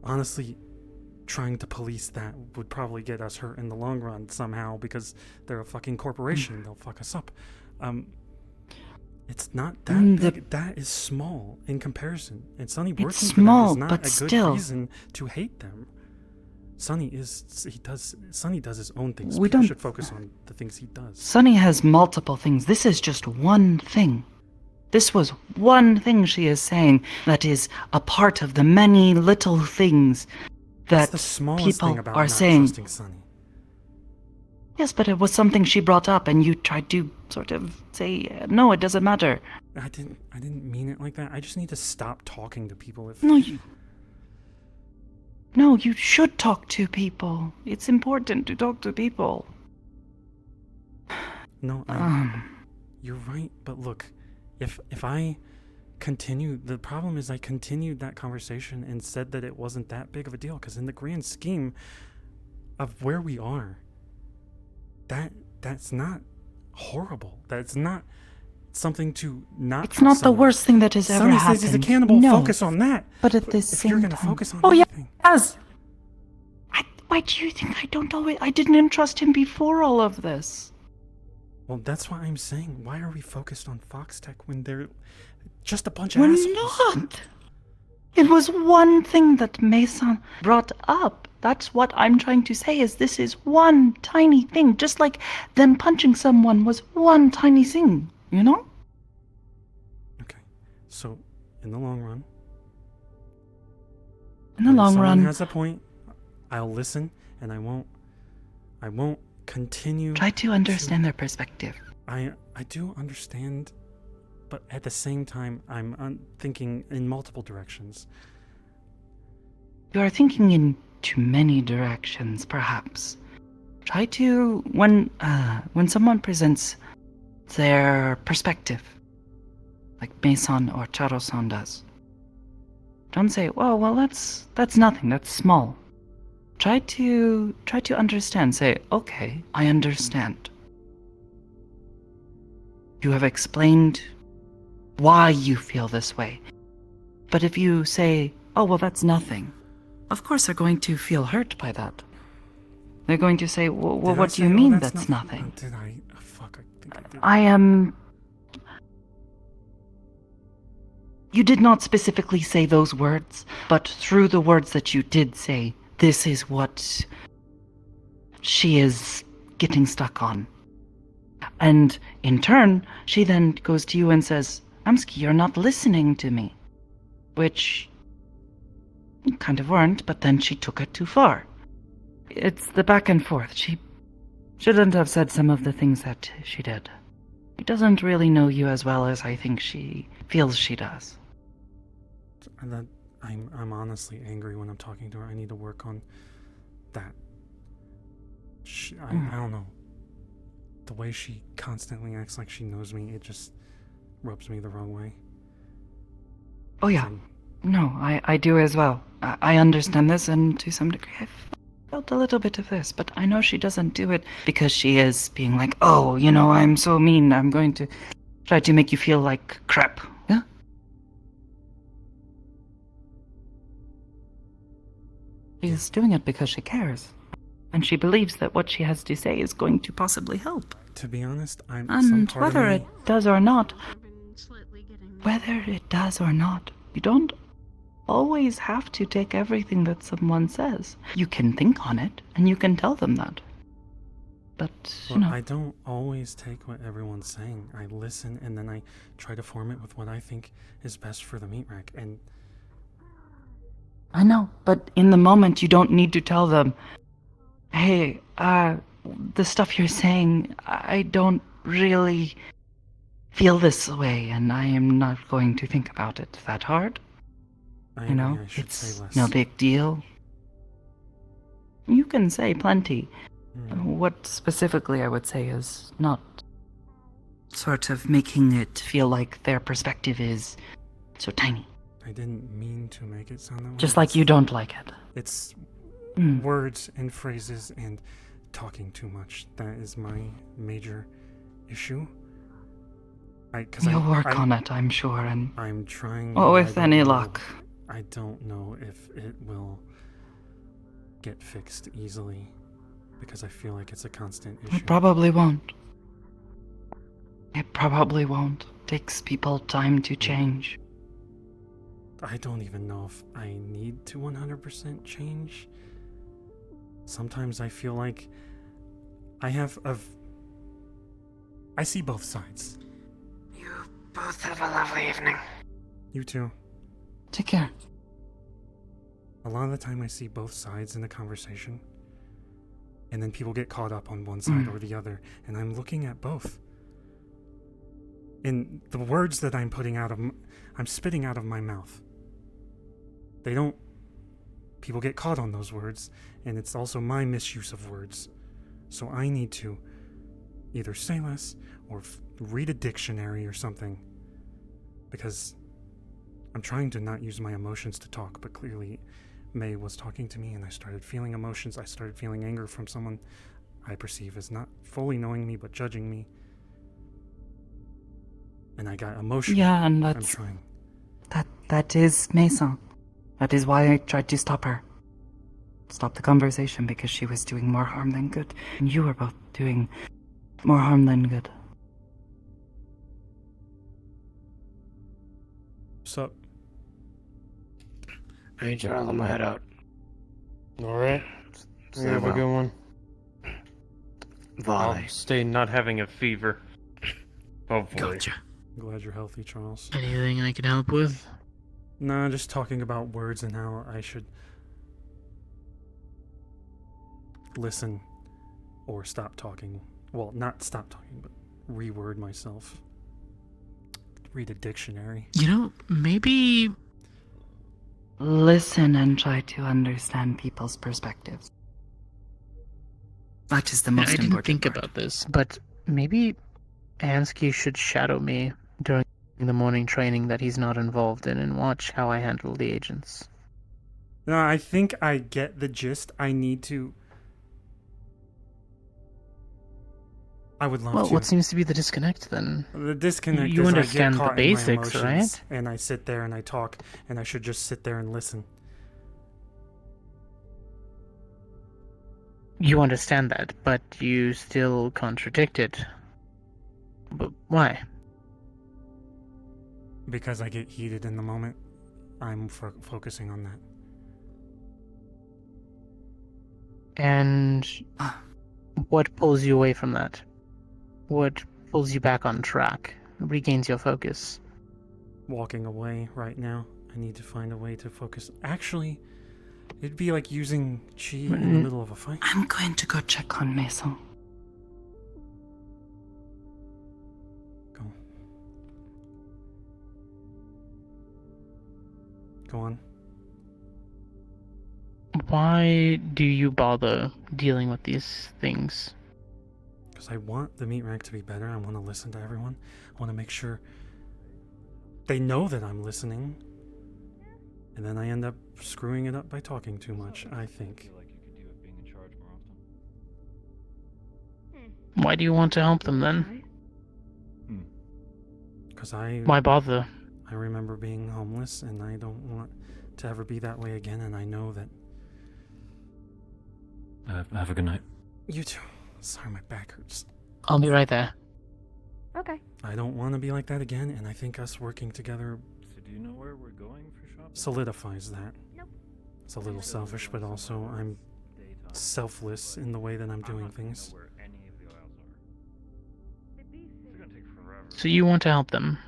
honestly, trying to police that would probably get us hurt in the long run somehow because they're a fucking corporation. They'll fuck us up. It's not that big. That is small in comparison. And Sonny working for them is not a good reason to hate them. Sonny does his own things. We should focus on the things he does. Sonny has multiple things. This is just one thing. This was one thing she is saying that is a part of the many little things that people are saying. Sonny. Yes, but it was something she brought up, and you tried to sort of say, no, it doesn't matter. I didn't mean it like that. I just need to stop talking to people. No, you should talk to people. It's important to talk to people. No, you're right, but look, if I continue, the problem is I continued that conversation and said that it wasn't that big of a deal, because in the grand scheme of where we are, that's not horrible. That's not something to not. It's not the worst thing that has ever happened. Sonny says he's a cannibal. No. Focus on that. But at this if you're gonna focus on anything. Yes. Why do you think I didn't entrust him before all of this? Well, that's why I'm saying, why are we focused on Foxtech when they're just a bunch of assholes? We're not. It was one thing that Mason brought up. That's what I'm trying to say, is this is one tiny thing. Just like them punching someone was one tiny thing, you know? Okay. So, in the long run... someone has a point, I'll listen, and I won't continue... Try to understand their perspective. I do understand, but at the same time, I'm thinking in multiple directions. You are thinking in too many directions, perhaps. Try to, when someone presents their perspective, like Mason or Charo-san does, don't say, well, that's nothing, that's small. Try to understand. Say, okay, I understand. You have explained why you feel this way. But if you say, oh, well, that's nothing, of course they're going to feel hurt by that. They're going to say, well, what do you mean that's nothing? Did I? Oh, fuck, I think I did. I am... You did not specifically say those words, but through the words that you did say, this is what she is getting stuck on. And in turn, she then goes to you and says, Amski, you're not listening to me. Which you kind of weren't, but then she took it too far. It's the back and forth. She shouldn't have said some of the things that she did. She doesn't really know you as well as I think she feels she does. And I'm honestly angry when I'm talking to her. I need to work on that. I don't know. The way she constantly acts like she knows me, it just rubs me the wrong way. Oh yeah. No, I do as well. I understand this, and to some degree I felt a little bit of this, but I know she doesn't do it because she is being like, oh, I'm so mean, I'm going to try to make you feel like crap. Yeah? She's doing it because she cares. And she believes that what she has to say is going to possibly help. To be honest, And whether it does or not, you don't always have to take everything that someone says. You can think on it, and you can tell them that. But, I don't always take what everyone's saying. I listen, and then I try to form it with what I think is best for the meat rack, and... I know, but in the moment you don't need to tell them, hey, the stuff you're saying, I don't really feel this way, and I am not going to think about it that hard. It's no big deal. You can say plenty. What specifically I would say is not sort of making it feel like their perspective is so tiny. I didn't mean to make it sound that way. Just like you don't like it. It's Mm. words and phrases and talking too much. That is my major issue. You'll work on it, I'm sure, and I'm trying. oh, but I with don't any know- luck. I don't know if it will get fixed easily because I feel like it's a constant issue. It probably won't. It probably won't. Takes people time to change. I don't even know if I need to 100% change. Sometimes I feel like I see both sides. You both have a lovely evening. You too. Take care. A lot of the time I see both sides in a conversation, and then people get caught up on one side or the other, and I'm looking at both. And the words that I'm I'm spitting out of my mouth. People get caught on those words, and it's also my misuse of words. So I need to either say less or read a dictionary or something, because I'm trying to not use my emotions to talk, but clearly May was talking to me and I started feeling emotions. I started feeling anger from someone I perceive as not fully knowing me but judging me. And I got emotional. Yeah, and I'm that's trying. that is Mason. That is why I tried to stop her. Stop the conversation because she was doing more harm than good. And you were both doing more harm than good. What's up? Hey, Charles, I'm gonna head out. Alright. Stay You have a well. good one. Volley. I'll stay not having a fever. Hopefully. Gotcha. I'm glad you're healthy, Charles. Anything I can help with? Nah, just talking about words and how I should listen or stop talking. Well, not stop talking, but reword myself. Read a dictionary. You know, maybe Listen and try to understand people's perspectives. That is the most I didn't important think part. about this, but maybe Ansky should shadow me during the morning training that he's not involved in and watch how I handle the agents. No, I think I get the gist. I need to. I would love Well, to. what seems to be the disconnect then? The disconnect You is understand I the get caught in my basics, emotions, right? And I sit there and I talk, and I should just sit there and listen. You understand that, but you still contradict it. But why? Because I get heated in the moment. I'm focusing on that. And what pulls you away from that? What pulls you back on track? Regains your focus? Walking away right now. I need to find a way to focus. Actually, it'd be like using chi in the middle of a fight. I'm going to go check on Mason. Go on. Why do you bother dealing with these things? Because I want the meat rack to be better. I want to listen to everyone. I want to make sure they know that I'm listening. And then I end up screwing it up by talking too much, I think. Why do you want to help them then? Because Why bother? I remember being homeless, and I don't want to ever be that way again, and I know that... Have a good night. You too. Sorry, my back hurts. I'll be right there. Okay. I don't want to be like that again, and I think us working together So do you know where we're going for shopping? solidifies that. It's a little selfish, but also I'm selfless in the way that I'm doing things. So you want to help them?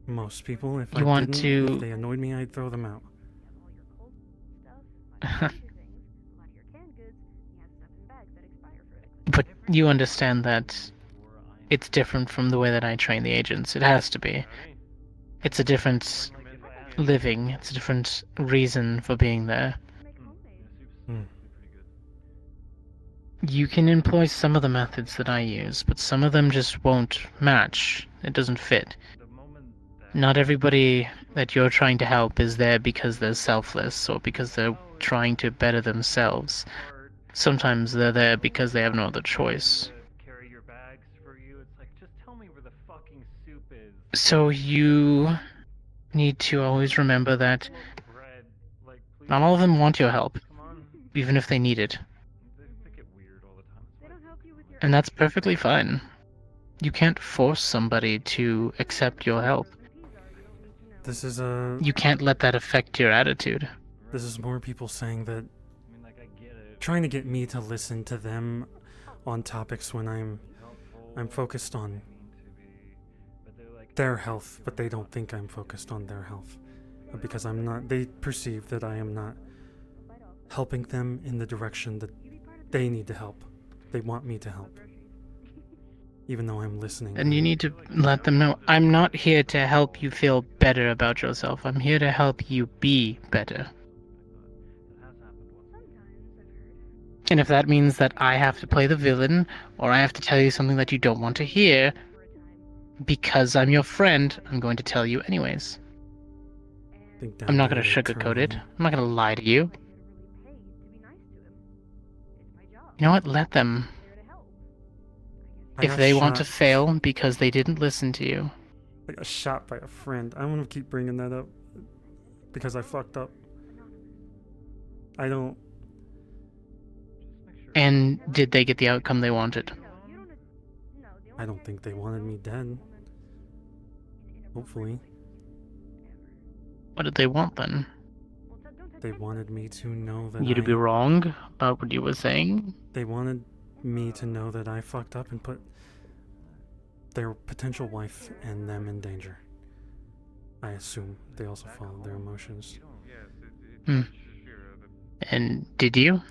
Most people, if You I want didn't, to- if they annoyed me, I'd throw them out. But you understand that it's different from the way that I train the agents. It has to be. It's a different living. It's a different reason for being there. You can employ some of the methods that I use, but some of them just won't match. It doesn't fit. Not everybody that you're trying to help is there because they're selfless or because they're trying to better themselves. Sometimes they're there because they have no other choice. So you need to always remember that not all of them want your help, even if they need it. And that's perfectly fine. You can't force somebody to accept your help. This is a... You can't let that affect your attitude. This is more people saying that... Trying to get me to listen to them on topics when I'm focused on their health, but they don't think I'm focused on their health. Because I'm not... They perceive that I am not helping them in the direction that they need to help. They want me to help. Even though I'm listening. And you need to let them know, I'm not here to help you feel better about yourself. I'm here to help you be better. And if that means that I have to play the villain, or I have to tell you something that you don't want to hear, because I'm your friend, I'm going to tell you anyways. I'm not going to sugarcoat it. I'm not going to lie to you. You know what? Let them. If they want to fail because they didn't listen to you. I got shot by a friend. I'm gonna keep bringing that up because I fucked up. I don't... And did they get the outcome they wanted? I don't think they wanted me dead. Hopefully. What did they want then? They wanted me to know that You to be wrong about what you were saying? They wanted me to know that I fucked up and put their potential wife and them in danger. I assume they also followed their emotions. Hmm. And did you?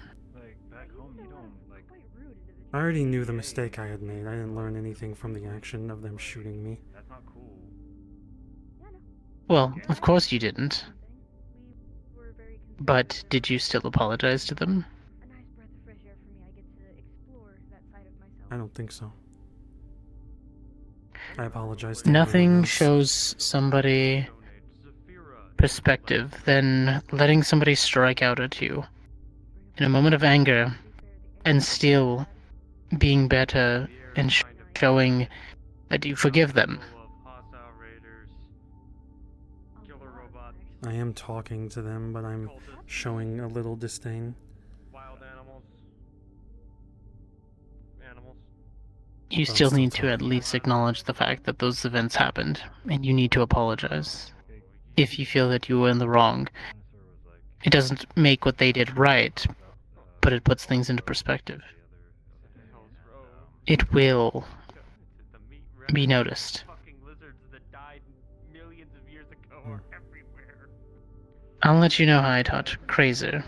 I already knew the mistake I had made. I didn't learn anything from the action of them shooting me. Well, of course you didn't. But did you still apologize to them? I don't think so. I apologize to Nothing everyone else. shows somebody perspective than letting somebody strike out at you in a moment of anger and still being better and showing that you forgive them. I am talking to them, but I'm showing a little disdain. You still need to at least acknowledge the fact that those events happened, and you need to apologize. If you feel that you were in the wrong, it doesn't make what they did right, but it puts things into perspective. It will be noticed. I'll let you know how I taught Krazer.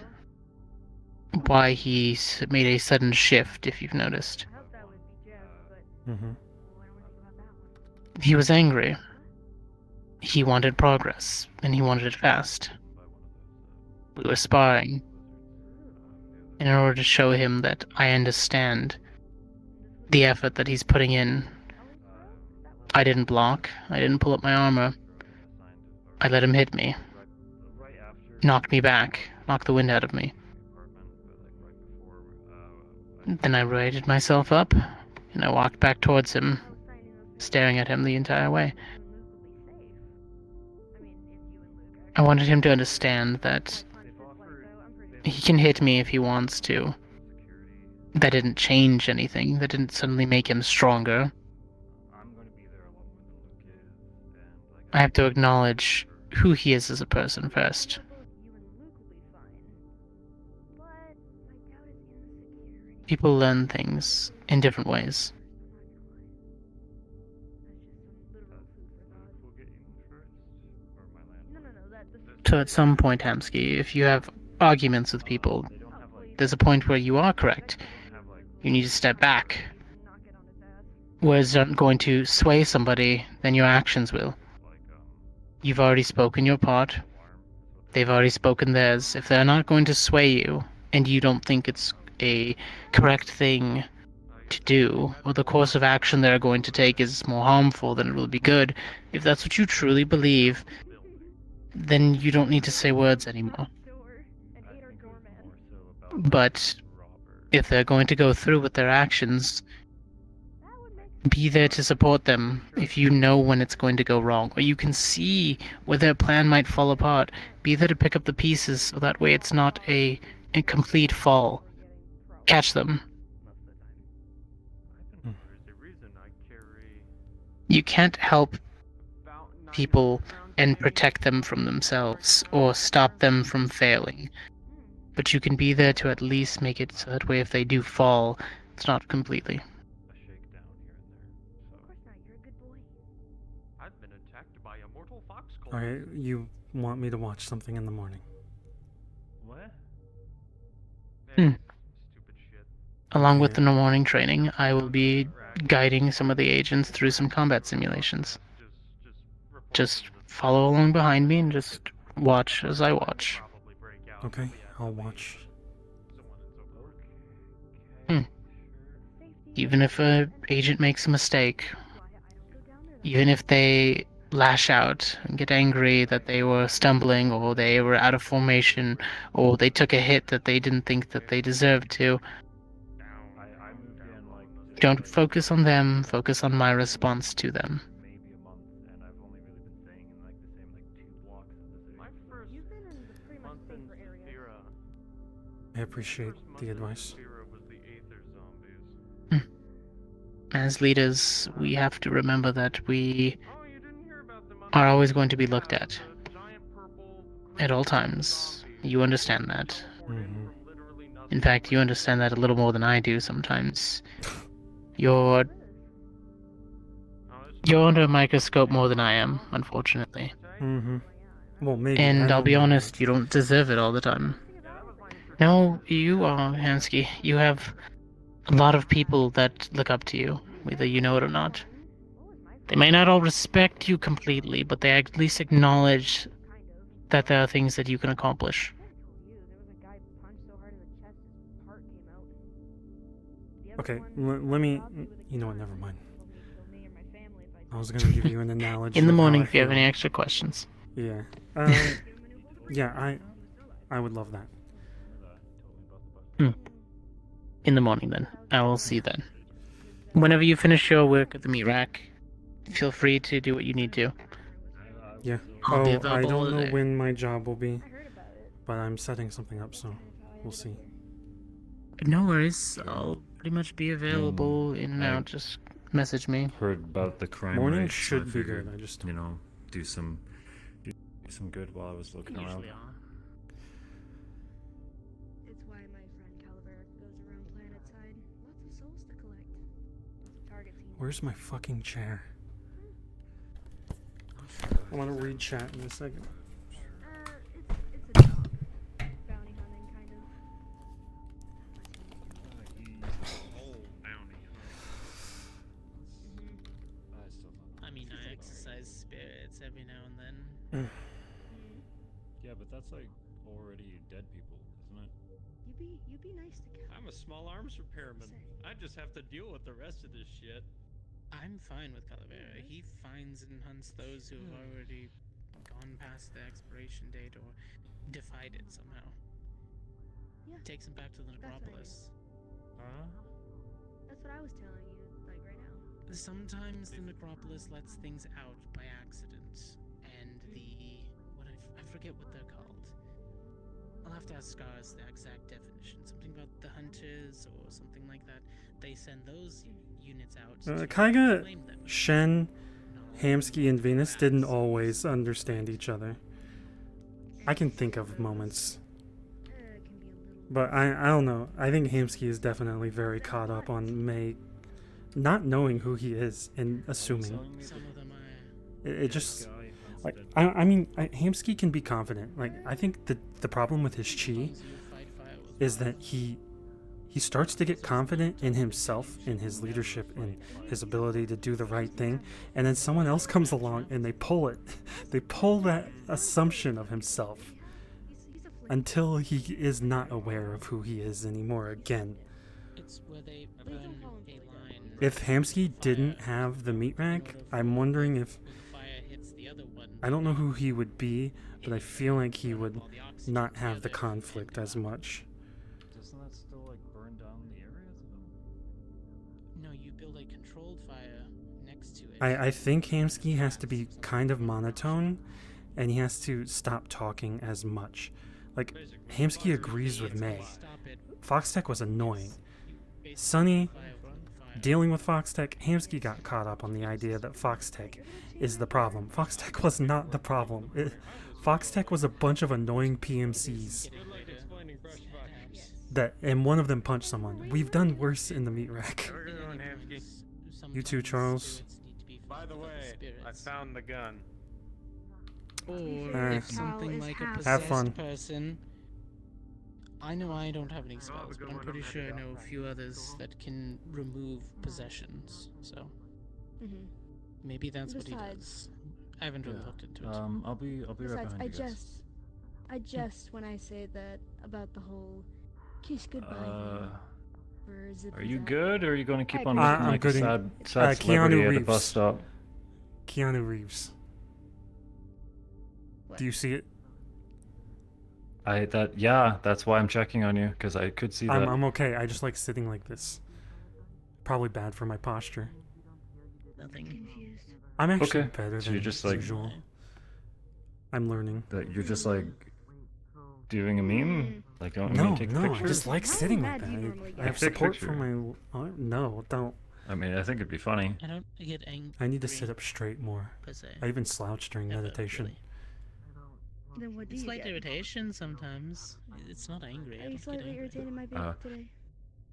Why he made a sudden shift, if you've noticed. Mm-hmm. He was angry. He wanted progress, and he wanted it fast. We were sparring. In order to show him that I understand the effort that he's putting in. I didn't block. I didn't pull up my armor. I let him hit me. Knocked me back. Knocked the wind out of me. Then I righted myself up, and I walked back towards him, staring at him the entire way. I wanted him to understand that he can hit me if he wants to. That didn't change anything. That didn't suddenly make him stronger. I have to acknowledge who he is as a person first. People learn things in different ways. So at some point, Hamsky, if you have arguments with people, there's a point where you are correct. You need to step back. Words aren't going to sway somebody, then your actions will. You've already spoken your part. They've already spoken theirs. If they're not going to sway you, and you don't think it's a correct thing to do, or the course of action they're going to take is more harmful than it will be good, if that's what you truly believe, then you don't need to say words anymore. But if they're going to go through with their actions, be there to support them if you know when it's going to go wrong, or you can see where their plan might fall apart. Be there to pick up the pieces so that way it's not a complete fall. Catch them. You can't help people and protect them from themselves or stop them from failing. But you can be there to at least make it so that way if they do fall, it's not completely. Alright, you want me to watch something in the morning? What? Along with the morning training, I will be guiding some of the agents through some combat simulations. Just follow along behind me and just watch as I watch. Okay, I'll watch. Even if an agent makes a mistake, even if they lash out and get angry that they were stumbling or they were out of formation or they took a hit that they didn't think that they deserved to, don't focus on them, focus on my response to them. I appreciate the advice. As leaders, we have to remember that we are always going to be looked at all times. You understand that. In fact, you understand that a little more than I do sometimes. You're under a microscope more than I am, unfortunately. Well, maybe. And I'll be honest, you don't deserve it all the time. No, you are, Hansky. You have a lot of people that look up to you, whether you know it or not. They may not all respect you completely, but they at least acknowledge that there are things that you can accomplish. Okay, let me... You know what, never mind. I was gonna give you an analogy. In the of how morning, I if you have feel. any extra questions. Yeah. Yeah, I would love that. In the morning, then. I will see you then. Whenever you finish your work at the meat rack, feel free to do what you need to. Yeah. I'll be I available don't know today. when my job will be, but I'm setting something up, so we'll see. No worries. I'll pretty much be available in and I out. Just message me. Heard about the crime Morning rate, so I should be figured, good, I just- you know, do some good while I was looking around. Usually are. It's why my friend Caliberic goes around planetside. Lots of souls to collect. Target team. Where's my fucking chair? I want to read chat in a second. It's a job. Bounty hunting, kind of. I mean, I exercise spirits every now and then. Yeah, but that's like already dead people, isn't it? You be nice to Cal. I'm a small arms repairman. I just have to deal with the rest of this shit. I'm fine with Calavera. He finds and hunts those who have already gone past the expiration date or defied it somehow. Yeah. Takes them back to the That's what I necropolis. That's what I was telling you, like right now. Sometimes the necropolis lets things out by accident, and I forget what they're called. I'll have to ask Scars the exact definition. Something about the hunters or something like that. They send those units out. to Kaiga, claim them. Shen, Hamsky, and Venus didn't always understand each other. I can think of moments. But I don't know. I think Hamsky is definitely very caught up on May not knowing who he is and assuming. Some of them It just... Like, I mean, Hamsky can be confident. Like, I think the problem with his chi is that he starts to get confident in himself, in his leadership, in his ability to do the right thing, and then someone else comes along and they pull it. They pull that assumption of himself. until he is not aware of who he is anymore again. It's where they burn a line. If Hamsky didn't have the meat rack, I'm wondering if... Fire hits the other one. I don't know who he would be, but I feel like he would not have the conflict as much. Doesn't that still like burn down the area though? No, you build a controlled fire next to it. I think Hamsky has to be kind of monotone, and he has to stop talking as much. Like, Hamsky agrees with May. Foxtech was annoying. Sunny, dealing with Foxtech, Hamsky got caught up on the idea that Foxtech is the problem. Foxtech was not the problem. Foxtech was a bunch of annoying PMCs. And one of them punched someone. We've done worse in the meat rack. You too, Charles. By the way, I found the gun. Or if something like a have possessed fun. person. I know I don't have any spells, but I'm pretty sure I know a few others that can remove possessions. So maybe that's what he does. I haven't really looked into it. I'll be right Besides, behind you guys. I jest when I say that about the whole kiss goodbye. Are you good, or are you going to keep on I'm looking like a good. sad celebrity Keanu at a Reeves. bus stop? Keanu Reeves. Do you see it? That's why I'm checking on you, because I could see that. I'm okay. I just like sitting like this. Probably bad for my posture. Nothing. I'm actually Okay, better so than you're just like usual. I'm learning. that. You're just like doing a meme. Like, don't No, take a no, I picture. just like sitting like that. I have Take a support picture. from my... no, don't. I mean, I think it'd be funny. I don't get angry. I need to sit up straight more. Per se. I even slouch during meditation. Then what do It's you like get? irritation sometimes. It's not angry. I Are you don't get slightly angry. irritated by today?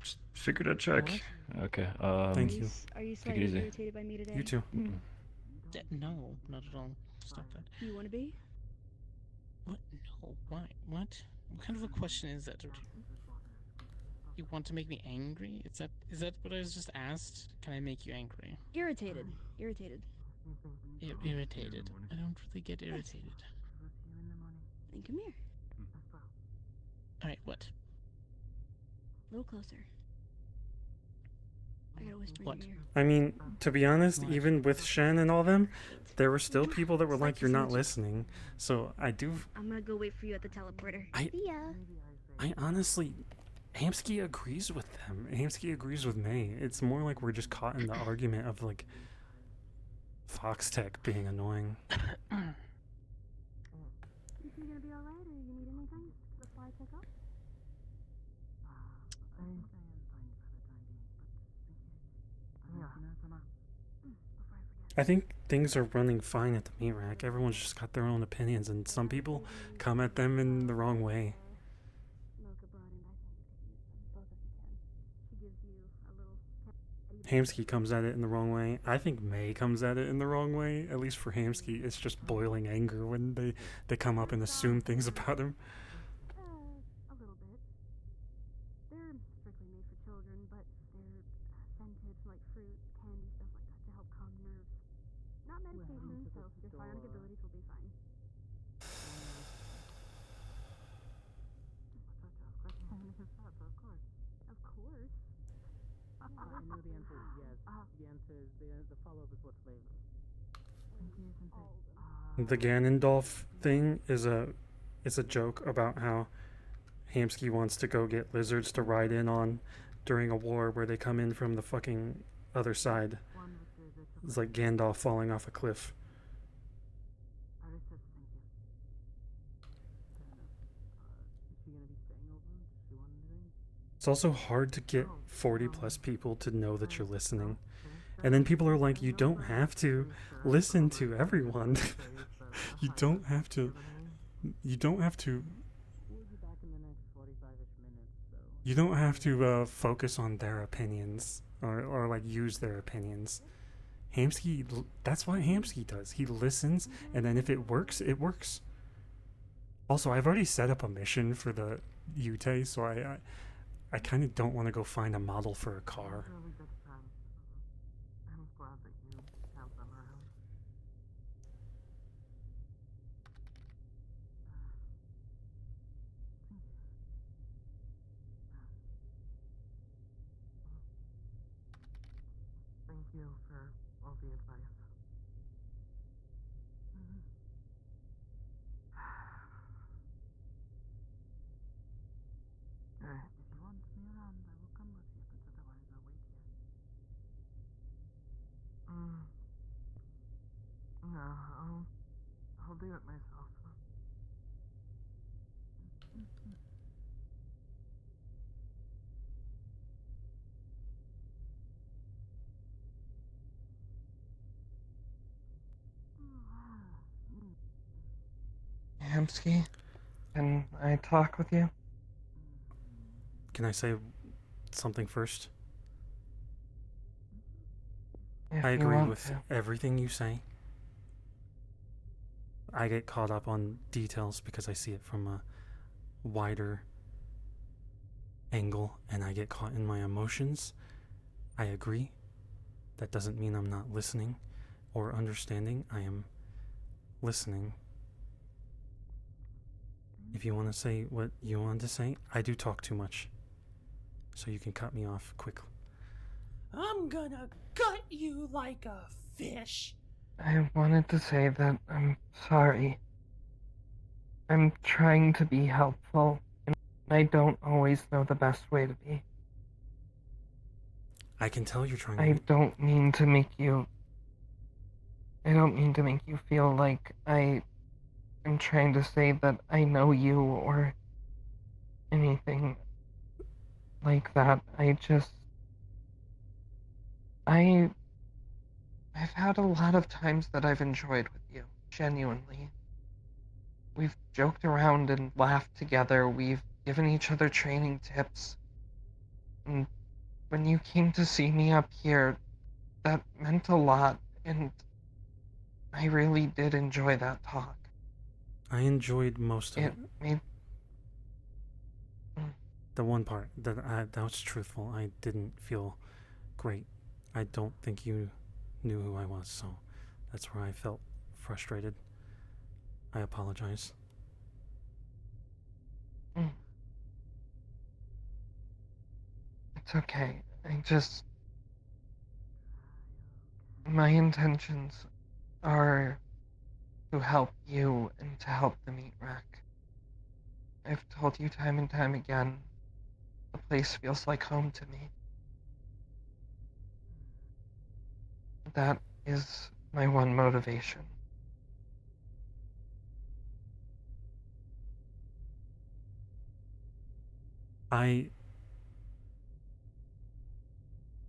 Just figured I'd check. Okay. Thank you. Are you Take it slightly easy. irritated by me today? You too. No, not at all. Stop that. Do you want to be? What? No. Why? What? What kind of a question is that? You want to make me angry? Is that what I was just asked? Can I make you angry? Irritated. Irritated. Irritated. I don't really get irritated. Then come here. Alright, what? A little closer. I gotta whisper What? in your ear. I mean, to be honest, even with Shen and all them, there were still people that were like, "You're not listening." So I do. I'm gonna go wait for you at the teleporter. I honestly, Hamsky agrees with them. Hamsky agrees with May. It's more like we're just caught in the argument of like Foxtech being annoying. You think you're gonna be alright, or you need anything before I take off? I think things are running fine at the meat rack. Everyone's just got their own opinions, and some people come at them in the wrong way. Hamsky comes at it in the wrong way. I think May comes at it in the wrong way. At least for Hamsky, it's just boiling anger when they come up and assume things about him. A little bit. They're strictly made for children, but they're scented like fruit, candy, stuff like that to help calm nerves. Not medication, so your psionic abilities will be fine. Of course. I know the answer is yes. The answer is the follow-up is what flavor. The Ganondolf thing is a joke about how Hamsky wants to go get lizards to ride in on during a war where they come in from the fucking other side. It's like Gandalf falling off a cliff. It's also hard to get 40 plus people to know that you're listening. And then people are like, you don't have to listen to everyone. You don't have to focus on their opinions or like use their opinions. Hamsky, that's what Hamsky does. He listens, and then if it works, it works. Also, I've already set up a mission for the Yute, so I kind of don't want to go find a model for a car. you for all the advice. Alright. If you want me around, I will come with you, but otherwise I'll wait here. No, I'll do it myself. Hamsky, can I talk with you? Can I say something first? If I you agree want with to. everything you say. I get caught up on details because I see it from a wider angle and I get caught in my emotions. I agree. That doesn't mean I'm not listening or understanding. I am listening. If you want to say what you want to say, I do talk too much. So you can cut me off quickly. I'm gonna gut you like a fish. I wanted to say that I'm sorry. I'm trying to be helpful, and I don't always know the best way to be. I can tell you're trying I to... don't mean to make you... I don't mean to make you feel like I am trying to say that I know you or anything like that. I've had a lot of times that I've enjoyed with you, genuinely. We've joked around and laughed together, we've given each other training tips. And when you came to see me up here, that meant a lot, and I really did enjoy that talk. I enjoyed most of it. Made... The one part that was truthful, I didn't feel great. I don't think you knew who I was, so that's where I felt frustrated. I apologize. It's okay. My intentions are to help you and to help the meat rack. I've told you time and time again, the place feels like home to me. That is my one motivation.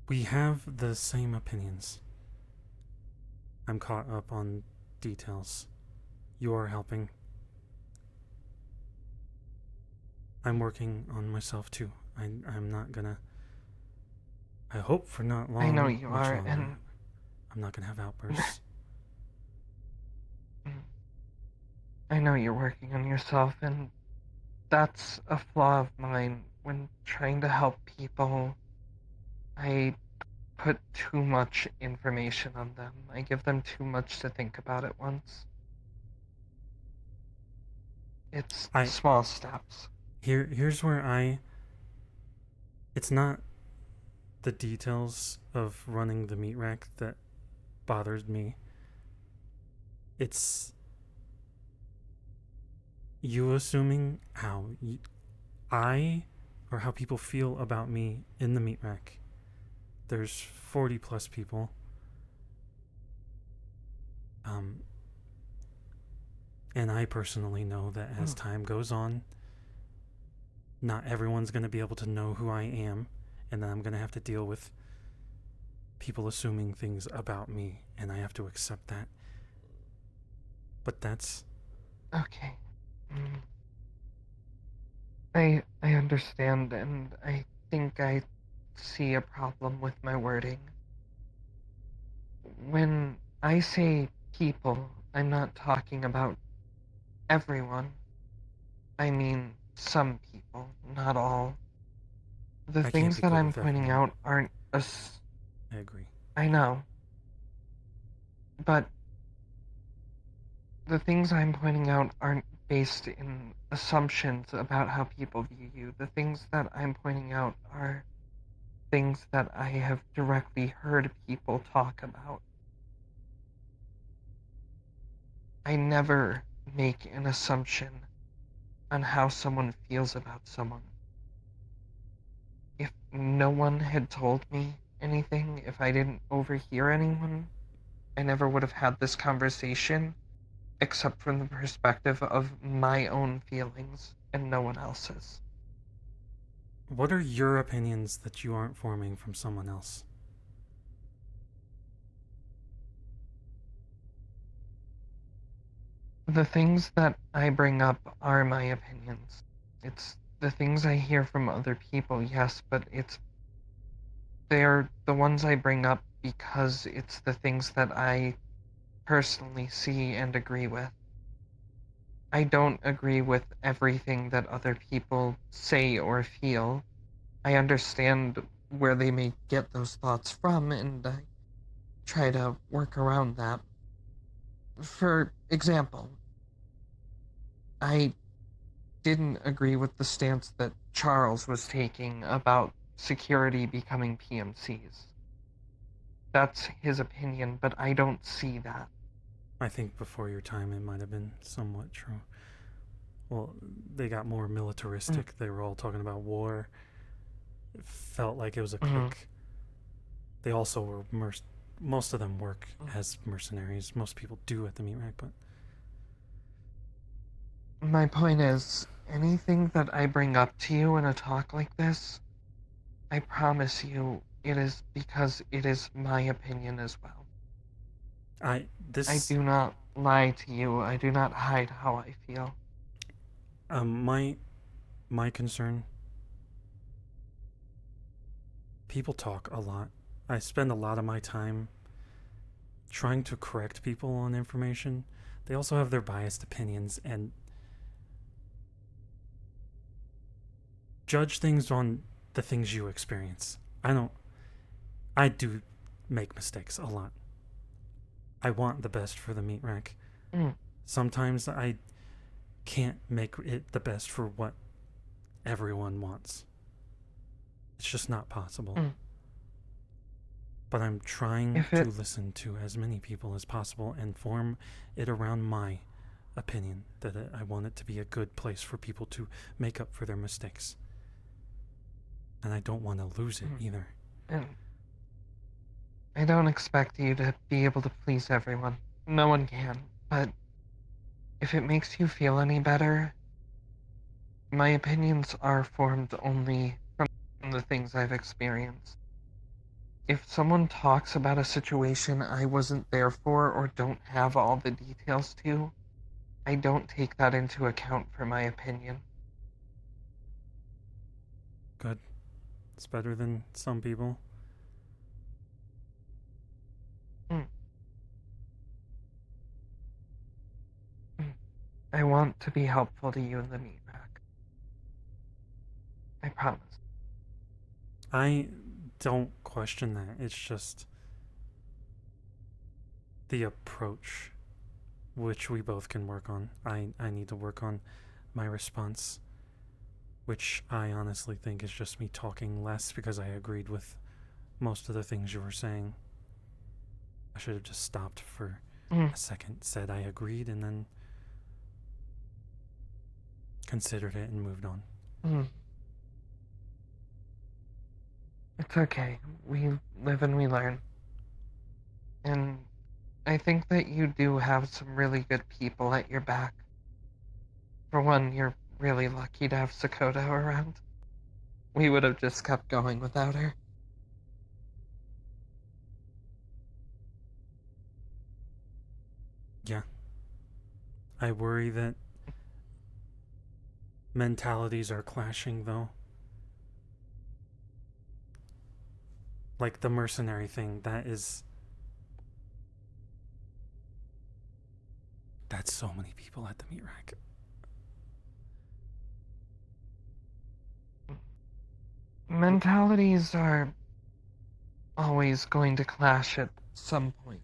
We have the same opinions. I'm caught up on details. You are helping. I'm working on myself too. I'm not gonna... I hope for not long. I know you much are, longer. and... I'm not gonna have outbursts. I know you're working on yourself, and that's a flaw of mine. When trying to help people, I put too much information on them. I give them too much to think about at once. It's small steps. Here's where it's not the details of running the meat rack that bothers me. It's you assuming how how people feel about me in the meat rack. There's 40 plus people. And I personally know that as time goes on, not everyone's going to be able to know who I am, and then I'm going to have to deal with people assuming things about me, and I have to accept that. But that's... Okay. I understand, and I think I see a problem with my wording. When I say people, I'm not talking about everyone. I mean some people, not all. The I things can't be that good I'm with pointing everyone. out aren't I agree. I know. But the things I'm pointing out aren't based in assumptions about how people view you. The things that I'm pointing out are things that I have directly heard people talk about. I never make an assumption on how someone feels about someone. If no one had told me anything, if I didn't overhear anyone, I never would have had this conversation, except from the perspective of my own feelings and no one else's. What are your opinions that you aren't forming from someone else? The things that I bring up are my opinions. It's the things I hear from other people, yes, but they're the ones I bring up because it's the things that I personally see and agree with. I don't agree with everything that other people say or feel. I understand where they may get those thoughts from, and I try to work around that. For example, I didn't agree with the stance that Charles was taking about security becoming PMCs. That's his opinion, but I don't see that. I think before your time it might have been somewhat true. Well, they got more militaristic. They were all talking about war. It felt like it was a clique. They also were most of them work as mercenaries. Most people do at the meat rack, but my point is, anything that I bring up to you in a talk like this, I promise you it is because it is my opinion as well. I do not lie to you. I do not hide how I feel. My concern, people talk a lot. I spend a lot of my time trying to correct people on information. They also have their biased opinions and judge things on the things you experience. I do make mistakes a lot. I want the best for the meat rack. Sometimes I can't make it the best for what everyone wants. It's just not possible. But I'm trying to listen to as many people as possible and form it around my opinion, that I want it to be a good place for people to make up for their mistakes. And I don't want to lose it either. I don't expect you to be able to please everyone. No one can. But if it makes you feel any better, my opinions are formed only from the things I've experienced. If someone talks about a situation I wasn't there for or don't have all the details to, I don't take that into account for my opinion. Good. It's better than some people. I want to be helpful to you in the meat rack. I promise. I don't question that. It's just the approach, which we both can work on. I need to work on my response, which I honestly think is just me talking less because I agreed with most of the things you were saying. I should have just stopped for a second, said I agreed, and then considered it and moved on. It's okay. We live and we learn. And I think that you do have some really good people at your back. For one, you're really lucky to have Sakota around. We would have just kept going without her. Yeah. I worry that mentalities are clashing, though. Like the mercenary thing, that's so many people at the meat rack. Mentalities are always going to clash at some point.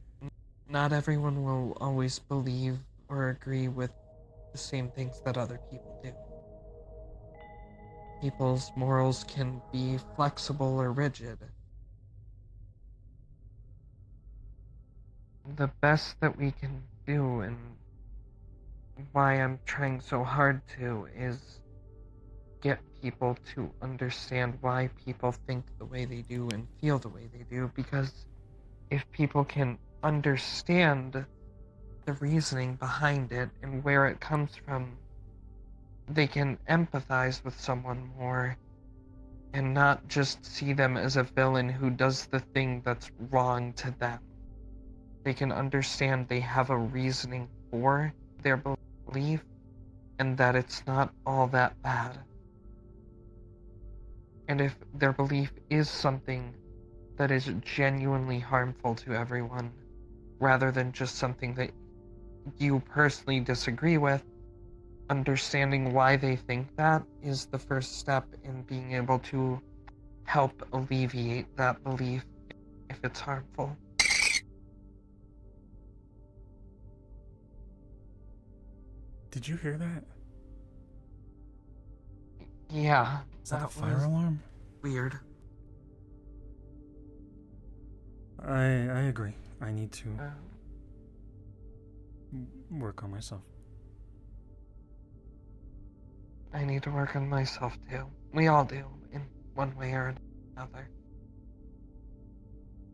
Not everyone will always believe or agree with the same things that other people do. people's morals can be flexible or rigid. The best that we can do, and why I'm trying so hard to, is get people to understand why people think the way they do and feel the way they do, because if people can understand the reasoning behind it and where it comes from, they can empathize with someone more and not just see them as a villain who does the thing that's wrong to them. They can understand they have a reasoning for their belief and that it's not all that bad. And if their belief is something that is genuinely harmful to everyone, rather than just something that you personally disagree with, understanding why they think that is the first step in being able to help alleviate that belief if it's harmful. Did you hear that? Yeah. Is that a fire alarm? Weird. I agree. I need to work on myself. I need to work on myself too. We all do, in one way or another.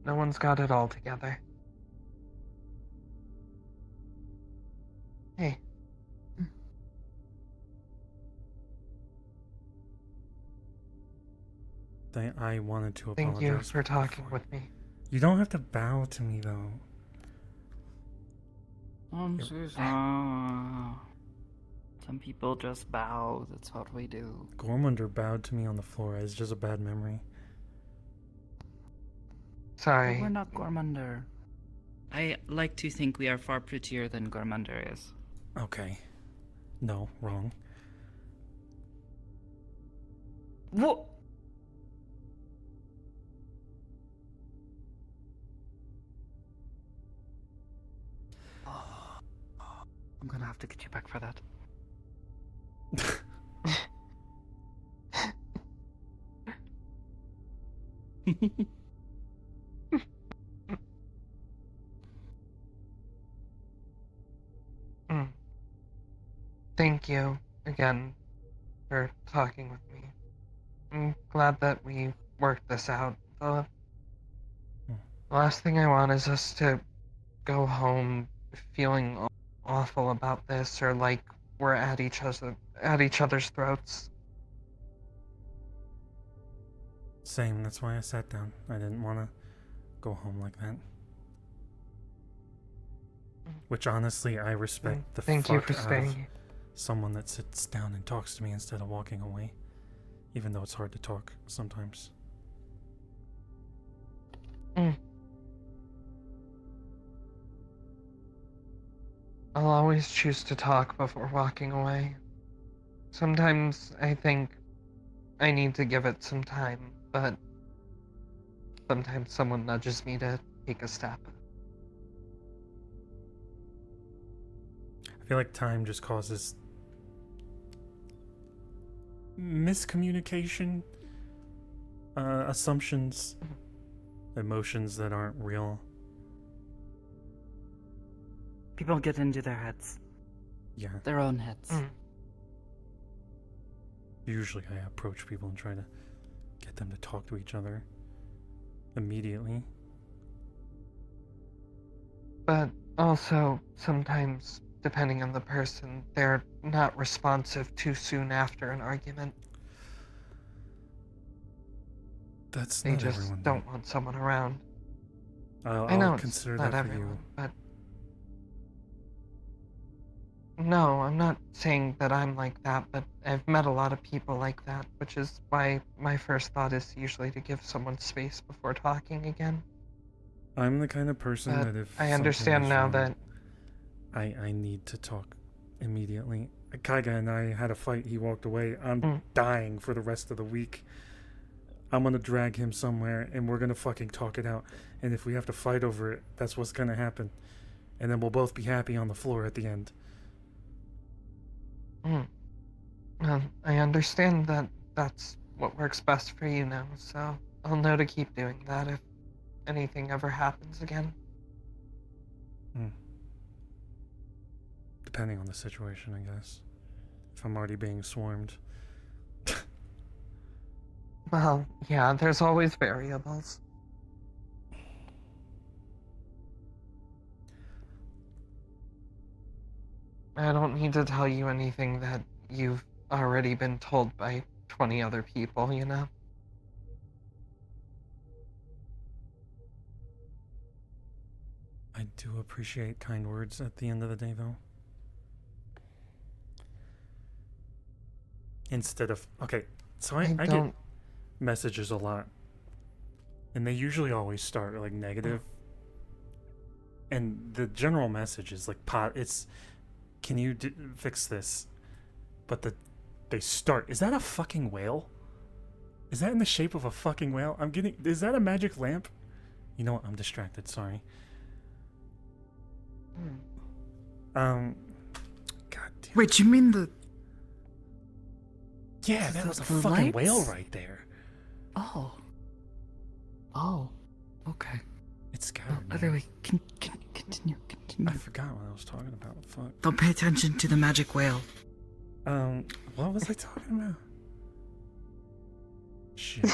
No one's got it all together. Hey. I wanted to apologize. Thank you for talking with me. You don't have to bow to me, though. Some people just bow. That's what we do. Gormunder bowed to me on the floor. It's just a bad memory. Sorry. But we're not Gormunder. I like to think we are far prettier than Gormunder is. Okay. No, wrong. What? I'm gonna have to get you back for that. Thank you again for talking with me. I'm glad that we worked this out. The last thing I want is us to go home feeling awful about this, or like we're at each other's throats. Same, that's why I sat down. I didn't want to go home like that. Which honestly, I respect the Thank you fuck for out staying. of someone that sits down and talks to me instead of walking away. Even though it's hard to talk sometimes. I'll always choose to talk before walking away. Sometimes I think I need to give it some time, but sometimes someone nudges me to take a step. I feel like time just causes miscommunication, assumptions, emotions that aren't real. People get into their heads. Yeah. Their own heads. Usually I approach people and try to get them to talk to each other immediately. But also, sometimes, depending on the person, they're not responsive too soon after an argument. They not just everyone, don't want someone around. I'll I know consider it's not that for everyone, you. but no, I'm not saying that I'm like that, but I've met a lot of people like that, which is why my first thought is usually to give someone space before talking again. I'm the kind of person But that if I something understand is now wrong, that I need to talk immediately. Kaiga and I had a fight. He walked away. I'm dying for the rest of the week. I'm gonna drag him somewhere and we're gonna fucking talk it out. And if we have to fight over it, that's what's gonna happen. And then we'll both be happy on the floor at the end. I understand that that's what works best for you now, so I'll know to keep doing that if anything ever happens again. Depending on the situation, I guess. If I'm already being swarmed. Well, yeah, there's always variables. I don't need to tell you anything that you've already been told by 20 other people, you know? I do appreciate kind words at the end of the day, though. Instead of... Okay, so I get messages a lot. And they usually always start, like, negative. And the general message is, like, it's... Can you fix this? But they start... Is that a fucking whale? Is that in the shape of a fucking whale? I'm getting... Is that a magic lamp? You know what? I'm distracted, sorry. God damn. Wait, you mean the... Yeah, that was a the fucking lights? whale right there. Oh. Oh. Okay. It's scary. Other way. Continue. I forgot what I was talking about. Fuck. Don't pay attention to the magic whale. What was I talking about? Shit.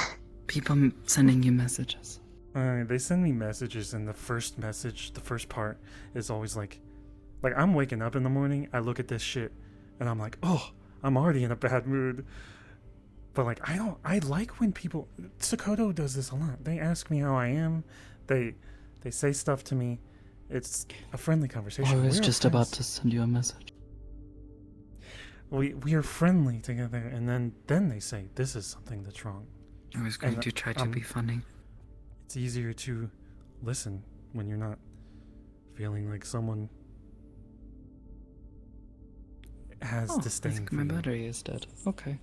People sending you messages. They send me messages, and the first part is always like I'm waking up in the morning, I look at this shit, and I'm like, oh, I'm already in a bad mood. But like, I like when people, Sakoto does this a lot. They ask me how I am. They say stuff to me. It's a friendly conversation. I was We're just friends. about to send you a message. We are friendly together, and then they say, this is something that's wrong. I was going to try to be funny. It's easier to listen when you're not feeling like someone has disdain for my you. battery is dead. Okay.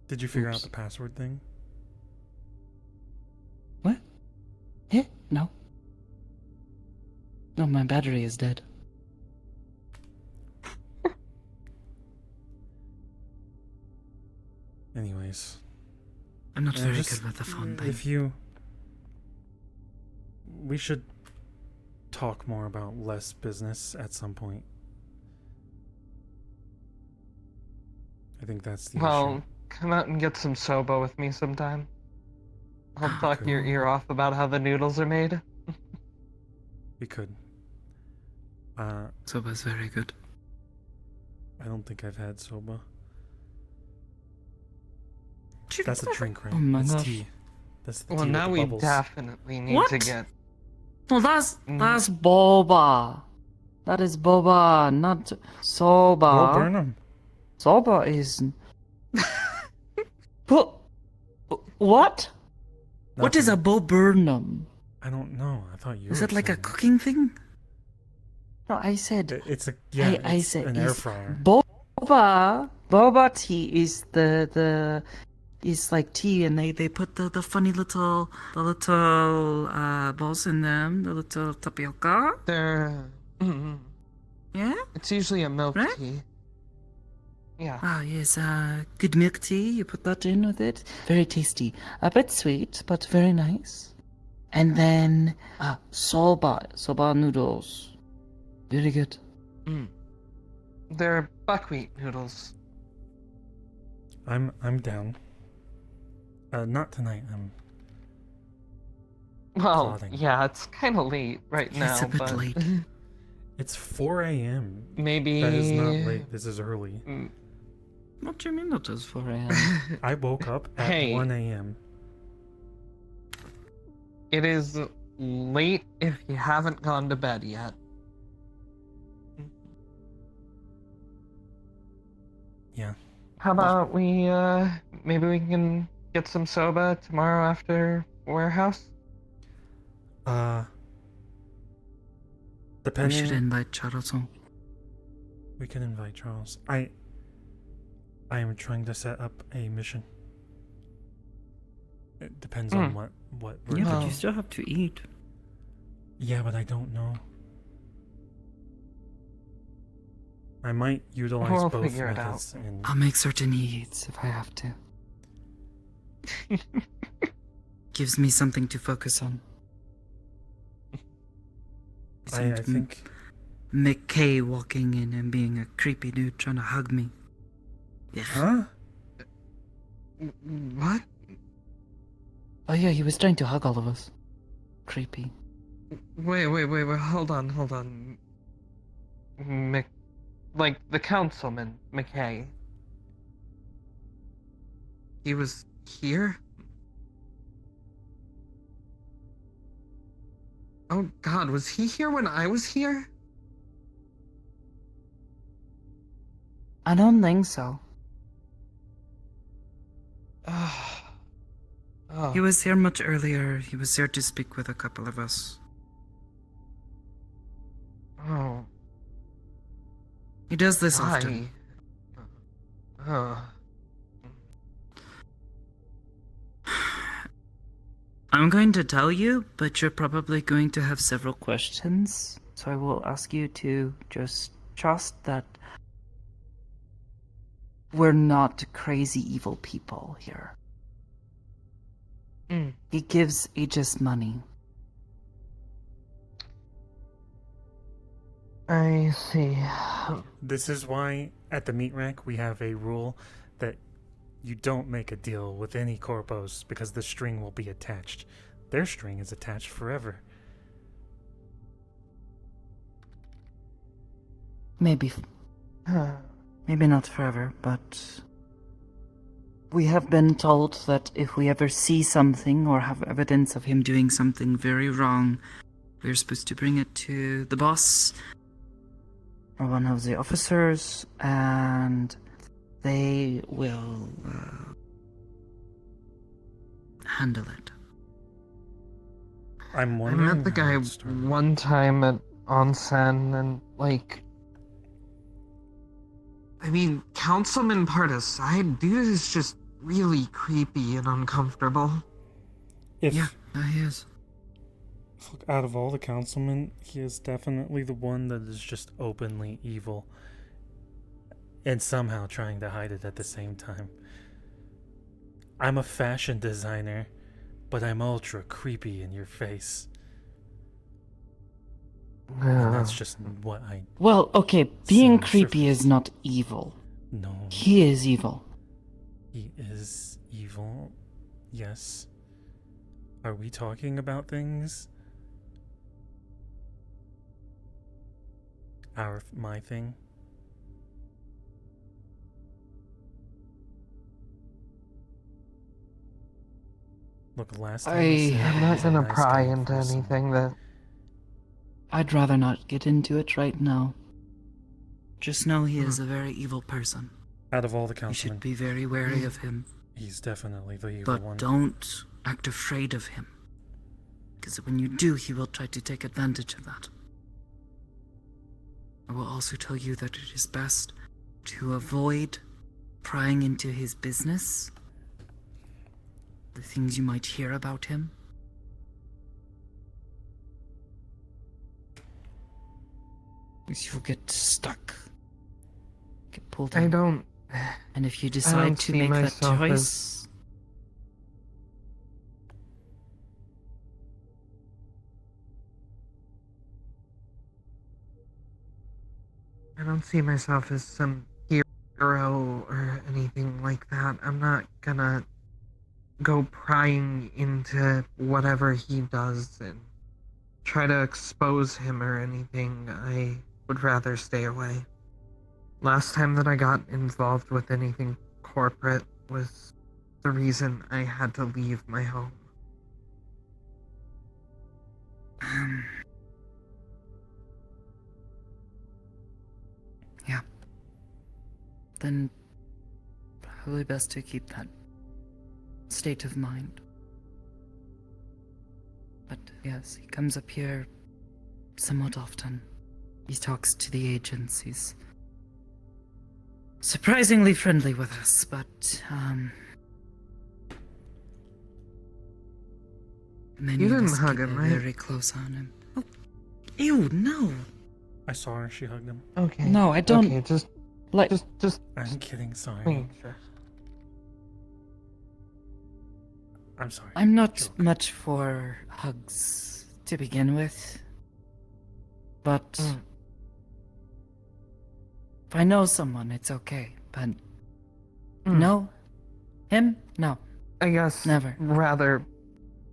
Did you figure out the password thing? What? Yeah? No. No, my battery is dead. Anyways. I'm not very good with the phone thing. We should talk more about less business at some point. I think that's the issue. Come out and get some soba with me sometime. I'll talk cool. your ear off about how the noodles are made. We could. Soba's very good. I don't think I've had soba. That's a drink, right? Oh my That's gosh. tea. That's the Well, tea now with the we bubbles. definitely need What? to get. Well, that's boba. That is boba, not soba. Go burn 'em. Soba is. But what? What is a Bo Burnham? I don't know. I thought you Is were it like a saying cooking thing? No, I said. It's a I it's said an air is fryer. Boba tea is the is like tea, and they put the funny little balls in them, the little tapioca. They're. Yeah. It's usually a milk Right? tea. Yeah. Ah, yes, good milk tea. You put that in with it. Very tasty. A bit sweet, but very nice. And then soba noodles. Very good. They're buckwheat noodles. I'm down. Not tonight. I'm Well, plotting. yeah, it's kind of late right now. It's a bit but late. It's 4 a.m. Maybe. That is not late. This is early. What do you mean it is 4 a.m.? I woke up at Hey. 1 a.m. It is late if you haven't gone to bed yet. Yeah. How about maybe we can get some soba tomorrow after warehouse? We should invite Charles home. We can invite Charles. I am trying to set up a mission. It depends on what we're Yeah, but doing. you still have to eat. Yeah, but I don't know. I might utilize We'll both figure it methods. I'll make certain he eats if I have to. Gives me something to focus on. I think McKay walking in and being a creepy dude trying to hug me. Yeah. Huh? What? Oh yeah, he was trying to hug all of us. Creepy. Wait, hold on. Like, the councilman, McKay. He was here? Oh god, was he here when I was here? I don't think so. Oh. He was here much earlier. He was there to speak with a couple of us. Oh. He does this Why? often. Oh. I'm going to tell you, but you're probably going to have several questions. So I will ask you to just trust that we're not crazy evil people here. He gives Aegis money. I see. This is why at the meat rack we have a rule that you don't make a deal with any corpos because the string will be attached. Their string is attached forever. Maybe. Maybe not forever, but we have been told that if we ever see something or have evidence of him doing something very wrong, we're supposed to bring it to the boss or one of the officers, and they will handle it. I'm I wondering. met the guy one time at Onsen, and, like... I mean, councilman part aside, dude is just really creepy and uncomfortable. Yeah, he is. Look, out of all the councilmen, he is definitely the one that is just openly evil. And somehow trying to hide it at the same time. I'm a fashion designer, but I'm ultra creepy in your face. And that's just what I... Well, okay, being see creepy is not evil. No. He is evil. He is evil, yes. Are we talking about things? My thing? Look, last time I said I'm he not was a gonna nice pry guy into for some- anything that... I'd rather not get into it right now. Just know he is a very evil person. Out of all the You councilmen, should be very wary of him. he's definitely the evil But one. don't act afraid of him. Because when you do, he will try to take advantage of that. I will also tell you that it is best to avoid prying into his business, the things you might hear about him. Because you'll get stuck. Get pulled in. I don't... And if you I decide don't to see make that myself as- choice, I don't see myself as some hero or anything like that. I'm not gonna go prying into whatever he does and try to expose him or anything. I would rather stay away. Last time that I got involved with anything corporate was the reason I had to leave my home. yeah. Then probably best to keep that state of mind. But yes, he comes up here somewhat often. He talks to the agents. He's surprisingly friendly with us, but many You of didn't us hug keep him, a right? very close on him. Oh, ew, no. I saw her. She hugged him. Okay. No, I don't. Okay, just Like, just. I'm kidding. Sorry. Wait, sure. I'm sorry. I'm not much for hugs to begin with. But if I know someone, it's okay. But no, him, no. I guess Never. rather,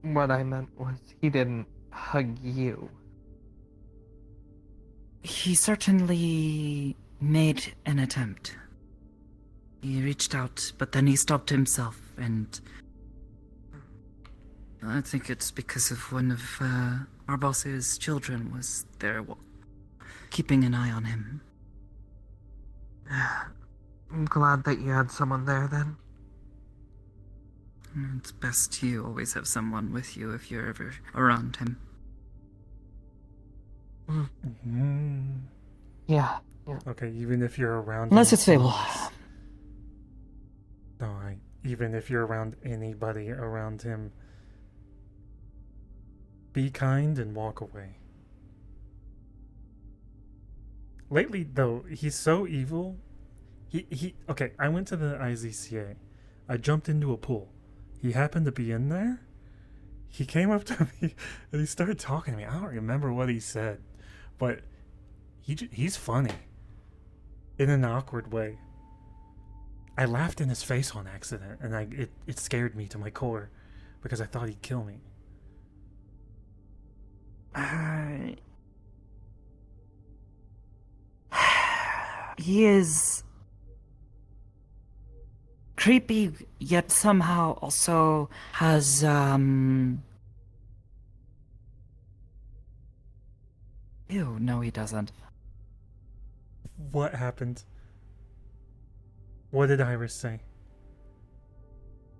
what I meant was he didn't hug you. He certainly made an attempt. He reached out, but then he stopped himself, and I think it's because of one of our boss's children was there keeping an eye on him. I'm glad that you had someone there then. It's best you always have someone with you if you're ever around him. Yeah. Okay, even if you're around. Unless him, it's Fable. No, even if you're around anybody around him, be kind and walk away. Lately, though, he's so evil. Okay, I went to the IZCA. I jumped into a pool. He happened to be in there. He came up to me and he started talking to me. I don't remember what he said, but he's funny in an awkward way. I laughed in his face on accident, and it scared me to my core because I thought he'd kill me. He is creepy, yet somehow also has, Ew, no he doesn't. What happened? What did Iris say?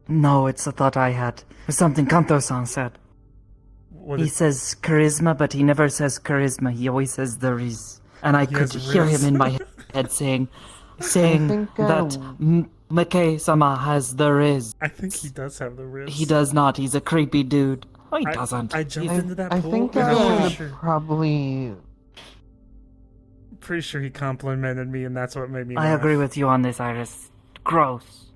No, it's a thought I had. It's something Kanto-san said. He says charisma, but he never says charisma. He always says there is. And I could hear him in my head saying that Makei-sama has there is. I think he does have the wrist. He does not. He's a creepy dude. Oh, he doesn't. I jumped into that pool. I think and I I'm would probably. pretty sure he complimented me, and that's what made me laugh. I agree with you on this, Iris. Gross.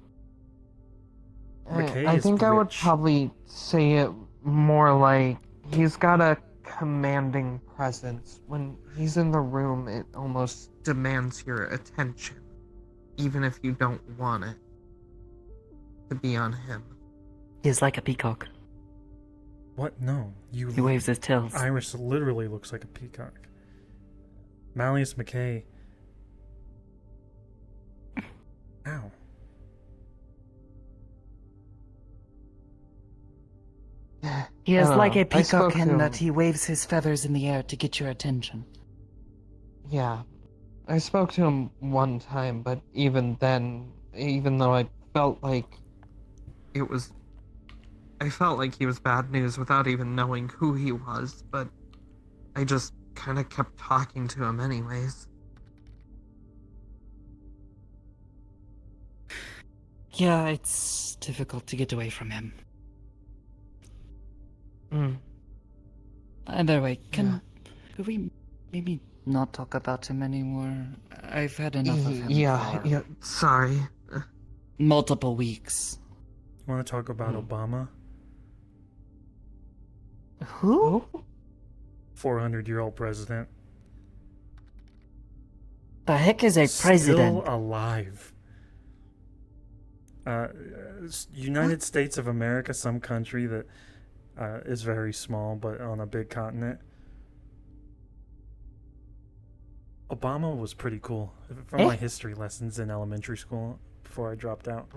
I think I would probably say it more like he's got a commanding presence. When he's in the room, it almost demands your attention, even if you don't want it to be on him. He's like a peacock. What? No. He waves his tails. Iris literally looks like a peacock. Malleus McKay. Ow. He is like a I spoke peacock to in that him. he waves his feathers in the air to get your attention. Yeah. I spoke to him one time, but even then, even though I felt like it was. I felt like he was bad news without even knowing who he was, but I just kind of kept talking to him anyways. Yeah, it's difficult to get away from him. Either way, could we maybe not talk about him anymore? I've had enough of him. Yeah, sorry. Multiple weeks. Want to talk about Obama? Who? 400-year-old president. The heck is a president? Still alive. United States of America, some country that is very small, but on a big continent. Obama was pretty cool. From my history lessons in elementary school before I dropped out.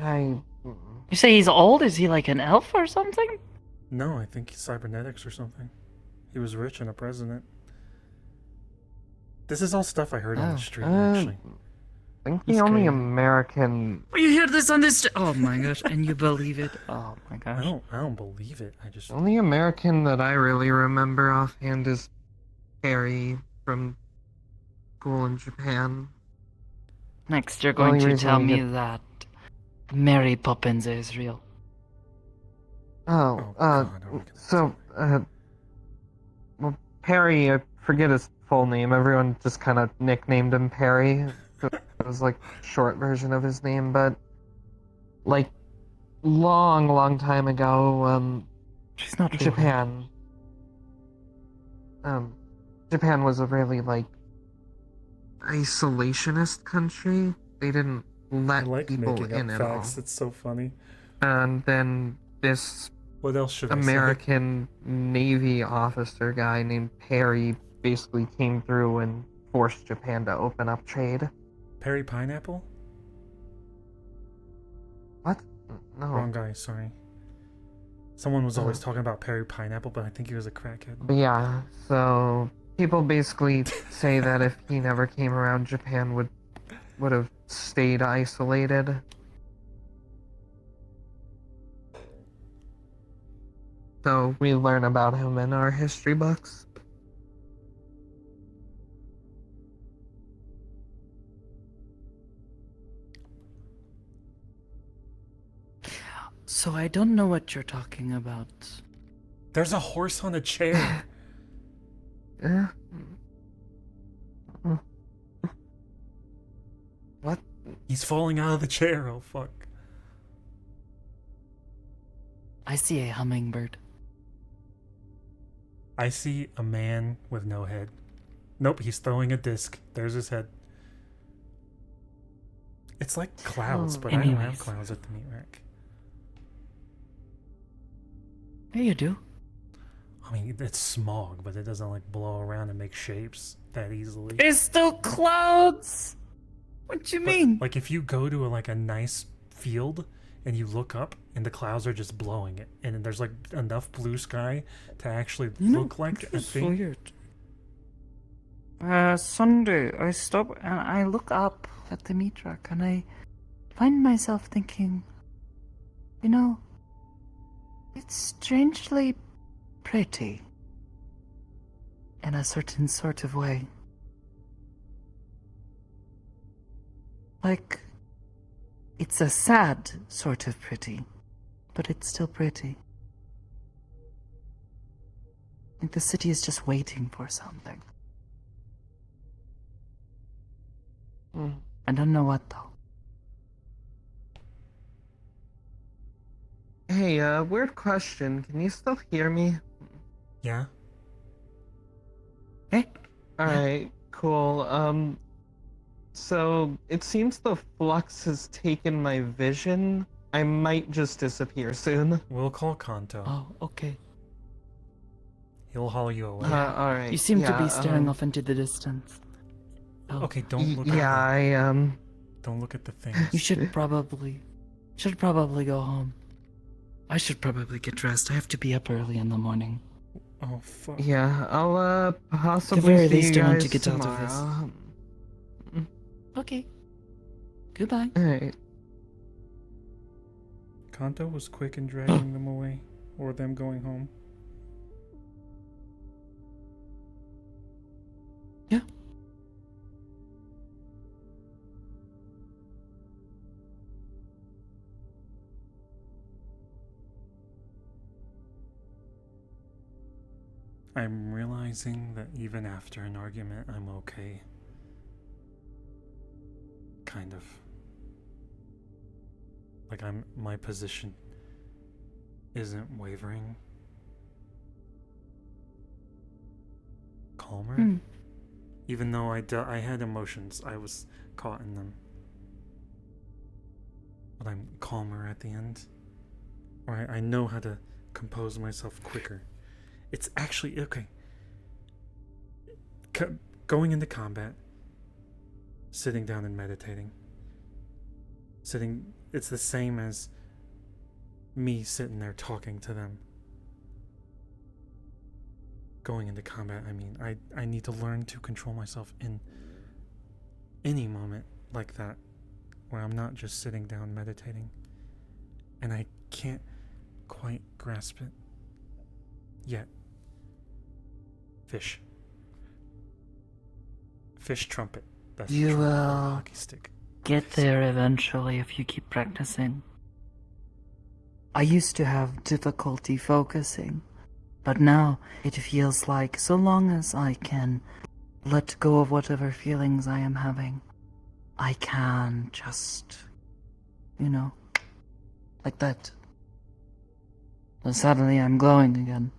You say he's old? Is he like an elf or something? No, I think he's cybernetics or something. He was rich and a president. This is all stuff I heard on the street, actually. I think the only American. You hear this on this? Oh my gosh! And you believe it? Oh my gosh! I don't believe it. I just. The only American that I really remember offhand is Harry from school in Japan. Next, you're going to tell me that Mary Poppins is real. Well, Perry, I forget his full name. Everyone just kind of nicknamed him Perry. It was like short version of his name, but like long time ago, She's not Japan. Japan was a really like isolationist country. They didn't I let like people making in up at all. facts. It's so funny. And then this What else should I say? American Navy officer guy named Perry basically came through and forced Japan to open up trade. Perry Pineapple? What? No. Wrong guy, sorry. Someone was always talking about Perry Pineapple, but I think he was a crackhead. But yeah, so people basically say that if he never came around, Japan would have stayed isolated. So we learn about him in our history books. So I don't know what you're talking about. There's a horse on a chair. Yeah. What? He's falling out of the chair. Oh, fuck. I see a hummingbird. I see a man with no head. Nope, he's throwing a disc. There's his head. It's like clouds, but I don't have Anyways. clouds at the meat rack. Yeah, you do. I mean, it's smog, but it doesn't like blow around and make shapes that easily. There's still clouds! What you mean? Like if you go to a nice field and you look up and the clouds are just blowing it, and there's like enough blue sky to actually look like a It's thing. weird. Sunday, I stop and I look up at the meat rack and I find myself thinking, you know, it's strangely pretty. In a certain sort of way. Like, it's a sad sort of pretty, but it's still pretty. Like the city is just waiting for something. I don't know what though. Hey, weird question. Can you still hear me? Yeah. Alright, cool. So it seems the flux has taken my vision. I might just disappear soon. We'll call Kanto. Oh, okay. He'll haul you away. Alright. You seem to yeah, be staring off into the distance. Oh. Okay, don't look. Yeah, Don't look at the thing. You should probably go home. I should probably get dressed. I have to be up early in the morning. Oh fuck. Yeah, I'll possibly At the very see least, you I want guys to get out of this. tomorrow. Okay. Goodbye. Alright. Kanto was quick in dragging them away, or them going home. Yeah. I'm realizing that even after an argument, I'm okay. Kind of. Like my position isn't wavering. Calmer? Even though I had emotions, I was caught in them. But I'm calmer at the end. Or I know how to compose myself quicker. It's actually okay. Going into combat, sitting down and meditating. It's the same as me sitting there talking to them. Going into combat, I mean, I need to learn to control myself in any moment like that, where I'm not just sitting down meditating. And I can't quite grasp it yet. Fish trumpet. That's You the trumpet, will hockey stick. get there eventually if you keep practicing. I used to have difficulty focusing But now it feels like so long as I can let go of whatever feelings I am having, I can just, like that. And suddenly I'm glowing again.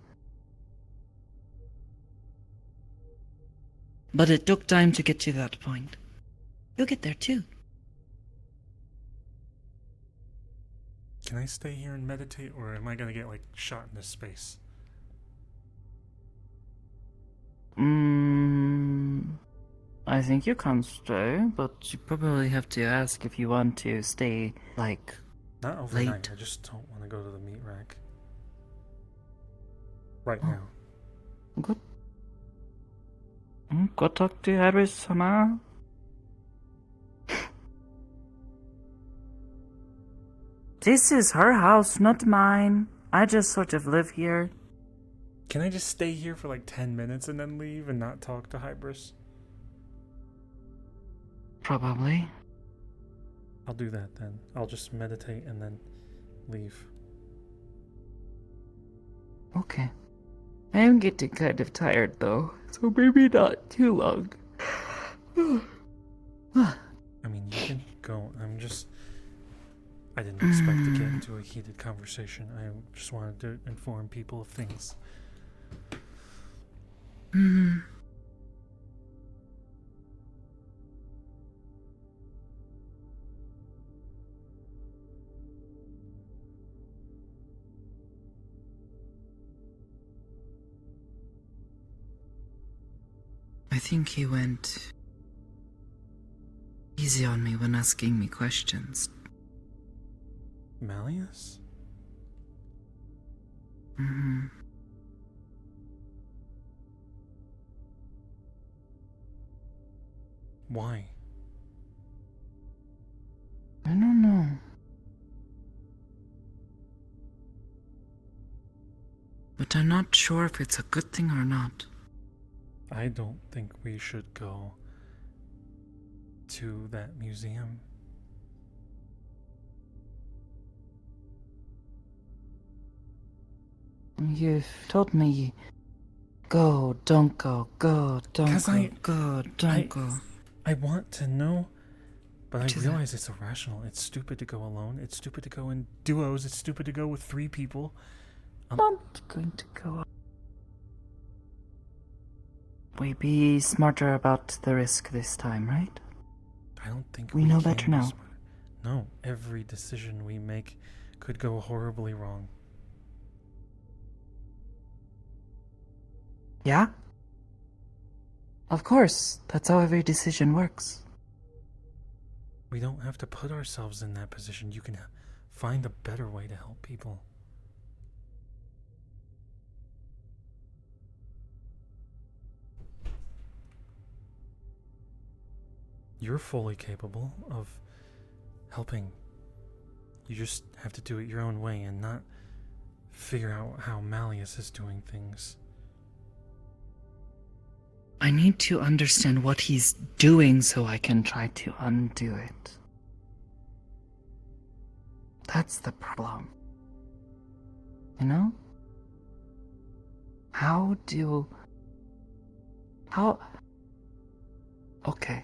But it took time to get to that point. You'll get there too. Can I stay here and meditate, or am I gonna get, like, shot into space? I think you can stay, but you probably have to ask if you want to stay, like, Not overnight. late. I just don't want to go to the meat rack. Right now. Good. Go talk to Aegis-sama. This is her house, not mine. I just sort of live here. Can I just stay here for like 10 minutes and then leave and not talk to Hybris? Probably. I'll do that then. I'll just meditate and then leave. Okay. I am getting kind of tired though, so maybe not too long. I mean, you can go. I didn't expect to get into a heated conversation. I just wanted to inform people of things. I think he went easy on me when asking me questions. Malleus? Why? I don't know. But I'm not sure if it's a good thing or not. I don't think we should go to that museum. You've told me, go, don't go, go, don't go, go, don't go. I want to know, but I realize it's irrational. It's stupid to go alone. It's stupid to go in duos. It's stupid to go with 3 people. I'm not going to go. We be smarter about the risk this time, right? I don't think we know can better be now. smarter. No, every decision we make could go horribly wrong. Yeah? Of course, that's how every decision works. We don't have to put ourselves in that position. You can find a better way to help people. You're fully capable of helping. You just have to do it your own way and not figure out how Malleus is doing things. I need to understand what he's doing so I can try to undo it. That's the problem. You know? Okay.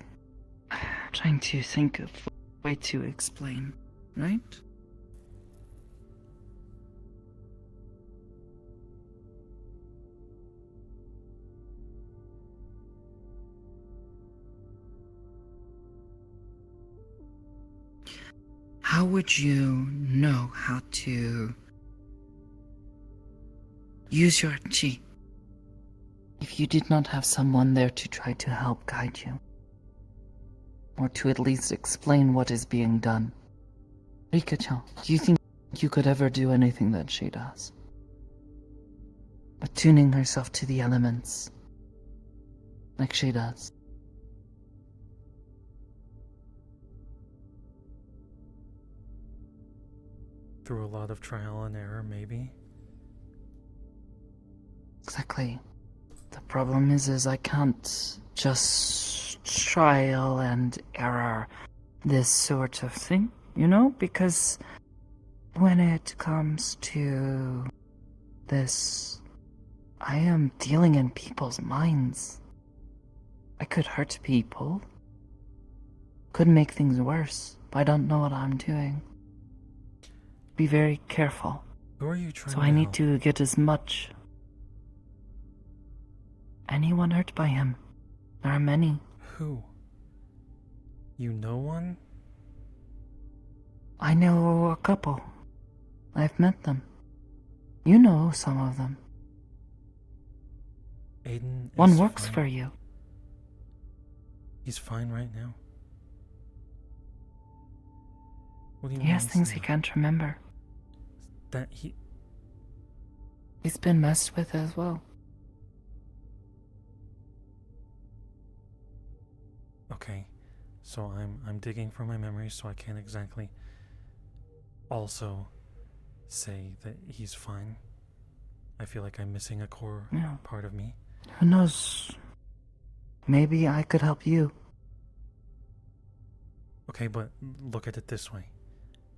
Trying to think of a way to explain, right? How would you know how to use your chi if you did not have someone there to try to help guide you? Or to at least explain what is being done? Rika-chan, do you think you could ever do anything that she does? Attuning herself to the elements, like she does. Through a lot of trial and error, maybe? Exactly. The problem is I can't just trial and error this sort of thing, you know? Because when it comes to this I am dealing in people's minds. I could hurt people. Could make things worse, but I don't know what I'm doing. Be very careful. Who are you trying So to I need help? to get as much. Anyone hurt by him. There are many. Who? You know one? I know a couple. I've met them. You know some of them. Aiden One is works fine. for you. He's fine right now. What do you He has mean things he's he not? can't remember. That he... He's been messed with as well. Okay, so I'm digging for my memories, so I can't exactly also say that he's fine. I feel like I'm missing a core Yeah. part of me. Who knows? Maybe I could help you. Okay, but look at it this way.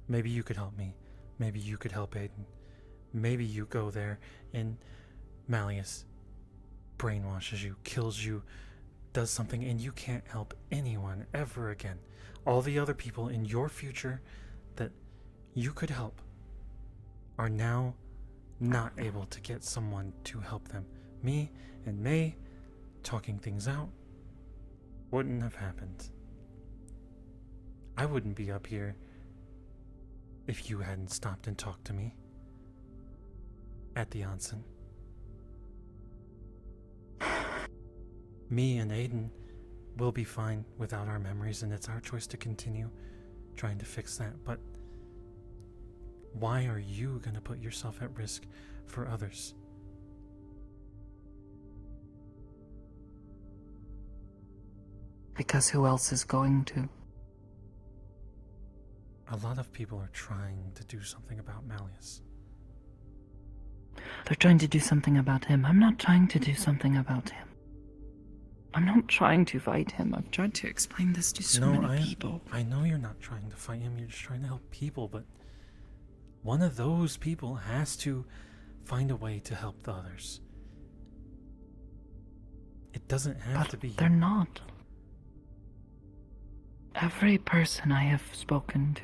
Maybe you could help me. Maybe you could help Aiden. Maybe you go there and Malleus brainwashes you, kills you, does something, and you can't help anyone ever again. All the other people in your future that you could help are now not able to get someone to help them. Me and May talking things out wouldn't have happened. I wouldn't be up here if you hadn't stopped and talked to me at the onsen. Me and Aiden will be fine without our memories, and it's our choice to continue trying to fix that. But why are you going to put yourself at risk for others? Because who else is going to? A lot of people are trying to do something about Malleus. They're trying to do something about him. I'm not trying to do something about him. I'm not trying to fight him. I've tried to explain this to so many people. I know you're not trying to fight him, you're just trying to help people, but one of those people has to find a way to help the others. It doesn't have to be They're you. not. Every person I have spoken to,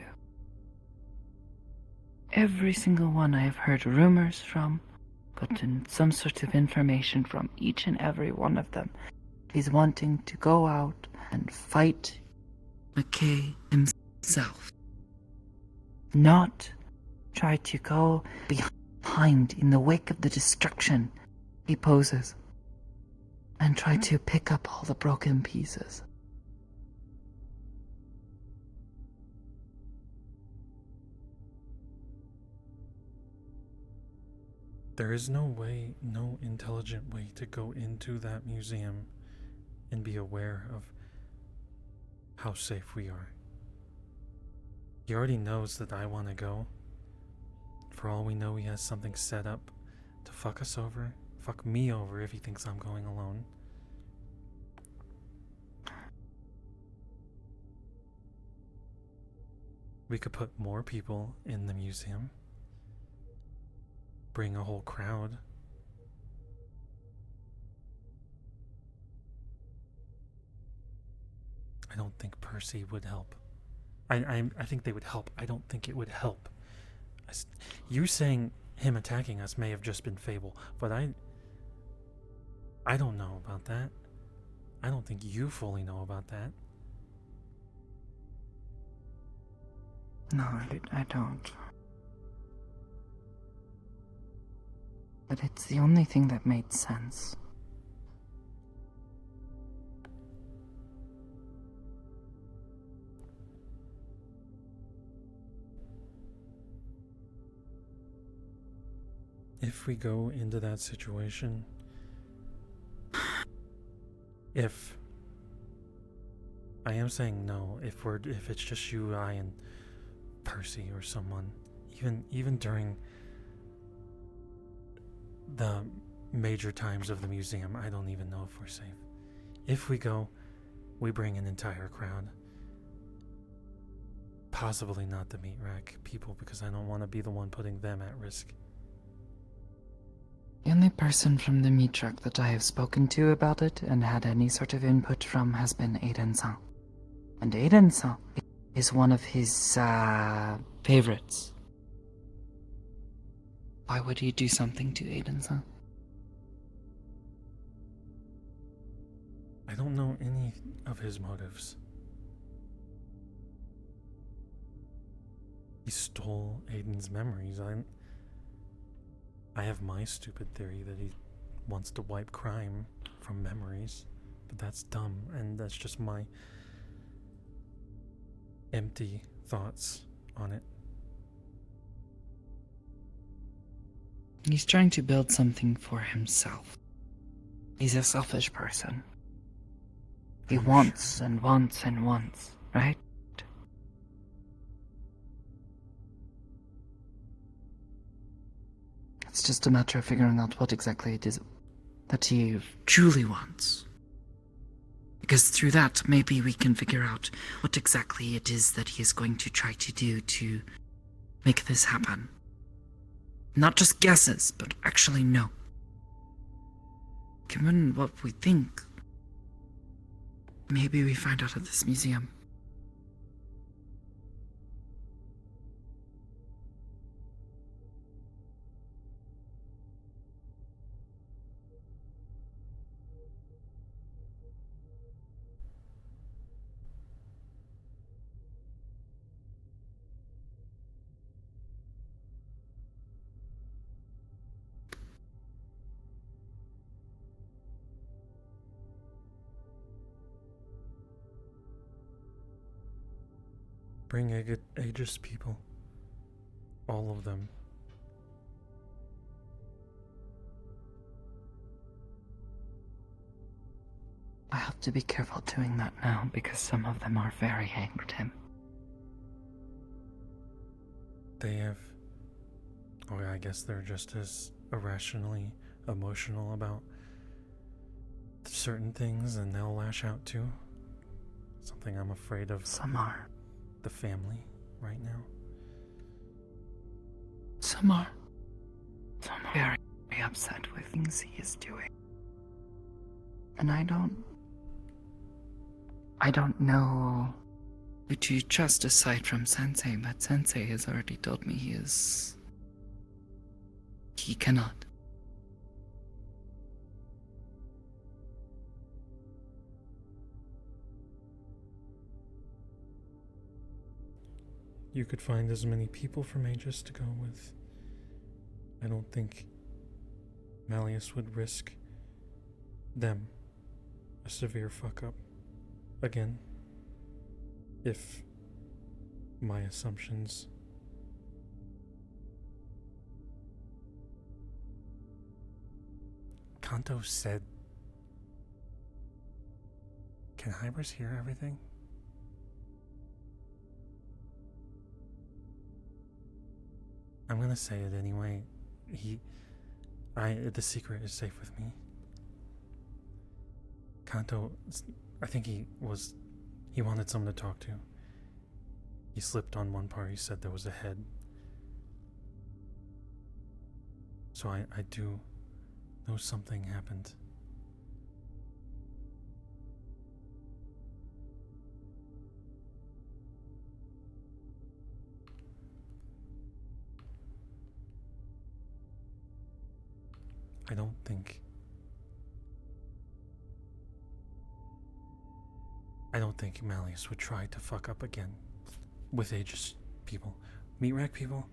every single one I have heard rumors from, gotten some sort of information from each and every one of them, is wanting to go out and fight McKay himself. Not try to go behind in the wake of the destruction he poses and try to pick up all the broken pieces. There is no way, no intelligent way to go into that museum and be aware of how safe we are. He already knows that I want to go. For all we know, he has something set up to fuck us over, fuck me over if he thinks I'm going alone. We could put more people in the museum. Bring a whole crowd. I don't think Percy would help. I think they would help. I don't think it would help. You saying him attacking us may have just been fable, but I don't know about that. I don't think you fully know about that. No, I don't. But it's the only thing that made sense. If we go into that situation, if I am saying no, if it's just you, I, and Percy or someone, even during the major times of the museum, I don't even know if we're safe. If we go, we bring an entire crowd. Possibly not the meat rack people, because I don't want to be the one putting them at risk. The only person from the meat truck that I have spoken to about it and had any sort of input from has been Aiden-san. And Aiden-san is one of his, favorites. Why would he do something to Aiden-san? I don't know any of his motives. He stole Aiden's memories. I have my stupid theory that he wants to wipe crime from memories, but that's dumb, and that's just my empty thoughts on it. He's trying to build something for himself. He's a selfish person. He wants and wants and wants, right? It's just a matter of figuring out what exactly it is that he truly wants. Because through that, maybe we can figure out what exactly it is that he is going to try to do to make this happen. Not just guesses, but actually know. Given what we think, maybe we find out at this museum. Bring Aegis people. All of them. I have to be careful doing that now because some of them are very angry at him. They have... Oh, I guess they're just as irrationally emotional about certain things, and they'll lash out too. Something I'm afraid of. Some are. The family right now. Some are very upset with things he is doing. And I don't know who to trust aside from Sensei, but Sensei has already told me he cannot. You could find as many people from Aegis to go with. I don't think Malleus would risk them a severe fuck up again if my assumptions Kanto said, can Hybris hear everything? I'm gonna say it anyway. The secret is safe with me. Kanto, I think he wanted someone to talk to. He slipped on one part, he said there was a head. So I do know something happened. I don't think Malleus would try to fuck up again with Aegis people. Meatrack people,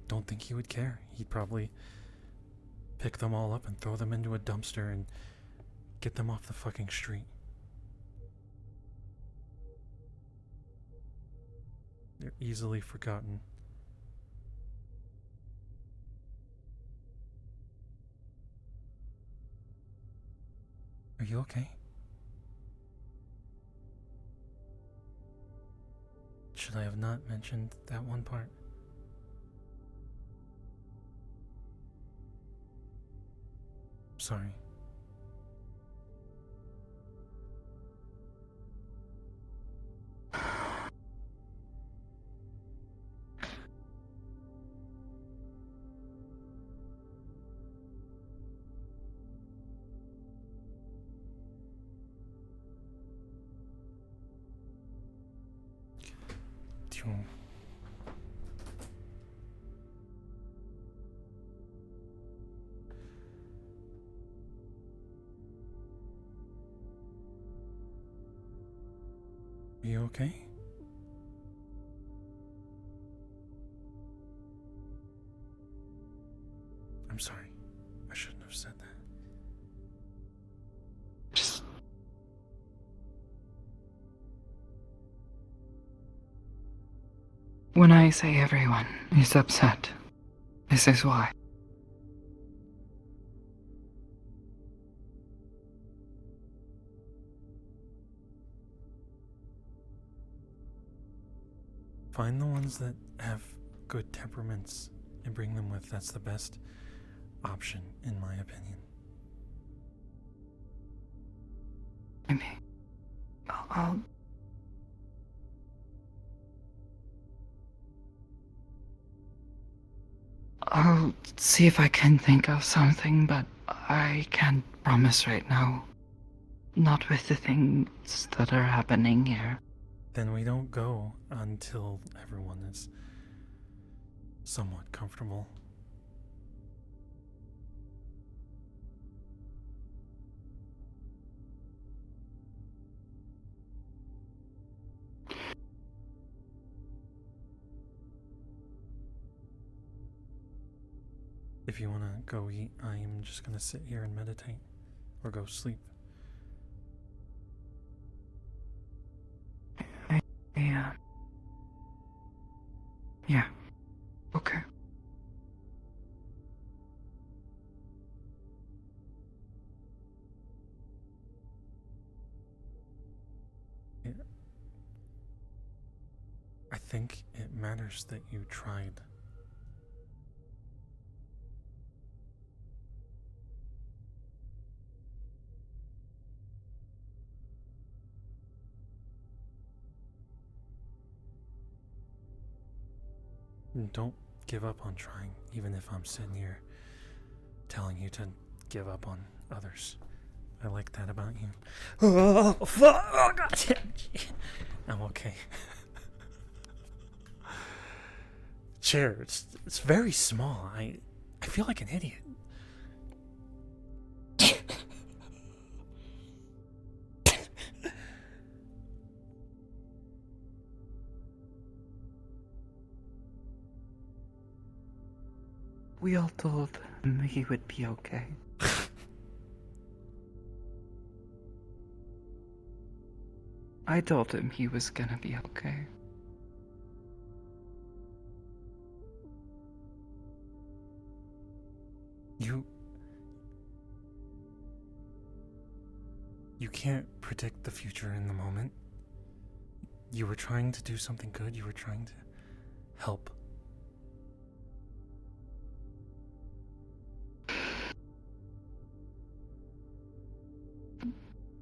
don't think he would care. He'd probably pick them all up and throw them into a dumpster and get them off the fucking street. They're easily forgotten. Are you okay? Should I have not mentioned that one part? Sorry. you. Are you okay? I'm sorry. I shouldn't have said that. When I say everyone is upset, this is why. Find the ones that have good temperaments and bring them with. That's the best option, in my opinion. I'll see if I can think of something, but I can't promise right now. Not with the things that are happening here. Then we don't go until everyone is somewhat comfortable. If you want to go eat, I am just going to sit here and meditate or go sleep. Yeah. Okay. I think it matters that you tried. Don't give up on trying, even if I'm sitting here telling you to give up on others. I like that about you. Oh, fuck! Oh, God. I'm okay. Chair, it's very small. I feel like an idiot. We all told him he would be okay. I told him he was gonna be okay. You can't predict the future in the moment. You were trying to do something good. You were trying to help.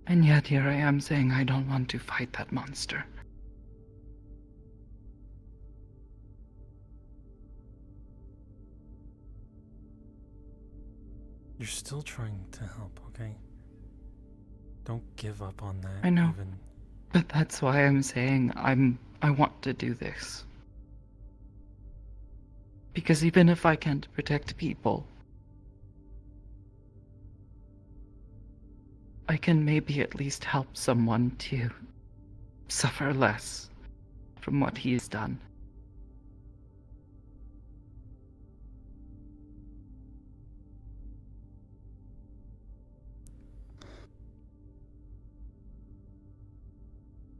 And yet here I am saying I don't want to fight that monster. You're still trying to help, okay? Don't give up on that. I know. Even. But that's why I'm saying I want to do this. Because even if I can't protect people, I can maybe at least help someone to suffer less from what he's done.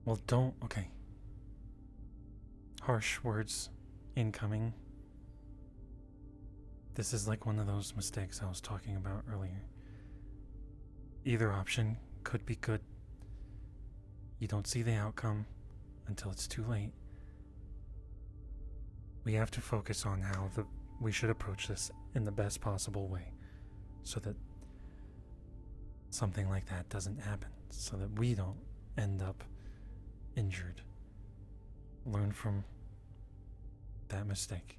Well, don't. Okay. Harsh words incoming. This is like one of those mistakes I was talking about earlier. Either option could be good. You don't see the outcome until it's too late. We have to focus on how we should approach this in the best possible way so that something like that doesn't happen, so that we don't end up injured. Learn from that mistake.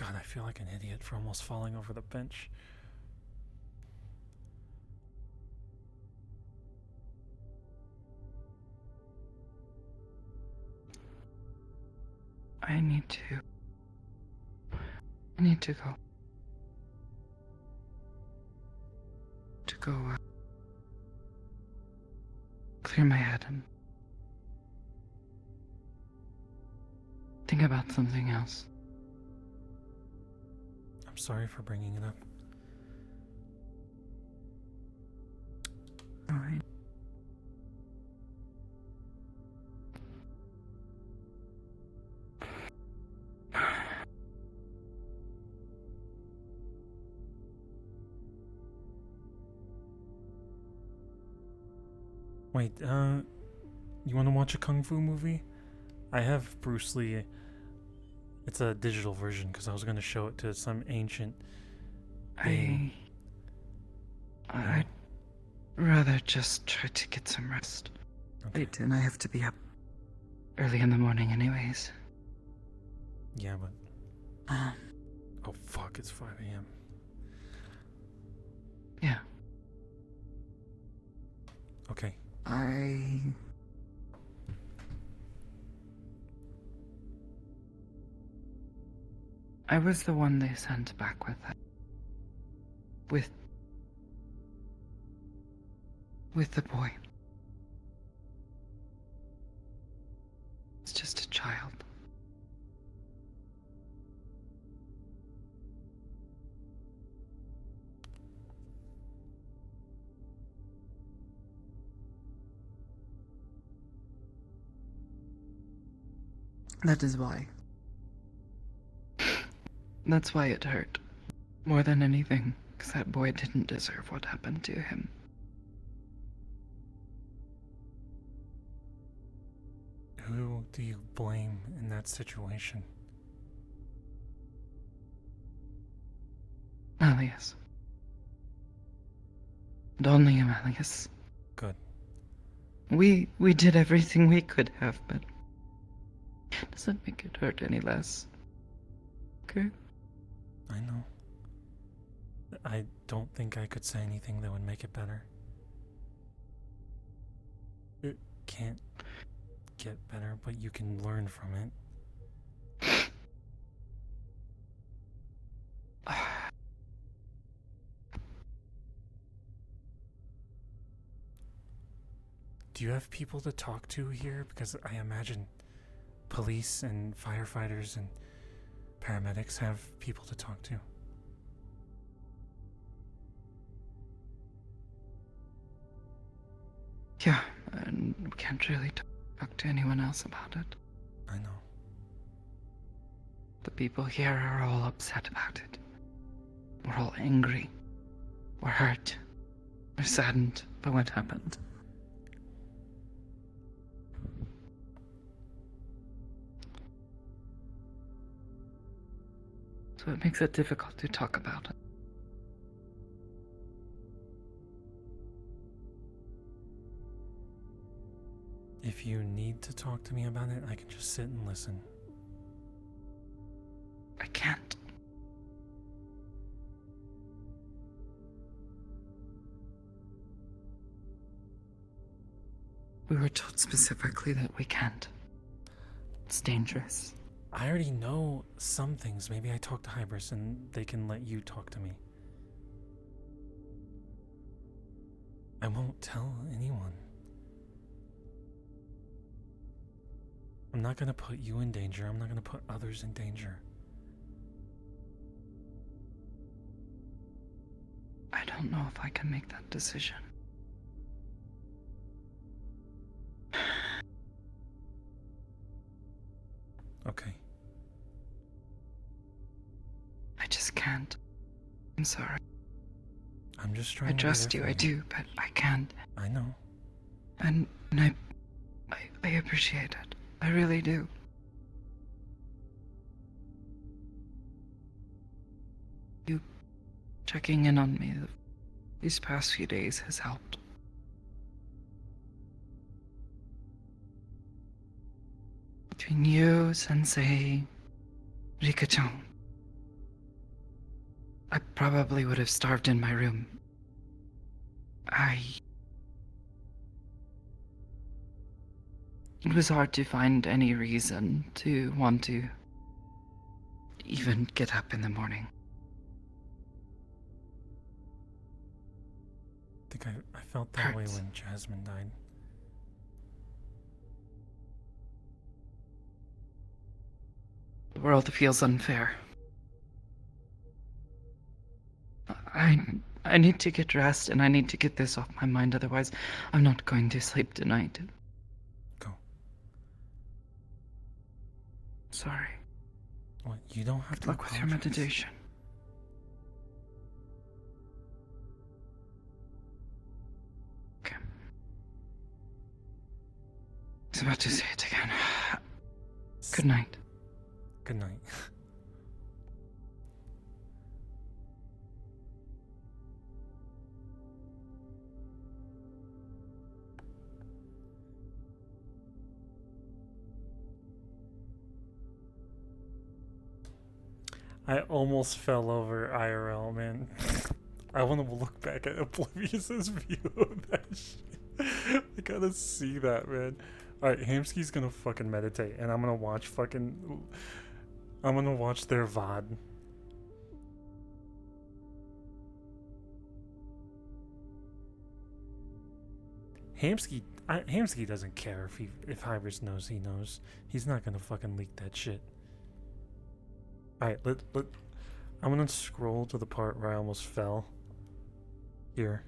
God, I feel like an idiot for almost falling over the bench. I need to go. Clear my head and think about something else. I'm sorry for bringing it up. Alright. Wait, you want to watch a kung fu movie? I have Bruce Lee. It's a digital version because I was going to show it to some ancient being. I'd rather just try to get some rest. Okay. Wait, and I have to be up early in the morning anyways. Yeah, but... Oh, fuck, it's 5 a.m. Yeah. Okay. I was the one they sent back with the boy. It's just a child. That is why. That's why it hurt. More than anything, because that boy didn't deserve what happened to him. Who do you blame in that situation? Malleus. And only Malleus. Good. We did everything we could have, but it doesn't make it hurt any less. Okay? I know. I don't think I could say anything that would make it better. It can't get better, but you can learn from it. Do you have people to talk to here? Because I imagine police and firefighters and paramedics have people to talk to. Yeah, and we can't really talk to anyone else about it. I know. The people here are all upset about it. We're all angry. We're hurt. We're saddened by what happened. So it makes it difficult to talk about it. If you need to talk to me about it, I can just sit and listen. I can't. We were told specifically that we can't. It's dangerous. I already know some things. Maybe I talk to Hybris and they can let you talk to me. I won't tell anyone. I'm not gonna put you in danger. I'm not gonna put others in danger. I don't know if I can make that decision. Okay. I just can't. I'm sorry. I'm just trying I to be trust there you, for I do, but I can't. I know. And I appreciate it. I really do. You checking in on me these past few days has helped. Between you, Sensei, Rika-chan, I probably would have starved in my room. It was hard to find any reason to want to even get up in the morning. I think I felt that way when Jasmine died. The world feels unfair. I need to get dressed and I need to get this off my mind, otherwise I'm not going to sleep tonight. Go. Sorry. What? You don't have to Good luck with your meditation. Okay. I was about to say it again. Good night. Good night. I almost fell over IRL, man. I want to look back at Oblivious's view of that shit. I gotta see that, man. Alright, Hamsky's gonna fucking meditate, and I'm gonna watch their VOD. Hamsky doesn't care if Hybris knows he knows. He's not gonna fucking leak that shit. Alright, I'm gonna scroll to the part where I almost fell. Here.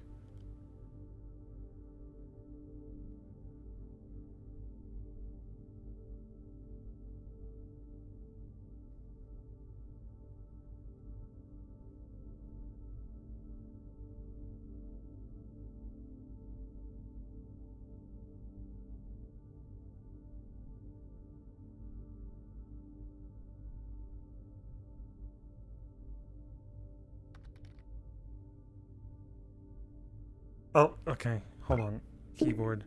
Oh, okay. Hold on. Keyboard.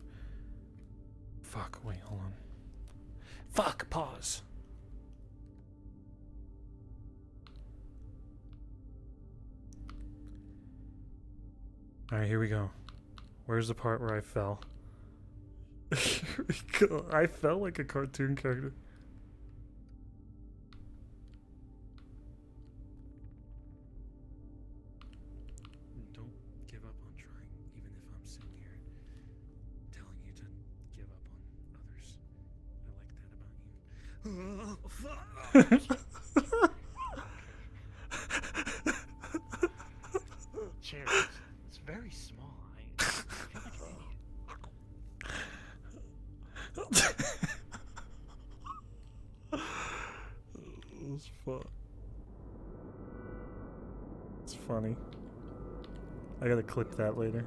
Fuck, wait, hold on. Fuck, pause. Alright, here we go. Where's the part where I fell? Here we go. I felt like a cartoon character. Don't give up on trying, even if I'm sitting here telling you to give up on others. I like that about you. Cheers. It's very small. I feel like an idiot. It's funny. I gotta clip that later.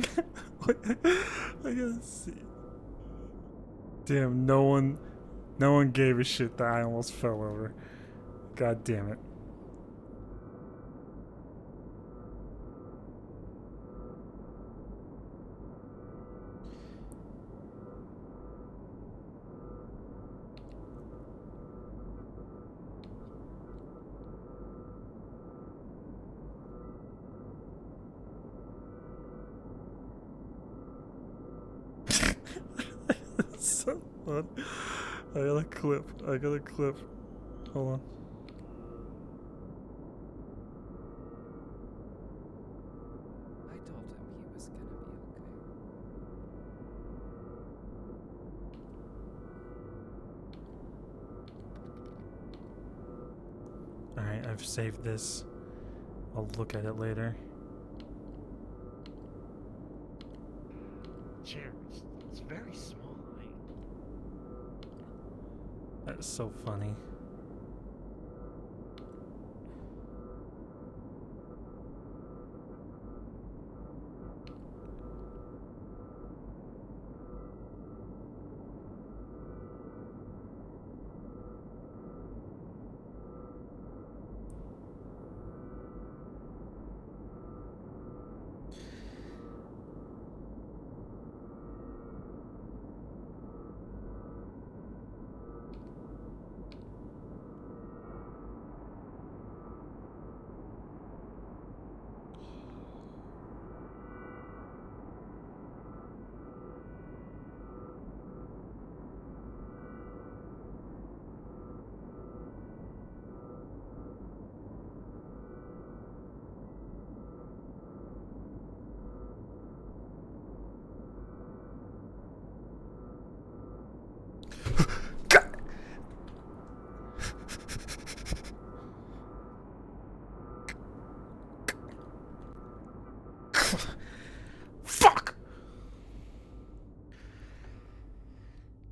I gotta see. Damn, no one gave a shit that I almost fell over. God damn it. So fun. I got a clip. Hold on. I told him he was gonna be okay. Alright, I've saved this. I'll look at it later. Cheers. It's very small. That's so funny.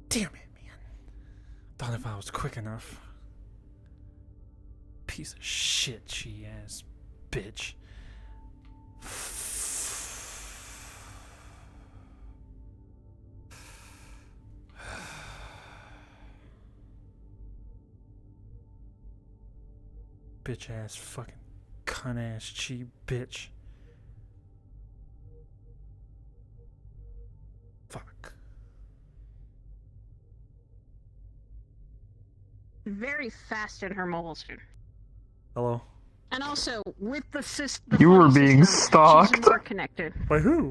Damn it, man. Thought if I was quick enough. Piece of shit, she ass bitch. Bitch ass fucking cunt ass cheap bitch. Fuck. Very fast in her mobile suit. Hello? And also, with the You were funny being system, stalked. she's more connected. By who?